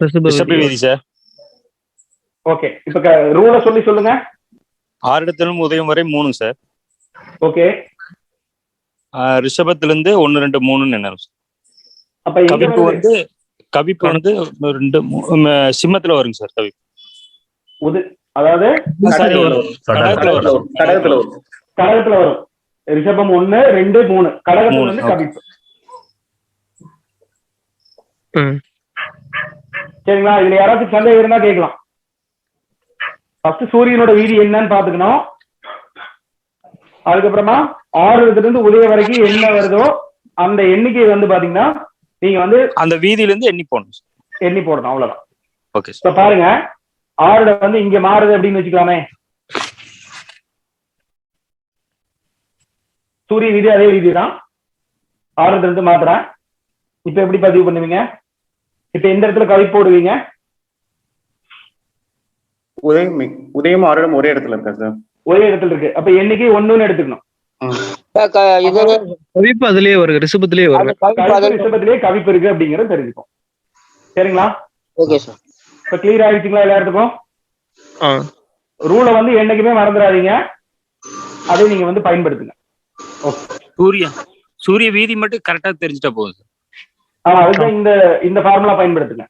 ரிஷப வீதி சார். ஓகே. இப்ப ரூல சொல்லி சொல்லுங்க. 6 உதயம் வரை 3 சார். ஓகே. ரிஷபத்துல இருந்து 1 2 3 என்ன? அப்ப கவிப்பு வந்து 2 சிம்மத்துல வருங்க சார். கவிப்பு அதாவது கடகத்துல வரும். ரிஷபம் 1 2 3 கடகத்துல வந்து கவிப்பு. சரிங்களா? இதுல யாராச்சும் சந்தேகம் இருந்தா கேட்கலாம். ஃபர்ஸ்ட் சூரியனோட வீதி என்னன்னு பாத்துக்கணும். அதுக்கப்புறமா 6 இருந்து உதயம் வரைக்கும் என்ன வருதோ அந்த எண்ணிக்கை வந்து பாத்தீங்கன்னா நீங்க வந்து அந்த வீதியில இருந்து எண்ணி போடணும். அவ்வளவுதான். ஓகே. இப்ப பாருங்க, 6 வந்து இங்க மாறுது அப்படின்னு வச்சுக்கலாமே. சூரிய வீதி அதே வீதி தான். 6 இருந்து மாத்துறேன். இப்ப எப்படி பதிவு பண்ணுவீங்க? இப்ப எந்த இடத்துல கவி போடுவீங்க? உதயம் ஆருடம் ஒரே இடத்துல இருக்கா சார்? ஒரே இடத்துல இருக்கு. அப்ப எண்ணிக்கை 1ன்னு எடுத்துக்கணும். கவிப்பு அதுலயே வருது. ரிஷபத்திலேயே வருது. ரிஷபத்திலேயே கவிப்பு இருக்கு அப்படிங்கறது தெரிஞ்சுக்கும். சரிங்களா? Okay sir. இப்ப கிளியர் ஆயிடுச்சுங்களா எல்லாத்துக்கும்? ரூல வந்து என்னைக்குமே மறந்துடாதீங்க. அதை நீங்க வந்து பயன்படுத்துங்க. சூரிய வீதி மட்டும் கரெக்டா தெரிஞ்சுட்டா போதும். அதுதான் இந்த ஃபார்முலா பயன்படுத்துங்க.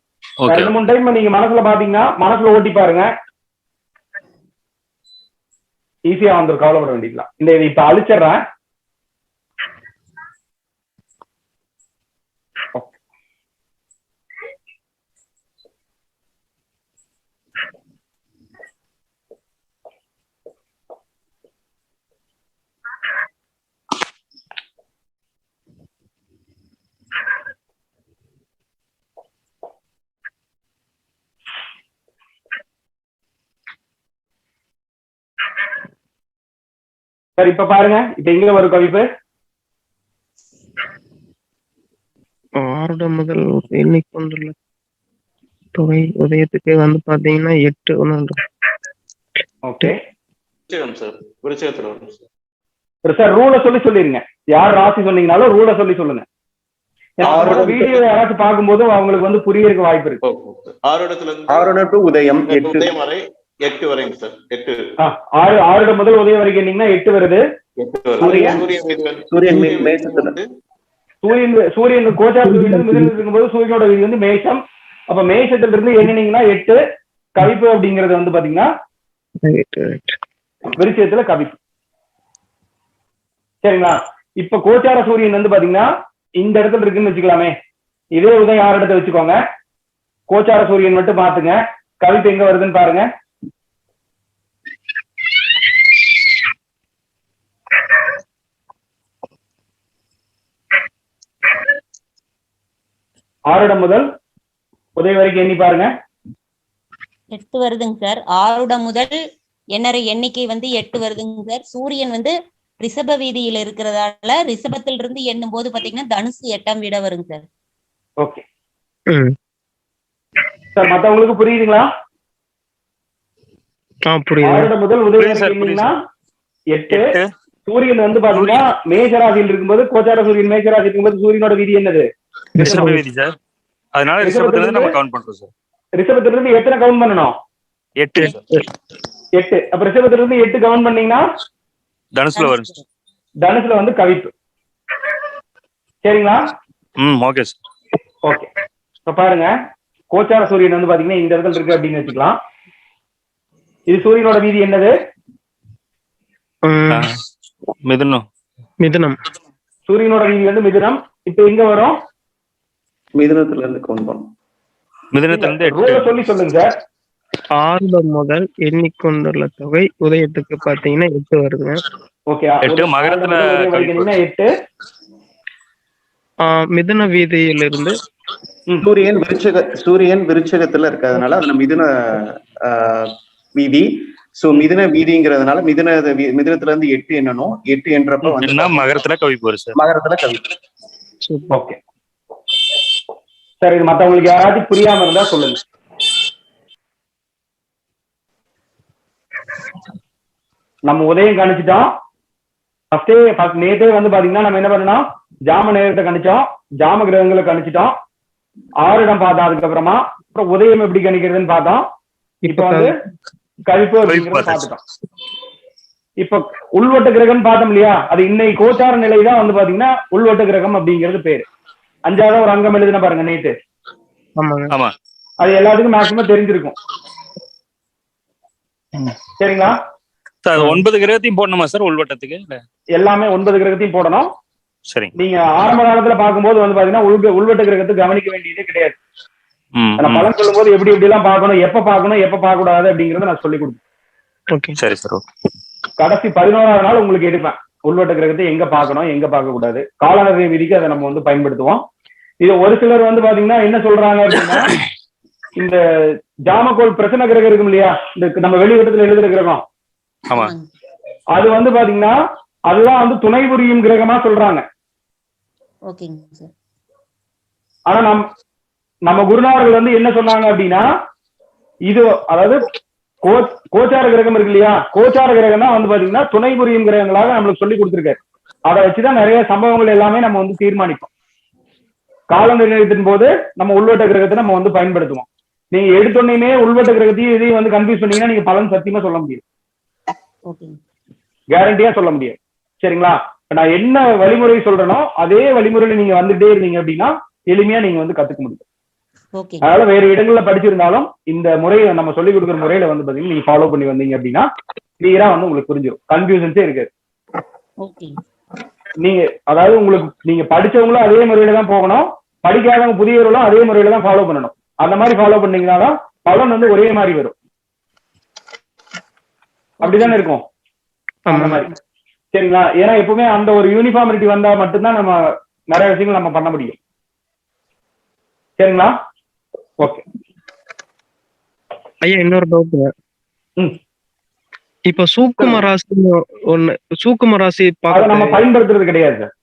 2-3 டைம் நீங்க மனசுல பாத்தீங்கன்னா மனசுல ஓட்டி பாருங்க, ஈஸியா வந்துடும். கவலைப்பட வேண்டியதுலாம். இந்த இப்ப அழிச்சிடுறேன். சார் இப்ப பாருங்க, இப்ப எங்க வரும் கவிப்பு? ஆருடம் முதல் எண்ணிக்கை ஒன்றுல தொகை உதயத்துக்கு வந்து பாத்தீங்கன்னா 8 ஒன்று. ஓகே விருச்சிகம் சார், விருச்சிகத்துல வரும் சார். சார் ரூலை சொல்லிருங்க. யார் ராசி சொன்னீங்கனாலும் ரூலை சொல்லுங்க. வீடியோ யாராச்சும் பார்க்கும்போது அவங்களுக்கு வந்து புரியறதுக்கு வாய்ப்பு இருக்கு. ஆருடம் டு உதயம் 8 உதயம் வரை 8 வரைங்க சார். 8 6 முதல் உதயம் வரைக்கும் என்னீங்கன்னா 8 வருது. சூரியன் கோச்சார சூரியன் மிதுனத்துல இருக்கும்போது சூரியனோட வீதி வந்து மேஷம். அப்ப மேஷத்துல இருந்து என்னன்னீங்கன்னா 8 கவிப்பு அப்படிங்கறது வந்து பாத்தீங்கன்னா விருச்சிகத்துல கவிப்பு. சரிங்களா? இப்ப கோச்சார சூரியன் வந்து பாத்தீங்கன்னா இந்த இடத்துல இருக்குன்னு வச்சுக்கலாமே. இதே உதயம் 6 இடத்த வச்சுக்கோங்க. கோச்சார சூரியன் மட்டும் பாத்துங்க. கவிப்பு எங்க வருதுன்னு பாருங்க. ஆறுடம் முதல் உதயம் வரைக்கும் எண்ணி பாருங்க. 8 வருதுங்க சார். ஆறுடம் முதல் எண்ணறை எண்ணிக்கை வந்து 8 வருதுங்க சார். சூரியன் வந்து ரிஷப வீதியில இருக்கிறதால ரிஷபத்தில் இருந்து எண்ணும் போது பாத்தீங்கன்னா தனுசு 8ஆம் வீடா வருங்க சார். ஓகே சார், மத்தவங்களுக்கு புரியுதுங்களா? ஆறுடம் முதல் உதயம் வரைக்கும் 8. சூரியன் வந்து பாத்தீங்கன்னா மேஷராசியில் இருக்கும்போது கோச்சார சூரியன் மேஷராசி இருக்கும்போது சூரியனோட வீதி என்னது? ரிஷப வீதி சார். அதனால ரிஷபத்துல இருந்து நம்ம கவுண்ட் பண்றோம் சார். ரிஷபத்துல இருந்து எத்தனை கவுண்ட் பண்ணணும்? 8. அப்ப ரிஷபத்துல இருந்து 8 கவுண்ட் பண்ணீங்கன்னா தனுசுல வரும் சார். தனுசுல வந்து கவிப்பு. சரிங்களா? Okay sir. ஓகே, இப்ப பாருங்க, கோச்சார சூரியன் வந்து பாத்தீங்கன்னா இந்த இடத்துல இருக்கு அப்படின்னு வச்சுக்கலாம். இது சூரியனோட வீதி என்னது? மிதுனம். சூரியனோட வீதி வந்து மிதுனம். இப்ப எங்க வரும்? மிதுனத்துல இருந்து கவுண்ட் பண்ணும். மிதுனத்துல இருந்து சொல்லுங்க சார். ஆறுடம் முதல் எண்ணிக்கொண்டுள்ள தொகை உதயத்துக்கு பாத்தீங்கன்னா 8 வருதுங்க. ஓகே, 8 மகரத்துல 8. மிதுன வீதியிலிருந்து சூரியன் விருச்சிகத்துல இருக்கிறதுனால அதுல மிதுன வீதி. சோ மிதுன வீதிங்கிறதுனால மிதுனத்துல இருந்து 8 எண்ணணும். 8 என்றப்ப வந்து மகரத்துல கவிப்பு வரும் சார். மகரத்துல கவிப்பு. ஓகே சார், இது மத்தவங்களுக்கு யாராச்சும் புரியாம இருந்தா சொல்லுங்க. நம்ம உதயம் கணிச்சிட்டோம். நேற்றே வந்து பாத்தீங்கன்னா நம்ம என்ன பண்ணணும், ஜாம நேரத்தை கணிச்சோம், ஜாம கிரகங்களை கணிச்சிட்டோம், 6 இடம் பார்த்தோம். அதுக்கப்புறமா அப்புறம் உதயம் எப்படி கணிக்கிறதுன்னு பார்த்தோம். இப்ப வந்து கவிப்பு பார்த்துட்டோம். இப்ப உள்வட்ட கிரகம் பார்த்தோம் இல்லையா? அது இன்னைக்கு கோச்சார நிலைதான் வந்து பாத்தீங்கன்னா உள்வட்ட கிரகம் அப்படிங்கிறது பேரு. 5வது ஒரு அங்கம் எழுதுன பாருங்க நேற்று. அது எல்லாத்துக்கும் மேக்சிமம் தெரிஞ்சிருக்கும். சரிங்களா? 9 கிரகத்தையும் போடணுமா சார் உள்வட்டத்துக்கு? எல்லாமே 9 கிரகத்தையும் போடணும். சரி. நீங்க ஆரம்ப காலத்துல பார்க்கும்போது வந்து பாத்தீங்கன்னா உள்வட்ட கிரகத்தை கவனிக்க வேண்டியதே கிடையாது. பலன் சொல்லும் போது எப்படி எல்லாம் பார்க்கணும், எப்ப பார்க்க கூடாது அப்படிங்கறத நான் சொல்லி கொடுப்பேன். சரி சார். கடைசி 11வது நாள் உங்களுக்கு எடுப்பேன் உள்வட்ட கிரகத்தை எங்க பார்க்கணும் எங்க பார்க்க கூடாது. காலநிலை விதிக்கு அதை நம்ம வந்து பயன்படுத்துவோம். இது ஒரு சிலர் வந்து பாத்தீங்கன்னா என்ன சொல்றாங்க அப்படின்னா, இந்த ஜாமக்கோள் பிரச்சனை கிரகம் இருக்கும் இல்லையா, இந்த நம்ம வெளிவட்டத்துல எழுதுற கிரகம், அது வந்து பாத்தீங்கன்னா அதுதான் வந்து துணை புரியும் கிரகமா சொல்றாங்க. ஆனா நம்ம குருநாதர்கள் வந்து என்ன சொன்னாங்க அப்படின்னா, இது அதாவது கோச்சார கிரகம் இருக்கு இல்லையா, கோச்சார கிரகம் தான் வந்து பாத்தீங்கன்னா துணை புரியும் கிரகங்களாக நம்மளுக்கு சொல்லி கொடுத்துருக்காரு. அதை வச்சுதான் நிறைய சம்பவங்கள் எல்லாமே நம்ம வந்து தீர்மானிப்போம். கால நிர்ணயத்தின் போது நம்ம உள்வட்ட கிரகத்தை நம்ம வந்து பயன்படுத்துவோம். நீங்க எடுத்தோன்னே உள்வட்ட கிரகத்தையும் இதையும் வந்து கன்ஃபியூஸ் பண்ணீங்கன்னா நீங்க பலன் சத்தியமா சொல்ல முடியும், கேரண்டியா சொல்ல முடியாது. சரிங்களா? நான் என்ன வழிமுறை சொல்றேனோ அதே வழிமுறையில நீங்க வந்துட்டே இருந்தீங்க அப்படின்னா எளிமையா நீங்க வந்து கத்துக்க முடியும். அதனால வேற இடங்கள்ல படிச்சிருந்தாலும் இந்த முறையை நம்ம சொல்லிக் கொடுக்குற முறையில வந்து பாத்தீங்கன்னா நீங்க ஃபாலோ பண்ணி வந்தீங்க அப்படின்னா கிளியரா வந்து உங்களுக்கு புரிஞ்சிடும், கன்ஃபியூஷன்ஸே இருக்காது. நீங்க அதாவது உங்களுக்கு நீங்க படிச்சவங்களும் அதே முறையில தான் போகணும், படிக்காதவங்க புதியவர்களும் அதே முறையில தான் ஃபாலோ பண்ணணும். அந்த மாதிரி ஃபாலோ பண்ணீங்கன்னாதான் பலன் வந்து ஒரே மாதிரி வரும். அப்படிதானே இருக்கும் அந்த மாதிரி. சரிங்களா? ஏன்னா எப்பவுமே அந்த ஒரு யூனிஃபார்மிட்டி வந்தா மட்டும்தான் நம்ம நிறைய விஷயங்கள் நம்ம பண்ண முடியும். சரிங்களா? ஓகே ஐயா, இன்னொரு டவுட். இப்ப சூக்கும ராசி சூக்கும ராசி நம்ம பயன்படுத்துறது கிடையாது சார்.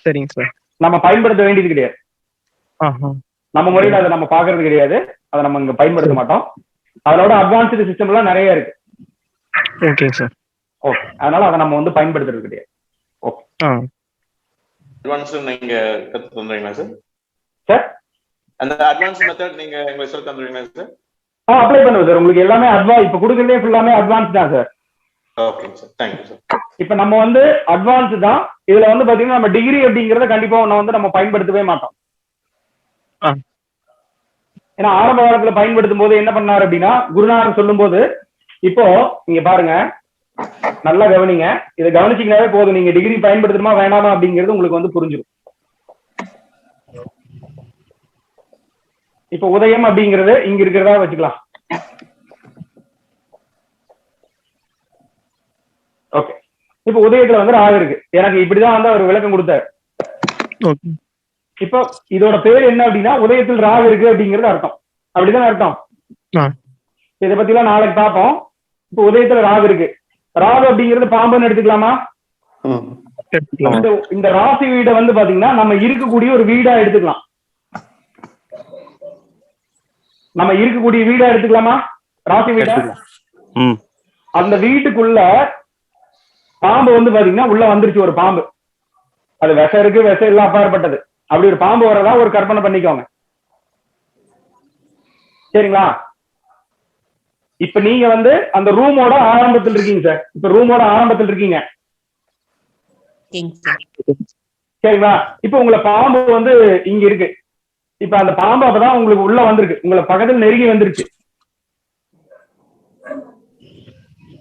சரிங்க சார். நம்ம பயன்படுத்த வேண்டியது கிடையாது. நம்ம முறையில அதை நம்ம பாக்குறது கிடையாது. அதை நம்ம இங்க பயன்படுத்த மாட்டோம். அதோட அட்வான்ஸ்டு சிஸ்டம் எல்லாம் நிறைய இருக்கு. Okay sir. ஓகே, அதனால அதை நம்ம வந்து பயன்படுத்துறது கிடையாது. ஓகே, அட்வான்ஸ் நீங்க கத்து தந்துறீங்களா சார்? சார் அந்த அட்வான்ஸ் மெத்தட் நீங்க எங்களுக்கு சொல்லி தந்துறீங்களா சார்? அப்ளை பண்ணுவோம் சார். உங்களுக்கு எல்லாமே இப்ப கொடுக்கறதே ஃபுல்லாமே அட்வான்ஸ் தான் sir. Okay sir, thank you sir. இப்ப நம்ம வந்து அட்வான்ஸ் தான். இதுல வந்து பாத்தீங்கன்னா நம்ம டிகிரி அப்படிங்கறத கண்டிப்பா நம்ம பயன்படுத்தவே மாட்டோம். ஏன்னா ஆரம்ப காலத்துல பயன்படுத்தும் போது என்ன பண்ணாரு அப்படின்னா, குருநாதர் சொல்லும் போது, இப்போ நீங்க பாருங்க, நல்லா கவனிங்க, இதை கவனிச்சீங்கன்னாவே போதும், நீங்க டிகிரி பயன்படுத்தணுமா வேணாமா அப்படிங்கிறது உங்களுக்கு வந்து புரிஞ்சிடும். இப்ப உதயம் அப்படிங்கிறது இங்க இருக்கிறதா வச்சுக்கலாம். ஓகே, இப்ப உதயத்துல வந்து ராகு இருக்கு. எனக்கு இப்படிதான் வந்து அவர் விளக்கம் கொடுத்தாரு. இப்போ இதோட பேர் என்ன அப்படின்னா, உதயத்தில் ராகு இருக்கு அப்படிங்கிறது அர்த்தம். அப்படிதான் அர்த்தம். இதை பத்தி எல்லாம் நாளைக்கு பார்ப்போம். இப்ப உதயத்துல ராகு இருக்கு. ராகு அப்படிங்கிறது பாம்புன்னு எடுத்துக்கலாமா? இந்த ராசி வீடை வந்து பாத்தீங்கன்னா நம்ம இருக்கக்கூடிய ஒரு வீடா எடுத்துக்கலாம். நம்ம இருக்கக்கூடிய வீடா எடுத்துக்கலாமா? ராசி வீடா. அந்த வீட்டுக்குள்ள பாம்பு வந்து பாத்தீங்கன்னா உள்ள வந்துருச்சு ஒரு பாம்பு. அது விஷம் இருக்கு, விஷம் எல்லாம் அப்பாற்பட்டது. அப்படி ஒரு பாம்பு வரதா ஒரு கற்பனை பண்ணிக்கோங்க. சரிங்களா? இப்ப நீங்க வந்து அந்த ரூமோட ஆரம்பத்தில் இருக்கீங்க சார். இப்ப ரூமோட ஆரம்பத்தில் இருக்கீங்க. சரிங்களா? இப்ப உங்களை பாம்பு வந்து இங்க இருக்கு. இப்ப அந்த பாம்பு அப்பதான் உங்களுக்கு உள்ள வந்திருக்கு. உங்களை பக்கத்தில் நெருங்கி வந்துருச்சு.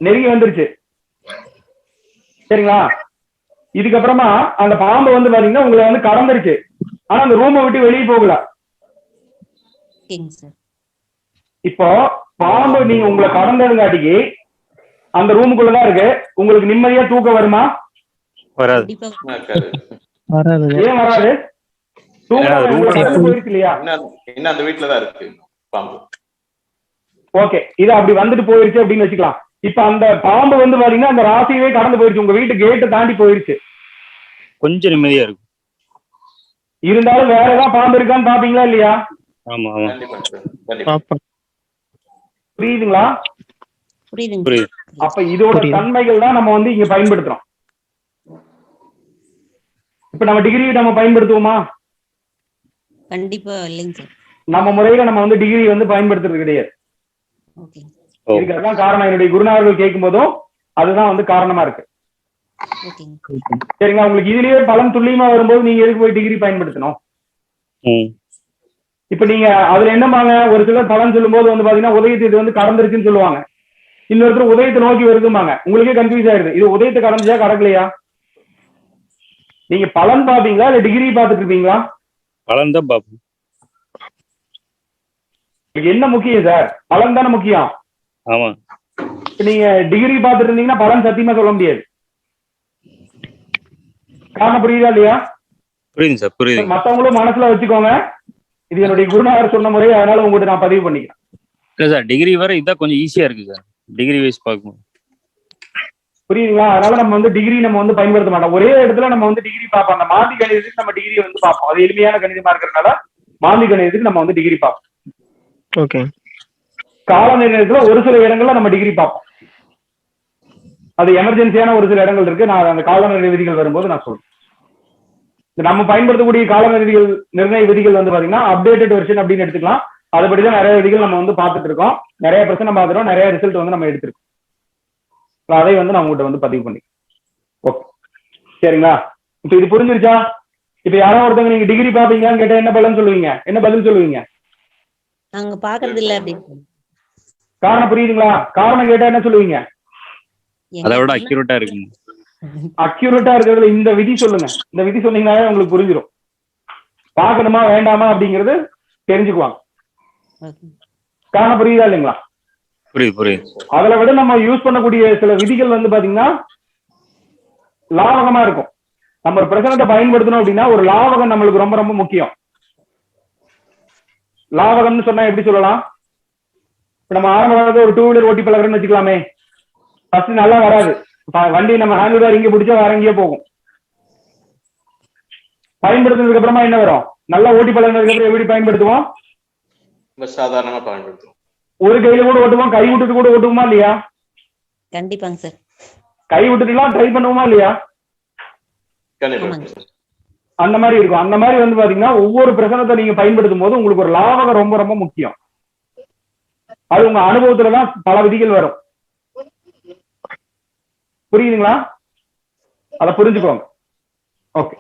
நெருங்கி வந்துருச்சு. சரிங்களா? இதுக்கப்புறமா அந்த பாம்பு வந்து பாத்தீங்கன்னா உங்களை வந்து கடந்துருச்சு. ஆனா அந்த ரூமை விட்டு வெளியே போகல. இப்போ பாம்பு நீங்க உங்களை கடந்ததுங்காட்டிக்கு அந்த ரூமுக்குள்ளதான் இருக்கு. உங்களுக்கு நிம்மதியா தூக்கம் வருமா? வராது. ஏன் வராது? தூக்கம் போயிருக்கு இல்லையா? இன்னும் அந்த வீட்டுலதான் இருக்கு பாம்பு. ஓகே, இது அப்படி வந்துட்டு போயிருச்சு அப்படின்னு வச்சுக்கலாம். இப்ப அந்த பாம்பு வந்து பாத்தீங்கன்னா அந்த ராசியவே கடந்து போயிருச்சு. உங்க வீட்டு கேட்டை தாண்டி போயிருச்சு. கொஞ்சம் நிம்மதியா இருக்கும். இருந்தாலும் வேற ஏதாவது பாம்பு இருக்கான்னு பாப்பீங்களா இல்லையா? ஆமா ஆமா, புரியுதுங்களா? புரியுது. அப்ப இதோட தன்மைகள் தான் நம்ம வந்து இங்க பயன்படுத்துறோம். இப்ப நம்ம டிகிரி நம்ம பயன்படுத்துவோமா? கண்டிப்பா இல்லைங்க சார். நம்ம முறையில நம்ம வந்து டிகிரி வந்து பயன்படுத்துறது கிடையாது. இதுக்கெல்லாம் காரணம் என்னுடைய குருநாதர்கள் கேட்கும் போதும் அதுதான் வந்து காரணமா இருக்கு. சரிங்களா? உங்களுக்கு இதுலயே பலன் துல்லியமா வரும்போது நீங்க எதுக்கு போய் டிகிரி பயன்படுத்தணும்? இப்ப நீங்க அதுல என்னமாங்க, ஒரு சிலர் பலன் சொல்லும் போது வந்து பாத்தீங்கன்னா உதயத்தை இது வந்து கடந்துருச்சுன்னு சொல்லுவாங்க. இன்னொருத்தர் உதயத்தை நோக்கி வருதுமாங்க. உங்களுக்கே கன்ஃபியூஸ் ஆயிருது, இது உதயத்தை கடந்துச்சா கடக்கலையா? நீங்க பலன் பாப்பீங்களா இல்ல டிகிரி பாத்துட்டு இருப்பீங்களா? பலன் தான் பாப்போம். என்ன முக்கியம் சார்? பலன் தானே முக்கியம். ஆமா. நீங்க டிகிரி பாத்துட்டு இருந்தீங்கன்னா பலன் சத்தியமா சொல்ல முடியாது. காரணம் புரியுதா இல்லையா? புரியுது சார், புரியுது. மத்தவங்களும் மனசுல வச்சுக்கோங்க, இது என்னுடைய குருநாதர் சொன்ன முறை, அதனால உங்கள்கிட்ட நான் பதிவு பண்ணிக்கிறேன். இல்ல சார், டிகிரி வர இதான் கொஞ்சம் ஈஸியா இருக்கு சார், டிகிரி வைஸ் பார்க்கணும். புரியுதுங்களா? அதனால நம்ம வந்து டிகிரி நம்ம வந்து பயன்படுத்த மாட்டோம். ஒரே இடத்துல நம்ம வந்து டிகிரி பார்ப்போம். அந்த மாந்தி கணிதத்துக்கு நம்ம டிகிரி வந்து பார்ப்போம். அது எளிமையான கணிதமா இருக்கிறதுனால மாந்தி கணிதத்துக்கு நம்ம வந்து டிகிரி பார்ப்போம். ஓகே. கால நிர்ணயத்துல ஒரு சில இடங்கள்ல நம்ம டிகிரி பார்ப்போம். அது எமர்ஜென்சியான ஒரு சில இடங்கள் இருக்கு. நான் அந்த கால நிர்ணய விதிகள் வரும்போது நான் சொல்றேன். நம்ம பயன்படுத்தக்கூடிய கால நிர்ணய விதிகள் வந்து பாத்தீங்கன்னா அப்டேட்டட் வெர்ஷன் அப்படின்னு எடுத்துக்கலாம். அதுபடிதான் நிறைய விதிகள் நம்ம வந்து பார்த்துட்டு இருக்கோம். நிறைய பிரச்சனை பார்த்துட்டோம், நிறைய ரிசல்ட் வந்து நம்ம எடுத்திருக்கோம். அதை வந்து நான் உங்கள்கிட்ட வந்து பதிவு பண்ணி. ஓகே, சரிங்களா? இப்ப இது புரிஞ்சிருச்சா? இப்ப யாரோ ஒருத்தவங்க நீங்க டிகிரி பாப்பீங்கன்னு கேட்டா என்ன பலன் சொல்லுவீங்க? என்ன பதில் சொல்லுவீங்க? நாங்க பாக்குறது இல்ல அப்படின்னு. காரணம் புரியுதுங்களா? காரணம் கேட்டா என்ன சொல்லுவீங்க? அதை விட அக்யூரேட்டா இருக்கு. அக்யூரேட்டா இருக்கிறதுல இந்த விதி சொல்லுங்க. இந்த விதி சொன்னீங்கன்னாவே உங்களுக்கு புரிஞ்சிடும். பார்க்கணுமா வேண்டாமா அப்படிங்கிறது தெரிஞ்சுக்குவாங்க. காரணம் புரியுதா இல்லைங்களா? புரியுது புரியுது. அதுல விட நம்ம யூஸ் பண்ணக்கூடிய சில விதிகள் வந்து பாத்தீங்கன்னா லாவகமா இருக்கும். நம்ம ஒரு பிரச்சனத்தை பயன்படுத்தணும் அப்படின்னா ஒரு லாவகம் நம்மளுக்கு ரொம்ப ரொம்ப முக்கியம். லாவகம்னு சொன்னா எப்படி சொல்லலாம்? நம்ம ஆரம்ப காலத்துல ஒரு 2 வீலர் ஓட்டி பழகிறோம்னு வச்சுக்கலாமே. ஃபர்ஸ்ட் நல்லா வராது. வண்டி நம்ம ஹேண்ட் இங்க பிடிச்சா வேற எங்கேயோ போகும். பயன்படுத்தினதுக்கு அப்புறமா என்ன வரும்? நல்லா ஓட்டி பழகினதுக்கு அப்புறம் எப்படி பயன்படுத்துவோம்? ரொம்ப சாதாரணமா பயன்படுத்துவோம். ஒரு கையில கூட ஓட்டுவோம், கை விட்டுட்டு கூட ஓட்டுவோமா இல்லையா? கண்டிப்பாங்க சார். கை விட்டுட்டுலாம் ட்ரை பண்ணுவோமா இல்லையா? கண்டிப்பா. அந்த மாதிரி இருக்கும். அந்த மாதிரி வந்து பாத்தீங்கன்னா ஒவ்வொரு பிரசனத்தை நீங்க பயன்படுத்தும் போது உங்களுக்கு ஒரு லாபகம் ரொம்ப ரொம்ப முக்கியம். அது உங்க அனுபவத்துலதான் பல விதிகள் வரும். புரியுதுங்களா? அத புரிஞ்சுக்கோங்க. ஓகே.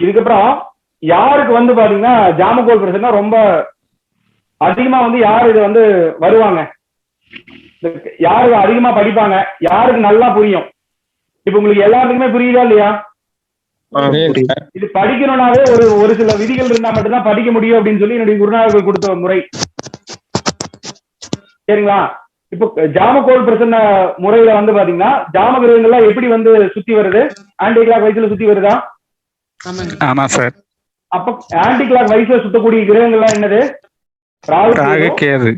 இதுக்கப்புறம் யாருக்கு வந்து பாத்தீங்கன்னா ஜாமகோல் பிரச்சனை ரொம்ப அதிகமா வந்து யாரு இது வந்து வருவாங்க, யாருக்கு அதிகமா படிப்பாங்க, யாருக்கு நல்லா புரியும்? இப்ப உங்களுக்கு எல்லாருக்குமே புரியுதா இல்லையா? இது படிக்கணும்னாவே ஒரு சில விதிகள் இருந்தா மட்டும்தான் படிக்க முடியும் அப்படின்னு சொல்லி என்னுடைய குருநாதர்கள் கொடுத்த முறை. சரிங்களா? இப்போ ஜாமகோல் பிரச்சனை முறையில வந்து பாத்தீங்கன்னா ஜாம கிரகங்கள்லாம் எப்படி வந்து சுத்தி வருது? ஆன்டி கிளாக் வைஸ்ல சுத்தி வருதா? ஆமா சார். அப்ப ஆன்டி கிளாக் வைஸ்ல சுத்தக்கூடிய கிரகங்கள்லாம் என்னது? ராகு கேது.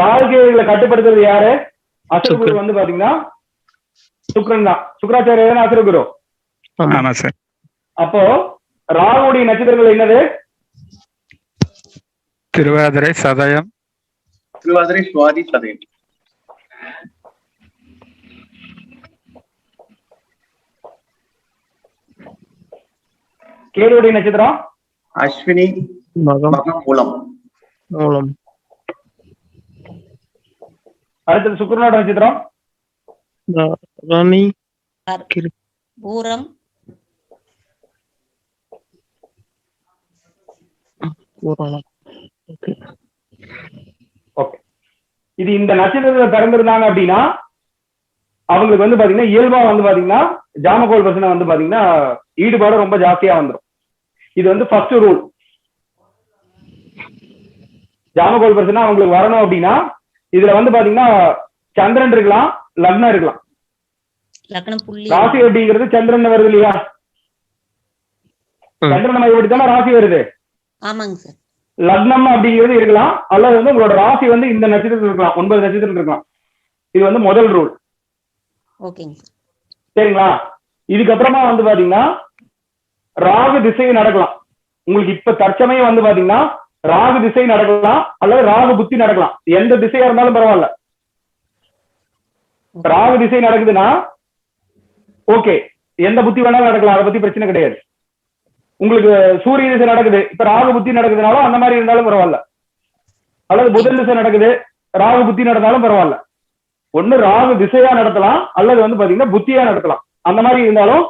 ராகுகேதுகளை கட்டுப்படுத்துறது யாரு? அசுரகுரு வந்து பாத்தீங்கன்னா சுக்ரன் தான். சுக்கராச்சாரியர் அசுரகுரு. ஆமா சார். அப்போ ராகுடைய நட்சத்திரங்கள் என்னது? திருவாதிரை, சதயம். திருவாதிரை, சுவாதி, சதயம். கேதுடைய நட்சத்திரம் அஸ்வினி, மகம், மூலம். மூலம். அடுத்தது சுக்கிரனோட நட்சத்திரம் ராணி, பூரம், ஓகே. இது இந்த நட்சத்திரத்துல பிறந்திருந்தாங்க அப்படின்னா அவங்களுக்கு வந்து பாத்தீங்கன்னா இயல்பா வந்து பாத்தீங்கன்னா ஜாமகோல் பிரச்சனை வந்து பாத்தீங்கன்னா ஈடுபாடு ரொம்ப ஜாஸ்தியா வந்துடும். இது வந்து ஃபர்ஸ்ட் ரூல். ஜாமகோல் பிரச்சனை அவங்களுக்கு வரணும் அப்படின்னா இதுல வந்து பாத்தீங்கன்னா சந்திரன் இருக்கலாம், லக்னம் இருக்கலாம். ராசி அப்படிங்கிறது சந்திரன் வருது இல்லையா? சந்திரன் மையப்படுத்தான ராசி வருது. ஆமாங்க சார். லக்னம் அப்படிங்கிறது இருக்கலாம், அல்லது வந்து உங்களோட ராசி வந்து இந்த நட்சத்திரத்தில் இருக்கலாம், 9 நட்சத்திரம் இருக்கலாம். இது வந்து முதல் ரூல். ஓகேங்க. சரிங்களா? இதுக்கப்புறமா வந்து பாத்தீங்கன்னா ராகு திசை நடக்கலாம். உங்களுக்கு இப்ப தற்சமயம் வந்து பாத்தீங்கன்னா ராகு திசை நடக்கலாம், அல்லது ராகு புத்தி நடக்கலாம். எந்த திசையா இருந்தாலும் பரவாயில்ல. ராகு திசை நடக்குதுன்னா ஓகே, எந்த புத்தி வேணாலும் நடக்கலாம், அதை பத்தி பிரச்சனை கிடையாது. உங்களுக்கு சூரிய திசை நடக்குது, இப்ப ராகு புத்தி நடக்குதுனாலும் அந்த மாதிரி இருந்தாலும் பரவாயில்ல. அல்லது புதன் திசை நடக்குது, ராகு புத்தி நடந்தாலும் பரவாயில்ல. ஒண்ணு ராகு திசையா நடத்தலாம், அல்லது வந்து பாத்தீங்கன்னா புத்தியா நடத்தலாம். அந்த மாதிரி இருந்தாலும்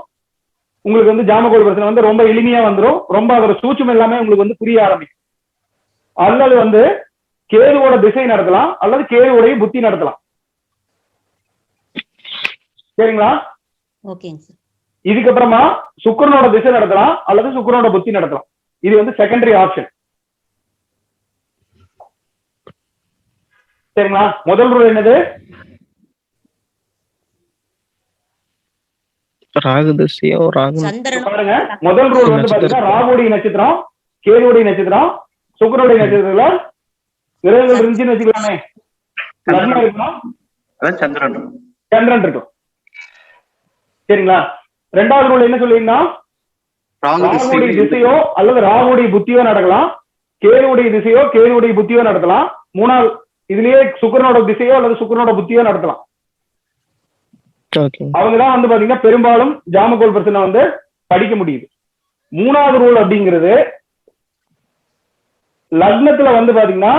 உங்களுக்கு வந்து ஜாமகோல் பிரச்சனை வந்து ரொம்ப எளிமையா வந்துடும். ரொம்ப அதோட சூட்சம் எல்லாமே உங்களுக்கு வந்து புரிய ஆரம்பிக்கும். அல்லது வந்து கேதுவோட திசை நடத்தலாம், அல்லது கேதுவோடைய புத்தி நடத்தலாம். சரிங்களா? ஓகேங்க சார். இதுக்கப்புறமா சுக்கிரனோட திசை நடத்தலாம், அல்லது சுக்கிரனோட புத்தி நடத்தலாம். இது வந்து செகண்டரி ஆப்ஷன். சரிங்களா? முதல் ரூல் என்னது? ராகு திசையோ ராகு. பாருங்க, முதல் ரூல் வந்து பாத்தீங்கன்னா ராகுடைய நட்சத்திரம், கேதுவுடைய நட்சத்திரம், சுக்கிரனுடைய நட்சத்திரத்துல கிரகங்கள் இருந்துச்சுன்னு வச்சுக்கலாமே, லக்னம் இருக்கணும், சந்திரன் சந்திரன் இருக்கும். சரிங்களா? ரெண்டாவது ரூல் என்ன சொல்லிருந்தா ராகுடைய திசையோ அல்லது ராகுடைய புத்தியோ நடக்கலாம், கேதுவுடைய திசையோ கேதுவுடைய புத்தியோ நடத்தலாம். மூணாவது இதுலயே சுக்கிரனோட திசையோ அல்லது சுக்கிரனோட புத்தியோ நடத்தலாம். அவங்கதான் வந்து பாத்தீங்கன்னா பெரும்பாலும் ஜாமகோல் பிரச்சனை வந்து படிக்க முடியுது. மூணாவது ரூல் அப்படிங்கிறது லக்னத்துல வந்து பாத்தீங்கன்னா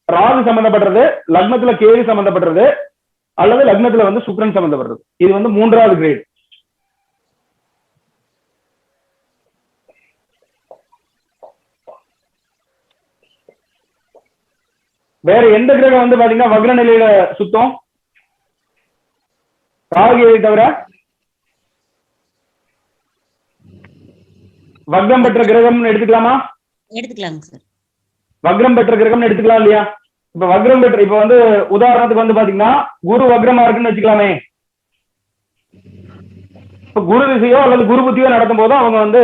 ராகு சம்பந்தப்படுறது, லக்னத்துல கேது சம்பந்தப்படுறது, அல்லது லக்னத்துல வந்து சுக்கிரன் சம்பந்தப்படுறது. இது வந்து மூன்றாவது கிரேட். வேற எந்த கிரகம் வந்து பாத்தீங்கன்னா வக்ர நிலையில சுத்தம்? ராகு தவிர வக்ரம் பெற்ற கிரகம் எடுத்துக்கலாமா? எடுத்துக்கலாங்க சார். வக்ரம் பெற்ற கிரகம் எடுத்துக்கலாம் இல்லையா? இப்ப வக்ரம் பெற்ற இப்ப வந்து உதாரணத்துக்கு வந்து பாத்தீங்கன்னா குரு வக்ரமா இருக்குன்னு வச்சுக்கலாமே. இப்ப குரு திசையோ அல்லது குரு புத்தியோ நடத்தும் போதும் அவங்க வந்து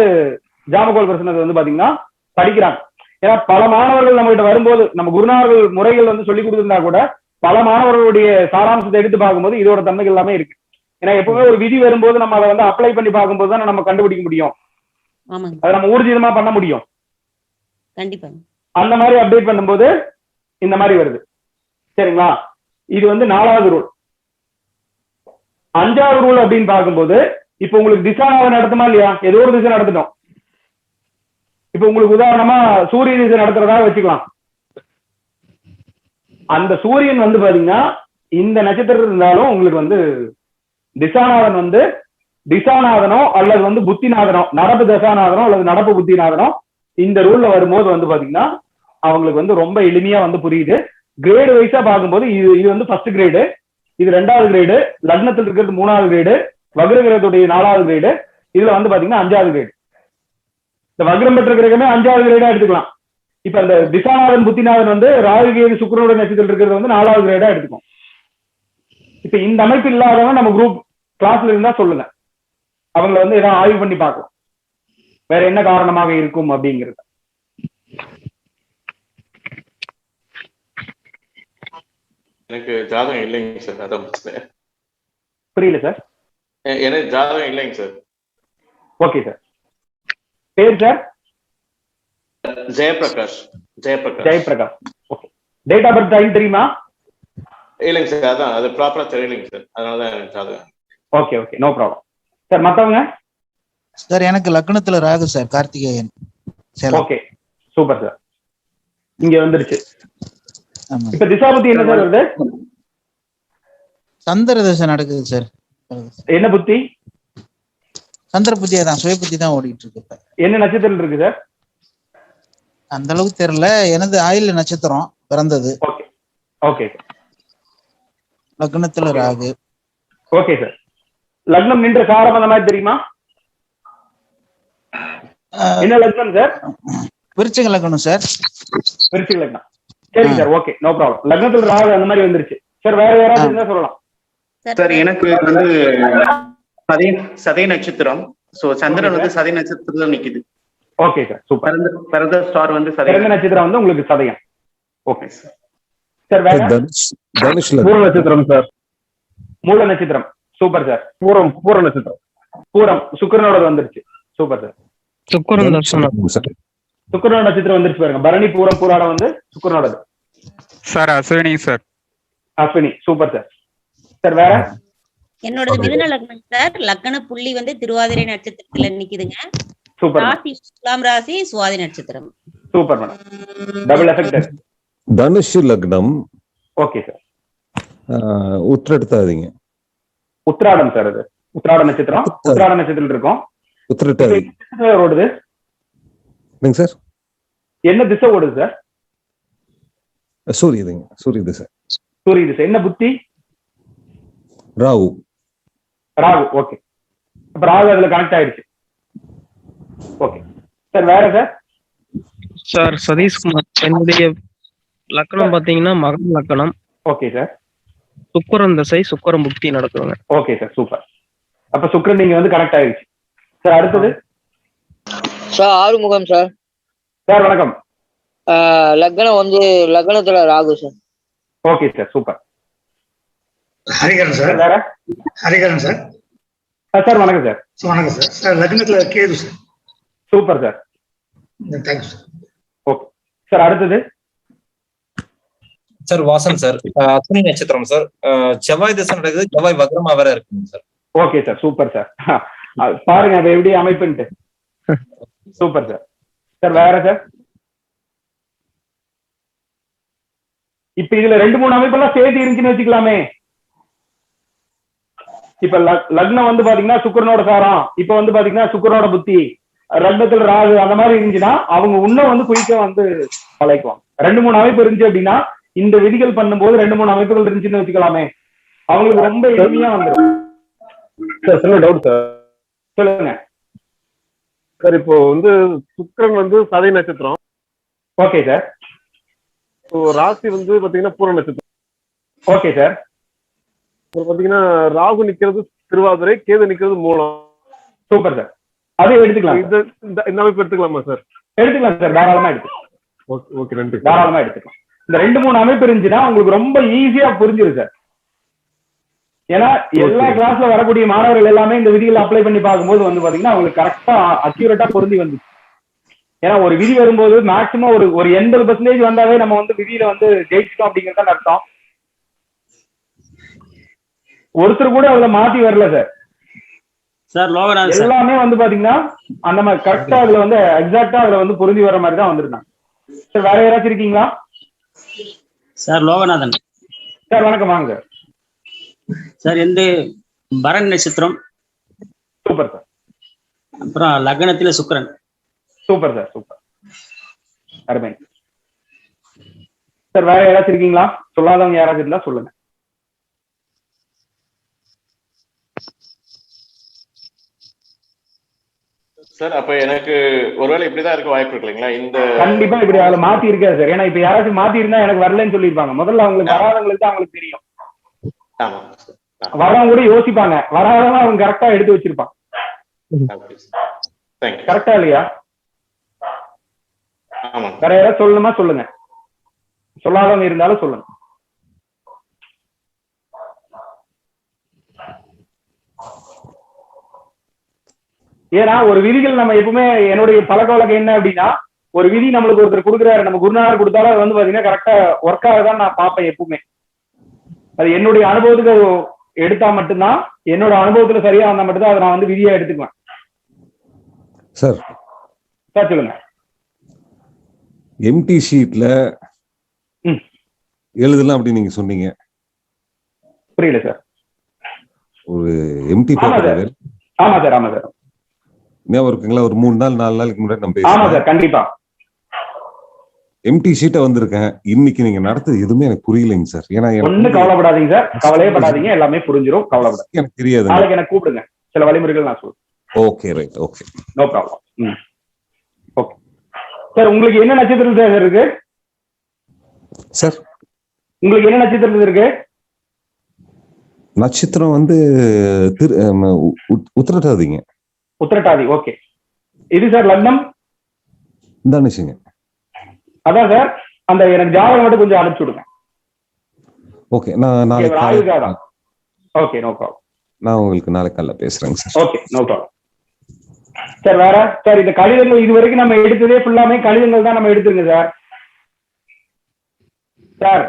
ஜாமகோல் பிரசனத்தை வந்து பாத்தீங்கன்னா படிக்கிறாங்க. ஏன்னா பல மாணவர்கள் நம்ம கிட்ட வரும்போது நம்ம குருநார்கள் முறைகள் வந்து சொல்லி கொடுத்திருந்தா கூட பல மாணவர்களுடைய சாராம்சத்தை எடுத்து பார்க்கும்போது இதோட தன்மைகள் எல்லாமே இருக்கு. ஏன்னா எப்பவுமே ஒரு விதி வரும்போது நம்ம அதை வந்து அப்ளை பண்ணி பார்க்கும்போது தான் நம்ம கண்டுபிடிக்க முடியும், அதை நம்ம ஊர்ஜிதமா பண்ண முடியும். கண்டிப்பா அந்த மாதிரி அப்டேட் பண்ணும்போது இந்த மாதிரி வருது. சரிங்களா? இது வந்து 4வது ரூல். 5வது ரூல் அப்படின்னு பார்க்கும்போது இப்ப உங்களுக்கு திசாநாதன் நடத்துமா இல்லையா? ஏதோ ஒரு திசை நடத்திட்டோம். இப்ப உங்களுக்கு உதாரணமா சூரிய திசை நடத்துறதா வச்சுக்கலாம். அந்த சூரியன் வந்து பாத்தீங்கன்னா இந்த நட்சத்திரம் இருந்தாலும் உங்களுக்கு வந்து திசாநாதன் வந்து திசாநாதனோ அல்லது வந்து புத்திநாதனோ, நடப்பு தசாநாதனோ அல்லது நடப்பு புத்திநாதனோ இந்த ரூல்ல வரும்போது வந்து பாத்தீங்கன்னா அவங்களுக்கு வந்து ரொம்ப எளிமையா வந்து புரியுது. கிரேடு வைஸா பார்க்கும்போது இது வந்து ஃபர்ஸ்ட் கிரேடு, இது 2வது கிரேடு, லக்னத்தில் இருக்கிறது 3வது கிரேடு, வக்ர கிரகத்துடைய 4வது கிரேடு, இதுல வந்து பாத்தீங்கன்னா 5வது கிரேடு. இந்த வக்ரம் பெற்ற கிரகமே 5வது கிரேடா எடுத்துக்கலாம். இப்ப அந்த திசாநாதன் புத்திநாதன் வந்து ராகு கேது சுக்கிரனோட நட்சத்திரத்தில் இருக்கிறது வந்து 4வது கிரேடா எடுத்துக்கும். இப்ப இந்த அமைப்பு இல்லாதவங்க நம்ம குரூப் கிளாஸ்ல இருந்தா சொல்லுங்க, அவங்களை வந்து ஏதாவது ஆய்வு பண்ணி பார்க்கலாம் வேற என்ன காரணமாக இருக்கும் அப்படிங்கிறது. எனக்கு ஜாதகம் இல்லைங்க சார், அதான் பிரச்சனை. புரியல சார்? எனக்கு ஜாதகம் இல்லைங்க சார். Okay sir. பேர் sir? Jayaprakash. Jayaprakash. Okay. Date of birth time தெரியுமா? இல்லைங்க சார், அதான் அது ப்ராப்பரா தெரியலைங்க சார், அதனாலதான் எனக்கு ஜாதகம். Okay okay, no problem sir. மத்தவங்க சார்? எனக்கு லக்னத்துல Rahu sir, Karthikeyan. Okay, super sir. இங்க வந்துருச்சு. இப்ப திசாபுத்தி என்ன சார் வருது? சந்திர தசை நடக்குது சார். என்ன புத்தி? சந்திர புத்தியா தான், சுய புத்தி தான் ஓடிட்டு இருக்கு. என்ன நட்சத்திரம் இருக்கு சார்? அந்த அளவுக்கு தெரியல. எனது ஆயுள் நட்சத்திரம் பிறந்தது. Okay okay. லக்னத்துல ராகு. Okay sir. லக்னம் நின்ற சாரம் அந்த மாதிரி தெரியுமா? என்ன லக்னம் சார்? விருச்சிக லக்னம் சார். விருச்சிக லக்னம். சரி சார், ஓகே, நோ ப்ராப்ளம். லக்னத்துல ராகு அந்த மாதிரி வந்துருச்சு சார். வேற யாராவது இருந்தா சொல்லலாம் சார். எனக்கு வந்து சதய நட்சத்திரம். சோ சந்திரன் வந்து சதய நட்சத்திரத்துல நிக்குது. Okay sir, super. பிறந்த ஸ்டார் வந்து பிறந்த நட்சத்திரம் வந்து உங்களுக்கு சதயம். Okay sir. வேற மூல நட்சத்திரம் சார். மூல நட்சத்திரம், சூப்பர் சார். பூர நட்சத்திரம். பூரம் சுக்கிரனோட வந்துருச்சு. Super sir. சுக்கிரன் தர்சனம். சுக்கிரனோட நட்சத்திரம் வந்துருச்சு பாருங்க. பரணி பூரம் பூராடம் வந்து சுக்கிரனோடது sir. Ashwini sir. Ashwini, super sir. Sir வேற? என்னோட மிதுன லக்னம் சார். லக்ன புள்ளி வந்து திருவாதிரை நட்சத்திரத்துல நிக்குதுங்க. சூப்பர். ராசி துலாம் ராசி, சுவாதி நட்சத்திரம். Super madam, double effect. தனுஷு லக்னம். Okay sir. உத்திரட்டாதீங்க. உத்திராடம் சார். அது உத்திராட நட்சத்திரம். உத்திராட நட்சத்திரம் இருக்கும். உத்திரட்டாதி ஓடுது சார். என்ன திசை ஓடுது சார்? சூரியதுங்க. சூரிய திசை. சூரிய திசை. என்ன புத்தி? ராகு. ராகு, ஓகே. அப்ப ராகு அதுல கனெக்ட் ஆயிடுச்சு. Okay sir. வேற சார்? சார் சதீஷ்குமார். என்னுடைய லக்னம் பாத்தீங்கன்னா மகன் லக்னம். Okay sir. சுக்கிரன் தசை, சுக்கிரன் புக்தி நடக்குதுங்க. Okay sir, super. அப்ப சுக்கிரன் நீங்க வந்து கனெக்ட் ஆயிடுச்சு சார். அடுத்தது சார் ஆறுமுகம் சார். சார் வணக்கம். லக்னம் வந்து லக்னத்துல Rahu sir. Okay sir, super. Hariharan sir. வேற? ஹரிகரன் சார். சார் வணக்கம் சார். வணக்கம் சார். சார் லக்னத்துல Ketu sir. Super sir. Thank you sir. Okay sir. அடுத்தது சார் வாசன் சார். அஸ்வினி நட்சத்திரம் சார். செவ்வாய் திசை நடக்குது. செவ்வாய் வக்ரமா வேற இருக்குங்க sir. Okay sir, super sir. பாருங்க அப்ப எப்படி அமைப்புன்ட்டு. Super sir. சார் வேற சார்? இப்ப இதுல 2-3 அமைப்பெல்லாம் சேர்த்து இருந்துச்சுன்னு வச்சுக்கலாமே. இப்ப லக்னம் வந்து பாத்தீங்கன்னா சுக்கிரனோட சாரம், இப்ப வந்து பாத்தீங்கன்னா சுக்கிரனோட புத்தி, லக்னத்துல ராகு அந்த மாதிரி இருந்துச்சுன்னா அவங்க இன்னும் வந்து குயிக்கா வந்து பழகுவாங்க. 2-3 அமைப்பு இருந்துச்சு அப்படின்னா இந்த விதிகள் பண்ணும்போது 2-3 அமைப்புகள் இருந்துச்சுன்னு வச்சுக்கலாமே, அவங்களுக்கு ரொம்ப எளிமையா வந்துடும். சார் சில டவுட் சார், சொல்லுங்க சார். இப்போ வந்து சுக்கிரன் வந்து சதய நட்சத்திரம். Okay sir. ராசி வந்து பாத்தீங்கன்னா பூர நட்சத்திரம். Okay sir. இப்போ பாத்தீங்கன்னா ராகு நிக்கிறது திருவாதிரை, கேது நிக்கிறது மூலம். Super sir. அதை எடுத்துக்கலாம். இந்த அமைப்பு எடுத்துக்கலாமா சார்? எடுத்துக்கலாம் சார், தாராளமா எடுத்துக்கலாம். ஓகே நன்றி. தாராளமா எடுத்துக்கலாம். இந்த 2-3 அமைப்பு இருந்துச்சுன்னா உங்களுக்கு ரொம்ப ஈஸியா புரிஞ்சிடும் சார். ஏன்னா எல்லா கிளாஸ்ல வரக்கூடிய மாணவர்கள் எல்லாமே இந்த விதிகளை அப்ளை பண்ணி பார்க்கும்போது வந்து பாத்தீங்கன்னா அவங்களுக்கு கரெக்டா அக்யூரேட்டா பொருந்தி வந்துச்சு. ஏன்னா ஒரு விதி வரும்போது மேக்சிமம் ஒரு 80% வந்தாவே நம்ம வந்து விதியில வந்து ஜெயிச்சிட்டோம் அப்படிங்கிறத அர்த்தம். ஒருத்தர் கூட அதுல மாத்தி வரல சார். சார் லோகநாதன் எல்லாமே வந்து பாத்தீங்கன்னா அந்த மாதிரி கரெக்டா அதுல வந்து எக்ஸாக்டா அதுல வந்து பொருந்தி வர மாதிரி தான் வந்திருந்தாங்க. சார் வேற யாராச்சும் இருக்கீங்களா? சார் லோகநாதன் சார் வணக்கம், வாங்க சார். எந்த பரண் நட்சத்திரம். Super sir. அப்புறம் லக்னத்துல சுக்கிரன். சூப்பர் சார், சூப்பர், அருமை சார். வேற யாராச்சும் இருக்கீங்களா? சொல்லாதவங்க யாராச்சும் இருந்தா சொல்லுங்க. சார் அப்ப எனக்கு ஒருவேளை இப்படிதான் இருக்க வாய்ப்பு இருக்கு இல்லைங்களா? இந்த கண்டிப்பா இப்படி அதுல மாத்தி இருக்காது சார். ஏன்னா இப்ப யாராச்சும் மாத்தி இருந்தா எனக்கு வரலன்னு சொல்லியிருப்பாங்க. முதல்ல அவங்களுக்கு வராதவங்களுக்கு தான் அவங்களுக்கு தெரியும். ஆமா வரவங்க கூட யோசிப்பாங்க, வராதவங்க அவங்க கரெக்டா எடுத்து வச்சிருப்பாங்க. கரெக்டா இல்லையா? வேற யாராவது சொல்லணுமா சொல்லுங்க. சொல்லாதவங்க இருந்தாலும் சொல்லுங்க. ஏன்னா ஒரு விதிகள் நம்ம எப்பவுமே என்னுடைய பழக்க வழக்கம் என்ன அப்படின்னா, ஒரு விதி நம்மளுக்கு ஒருத்தர் கொடுக்குறாரு, நம்ம குருநாதர் கொடுத்தாலும் அது வந்து பாத்தீங்கன்னா கரெக்டா ஒர்க் ஆகுதான் நான் பார்ப்பேன் எப்பவுமே. அது என்னுடைய அனுபவத்துக்கு எடுத்தா மட்டும்தான், என்னோட அனுபவத்துல சரியா வந்தா மட்டும்தான் அதை நான் வந்து விதியா எடுத்துக்குவேன். சார் சார் சொல்லுங்க. எம்டி ஷீட்ல எழுதலாம் அப்படி நீங்க சொன்னீங்க. புரியல சார். ஒரு எம்டி பேப்பர். ஆமா சார், ஆமா சார். ஞாபகம் இருக்குங்களா? ஒரு 3 நாள் 4 நாளுக்கு முன்னாடி நம்ம ஆமா சார், கண்டிப்பா. எம்டி ஷீட்டை வந்திருக்கேன். இன்னைக்கு நீங்க நடத்துது எதுவுமே எனக்கு புரியலைங்க சார். ஏன்னா ஒண்ணு கவலைப்படாதீங்க சார், கவலையே படாதீங்க, எல்லாமே புரிஞ்சிடும். கவலைப்படாதீங்க, எனக்கு தெரியாது. நாளைக்கு எனக்கு கூப்பிடுங்க, சில வழிமுறைகள் நான் சொல்றேன். Okay right, okay, no problem. Okay sir. உங்களுக்கு என்ன நட்சத்திரம் சார் இருக்கு சார்? உங்களுக்கு என்ன நட்சத்திரம் இருக்கு? நட்சத்திரம் வந்து உத்திரட்டாதிங்க. உத்திரட்டாதி. ஓகே. இது சார் லக்னம் தனுஷுங்க. அதான் சார், அந்த எனக்கு ஜாதகம் மட்டும் கொஞ்சம் அனுப்பிச்சு விடுங்க. ஓகே, நான் நாளைக்கு. Okay, no problem. நான் உங்களுக்கு நாளைக்கு காலைல பேசுறேங்க sir. Okay, no problem sir. வேற சார், இந்த கடிதங்கள் இது வரைக்கும் நம்ம எடுத்ததே ஃபுல்லாமே கடிதங்கள் தான் நம்ம எடுத்துருங்க சார். சார்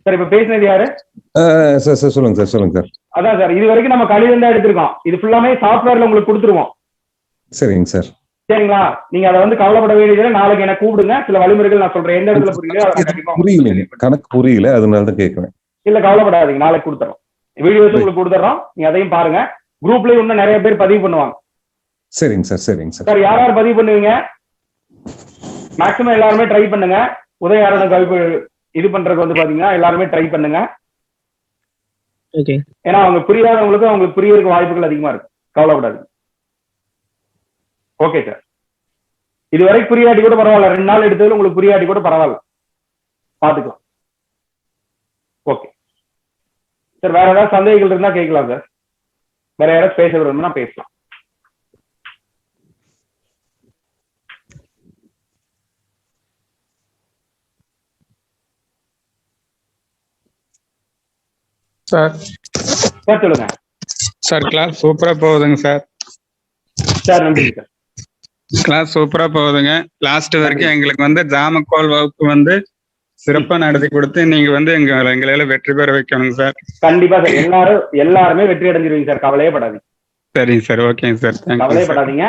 சார் இப்ப பேசினது யாரு? சார் சார் சொல்லுங்க சார், சொல்லுங்க சார். அதான் சார், இது வரைக்கும் நம்ம கடிதம் தான் எடுத்திருக்கோம். இது ஃபுல்லாமே சாஃப்ட்வேர்ல உங்களுக்கு கொடுத்துருவோம். சரிங்க சார். சரிங்களா? நீங்க அதை வந்து கவலைப்பட வேண்டியது. நாளைக்கு எனக்கு கூப்பிடுங்க, சில வழிமுறைகள் நான் சொல்றேன். எந்த இடத்துல புரியல, கணக்கு புரியல, அதனால தான் கேட்கிறேன். இல்ல கவலைப்படாதீங்க, நாளைக்கு கொடுத்துறோம். வீடியோஸ் உங்களுக்கு கொடுத்துறோம், நீங்க அதையும் பாருங்க. குரூப்லயும் இன்னும் நிறைய பேர் பதிவு பண்ணுவாங்க. சரிங்க சார், சரிங்க சார். சார் யார் யார் பதிவு பண்ணுவீங்க? மேக்சிமம் எல்லாருமே ட்ரை பண்ணுங்க. உதயாரண கல்வி இது பண்றது வந்து பாத்தீங்கன்னா எல்லாருமே ட்ரை பண்ணுங்க. ஏன்னா அவங்க புரியாதவங்களுக்கு அவங்களுக்கு புரியறதுக்கு வாய்ப்புகள் அதிகமா இருக்கு. கவலைப்படாது. Okay sir. இதுவரை புரியாட்டி கூட பரவாயில்ல, 2 நாள் எடுத்ததுல உங்களுக்கு புரியாட்டி கூட பரவாயில்ல, பாத்துக்கலாம். Okay sir. வேற ஏதாவது சந்தேகங்கள் இருந்தா கேட்கலாம் சார். வேற யாராவது பேச விரும்புனா பேசலாம். சார் சார் சொல்லுங்க சார். கிளாஸ் சூப்பரா போகுதுங்க சார். சார் நன்றி சார். கிளாஸ் சூப்பரா போகுதுங்க. லாஸ்ட் வரைக்கும் எங்களுக்கு வந்து ஜாமக்கோல் வகுப்பு வந்து சிறப்பா நடத்தி கொடுத்து நீங்க வந்து எங்களால வெற்றி பெற வைக்கணுங்க சார். கண்டிப்பா சார். எல்லாருமே வெற்றி அடைஞ்சிருவீங்க சார், கவலையே படாதீங்க. சரிங்க சார், ஓகேங்க சார். கவலையே படாதீங்க.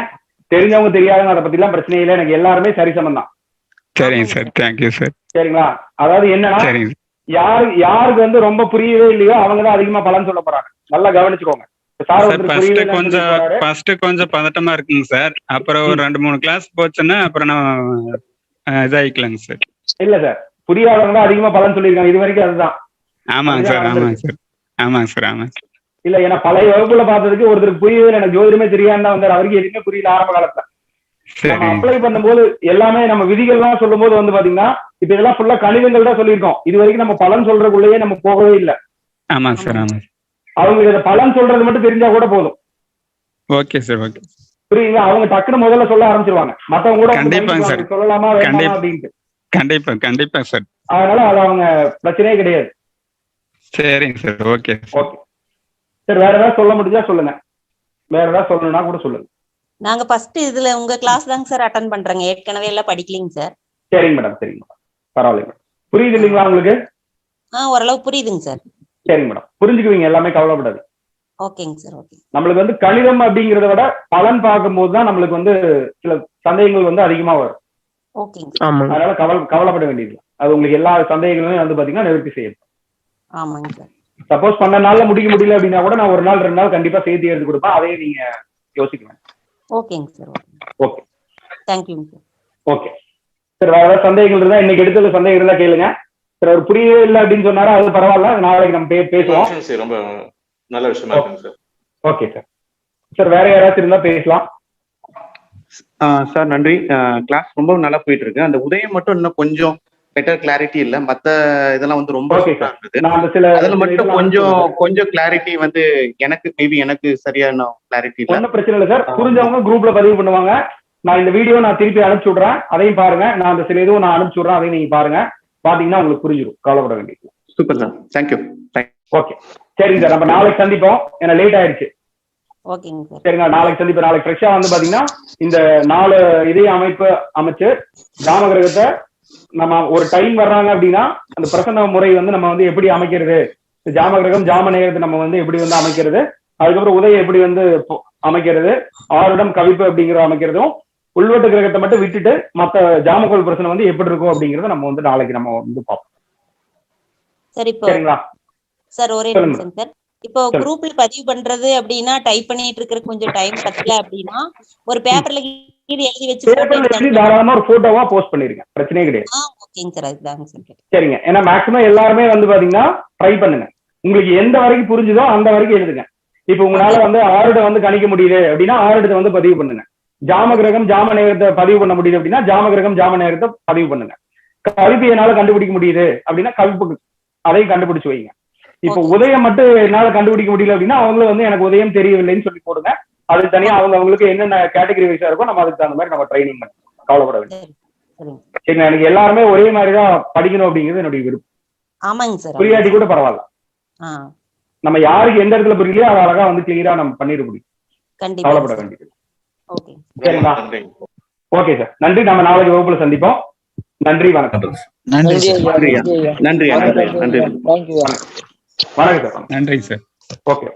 தெரிஞ்சவங்க தெரியாதவங்க அதை பத்தி எல்லாம் பிரச்சனை இல்லை. எனக்கு எல்லாருமே சரிசமம் தான். சரிங்க சார், தேங்க்யூ சார். சரிங்களா? அதாவது என்னன்னா, யாருக்கு வந்து ரொம்ப புரியவே இல்லையோ அவங்க தான் அதிகமா பலன் சொல்ல போறாங்க. நல்லா கவனிச்சுக்கோங்க. கொஞ்சம் பதட்டமா இருக்குங்க சார். அப்புறம் ஒரு 2-3 கிளாஸ் போச்சுன்னா அப்புறம் நான் இதாயிக்கலாங்க சார். இல்ல சார், புரியாதவங்க தான் அதிகமா பலன் சொல்லியிருக்காங்க இது வரைக்கும். அதுதான். ஆமாங்க சார், ஆமாங்க சார், ஆமாங்க சார், ஆமாங்க சார். இல்ல, ஏன்னா பழைய வகுப்புல பார்த்ததுக்கு ஒருத்தருக்கு புரியவே எனக்கு ஜோதிடமே தெரியாம தான் வந்தார். அவருக்கு எதுவுமே புரியல ஆரம்ப காலத்துல. நம்ம அப்ளை பண்ணும்போது எல்லாமே நம்ம விதிகள்லாம் சொல்லும் போது வந்து பாத்தீங்கன்னா இப்ப இதெல்லாம் ஃபுல்லா கணிதங்கள் தான் சொல்லியிருக்கோம். இது வரைக்கும் நம்ம பலன் சொல்றதுக்குள்ளேயே நம்ம போகவே இல்லை. ஆமாங்க சார், ஆமாங்க. அவங்களுக்கு இதை பலன் சொல்றது மட்டும் தெரிஞ்சா கூட போதும். Okay sir okay. புரியுங்களா? அவங்க டக்குன்னு முதல்ல சொல்ல ஆரம்பிச்சிருவாங்க, மத்தவங்க கூட கண்டிப்பாங்க சார். சொல்லலாமா வேண்டாமா அப்படின்ட்டு. கண்டிப்பா சார். அதனால அது அவங்க பிரச்சனையே கிடையாது. சரிங்க சார். Okay okay sir. வேற ஏதாவது சொல்ல முடிஞ்சா சொல்லுங்க, வேற ஏதாவது சொல்லணும்னா கூட சொல்லுங்க. நாங்க ஃபர்ஸ்ட் இதுல உங்க கிளாஸ் தாங்க சார் அட்டன் பண்றோங்க, ஏற்கனவே எல்லாம் படிக்கலைங்க சார். சரிங்க மேடம், சரிங்க மேடம், பரவாயில்ல மேடம். புரியுது இல்லைங்களா உங்களுக்கு? ஓரளவு புரியுதுங்க சார். சரிங்க மேடம், புரிஞ்சுக்குவீங்க, எல்லாமே கவலைப்படாது. ஓகேங்க சார். ஓகே. நம்மளுக்கு வந்து கணிதம் அப்படிங்கிறத விட பலன் பார்க்கும்போது தான் நம்மளுக்கு வந்து சில சந்தேகங்கள் வந்து அதிகமா வரும். ஓகேங்க. அதனால கவலைப்பட வேண்டியது. அது உங்களுக்கு எல்லா சந்தேகங்களுமே வந்து பாத்தீங்கன்னா நிவர்த்தி செய்யும். ஆமாங்க சார். சப்போஸ் 12 நாள்ல முடிக்க முடியல அப்படின்னா கூட நான் 1 நாள் 2 நாள் கண்டிப்பா சேர்த்து எடுத்து கொடுப்பேன், அதையும் நீங்க யோசிக்கணும். ஓகேங்க சார். ஓகே, தேங்க்யூங்க சார். Okay sir. வேற ஏதாவது சந்தேகங்கள் இருந்தா இன்னைக்கு எடுத்தது சந்தேகம் இருந்தா கேளுங்க சார். அவர் புரியவே இல்லை அப்படின்னு சொன்னாரா அது பரவாயில்ல, நாளைக்கு நம்ம பேசுவோம். ரொம்ப நல்ல விஷயமா இருக்குங்க சார். Okay sir. சார் வேற யாராச்சும் இருந்தா பேசலாம். சார் நன்றி. கிளாஸ் ரொம்ப நல்லா போயிட்டு இருக்கு. அந்த உதயம் மட்டும் இன்னும் கொஞ்சம் பெட்டர் கிளாரிட்டி இல்ல, மத்த இதெல்லாம் வந்து ரொம்ப அதுல மட்டும் கொஞ்சம் கிளாரிட்டி வந்து எனக்கு மேபி எனக்கு சரியான கிளாரிட்டி இல்ல. ஒன்னும் பிரச்சனை இல்லை சார், புரிஞ்சவங்க குரூப்ல பதிவு பண்ணுவாங்க. நான் இந்த வீடியோ நான் திருப்பி அனுப்பிச்சு விடுறேன், அதையும் பாருங்க. நான் அந்த சில இதுவும் நான் அனுப்பிச்சு விடுறேன், அதையும் நீங்க பாருங்க. பாத்தீங்கன்னா உங்களுக்கு புரிஞ்சிடும், கவலைப்பட வேண்டியது. Super sir, thank you. ஓகே சரிங்க சார், நம்ம நாளைக்கு சந்திப்போம். ஏன்னா லேட் ஆயிடுச்சு. ஓகேங்க சார். சரிங்க, நாளைக்கு சந்திப்போம். நாளைக்கு ஃப்ரெஷ்ஷா வந்து பாத்தீங்கன்னா இந்த 4 இதய அமைப்பு அமைச்சு ஜாம கிரகத்தை நம்ம ஒரு டைம் வர்றாங்க அப்படின்னா அந்த பிரசன்ன முறை வந்து நம்ம வந்து எப்படி அமைக்கிறது, ஜாம கிரகம் ஜாம நேரத்தை நம்ம வந்து எப்படி வந்து அமைக்கிறது, அதுக்கப்புறம் உதயம் எப்படி வந்து அமைக்கிறது, ஆருடம் கவிப்பு அப்படிங்கறத அமைக்கிறதும், உள்வட்ட கிரகத்தை மட்டும் விட்டுட்டு மத்த ஜாமக்கோள் பிரச்சனை வந்து எப்படி இருக்கும் அப்படிங்கறத நம்ம வந்து நாளைக்கு நம்ம வந்து பார்ப்போம். சரி, இப்போ சரிங்களா சார் ஒரே நிமிஷம் சார். இப்போ குரூப்ல பதிவு பண்றது அப்படின்னா டைப் பண்ணிட்டு இருக்கிற கொஞ்சம் டைம் பத்தல அப்படின்னா ஒரு பேப்பர்ல இது எழுதி வச்சு தாராளமா ஒரு போட்டோவா போஸ்ட் பண்ணிருக்கேன், பிரச்சனையே கிடையாது. ஓகேங்க சார், அதுதாங்க சார். சரிங்க, ஏன்னா மேக்ஸிமம் எல்லாருமே வந்து பாத்தீங்கன்னா ட்ரை பண்ணுங்க. உங்களுக்கு எந்த வரைக்கும் புரிஞ்சுதோ அந்த வரைக்கும் எழுதுங்க. இப்போ உங்களால வந்து ஆருடம் வந்து கணிக்க முடியுது அப்படின்னா ஆருடத்தை வந்து பதிவு பண்ணுங்க. ஜாம கிரகம் ஜாம நேரத்தை பதிவு பண்ண முடியுது அப்படின்னா ஜாம கிரகம் ஜாம நேரத்தை பதிவு பண்ணுங்க. கவிப்பு என்னால கண்டுபிடிக்க முடியுது அப்படின்னா கவிப்பு அதையும் கண்டுபிடிச்சு வைங்க. இப்போ உதயம் மட்டும் என்னால கண்டுபிடிக்க முடியல அப்படின்னா அவங்களும் வந்து எனக்கு உதயம் தெரியவில்லைன்னு சொல்லி போடுங்க. அதுக்கு தனியா அவங்களுக்கு என்னென்ன கேட்டகரி வைஸா இருக்கோ நம்ம அதுக்கு தகுந்த மாதிரி நம்ம ட்ரைனிங் பண்ணி கவலைப்பட வேண்டியது. சரிங்களா, எனக்கு எல்லாருமே ஒரே மாதிரிதான் படிக்கணும் அப்படிங்கிறது என்னுடைய விருப்பம். ஆமாங்க சார். புரியாட்டி கூட பரவாயில்ல, நம்ம யாருக்கு எந்த இடத்துல புரியலையோ அதை அழகா வந்து கிளியரா நம்ம பண்ணிட முடியும். கவலைப்பட வேண்டியது. சரிங்களா, ஓகே சார், நன்றி. நம்ம நாளைக்கு வகுப்புல சந்திப்போம். நன்றி, வணக்கம். நன்றி நன்றி. வணக்கம் சார். நன்றி சார். ஓகே.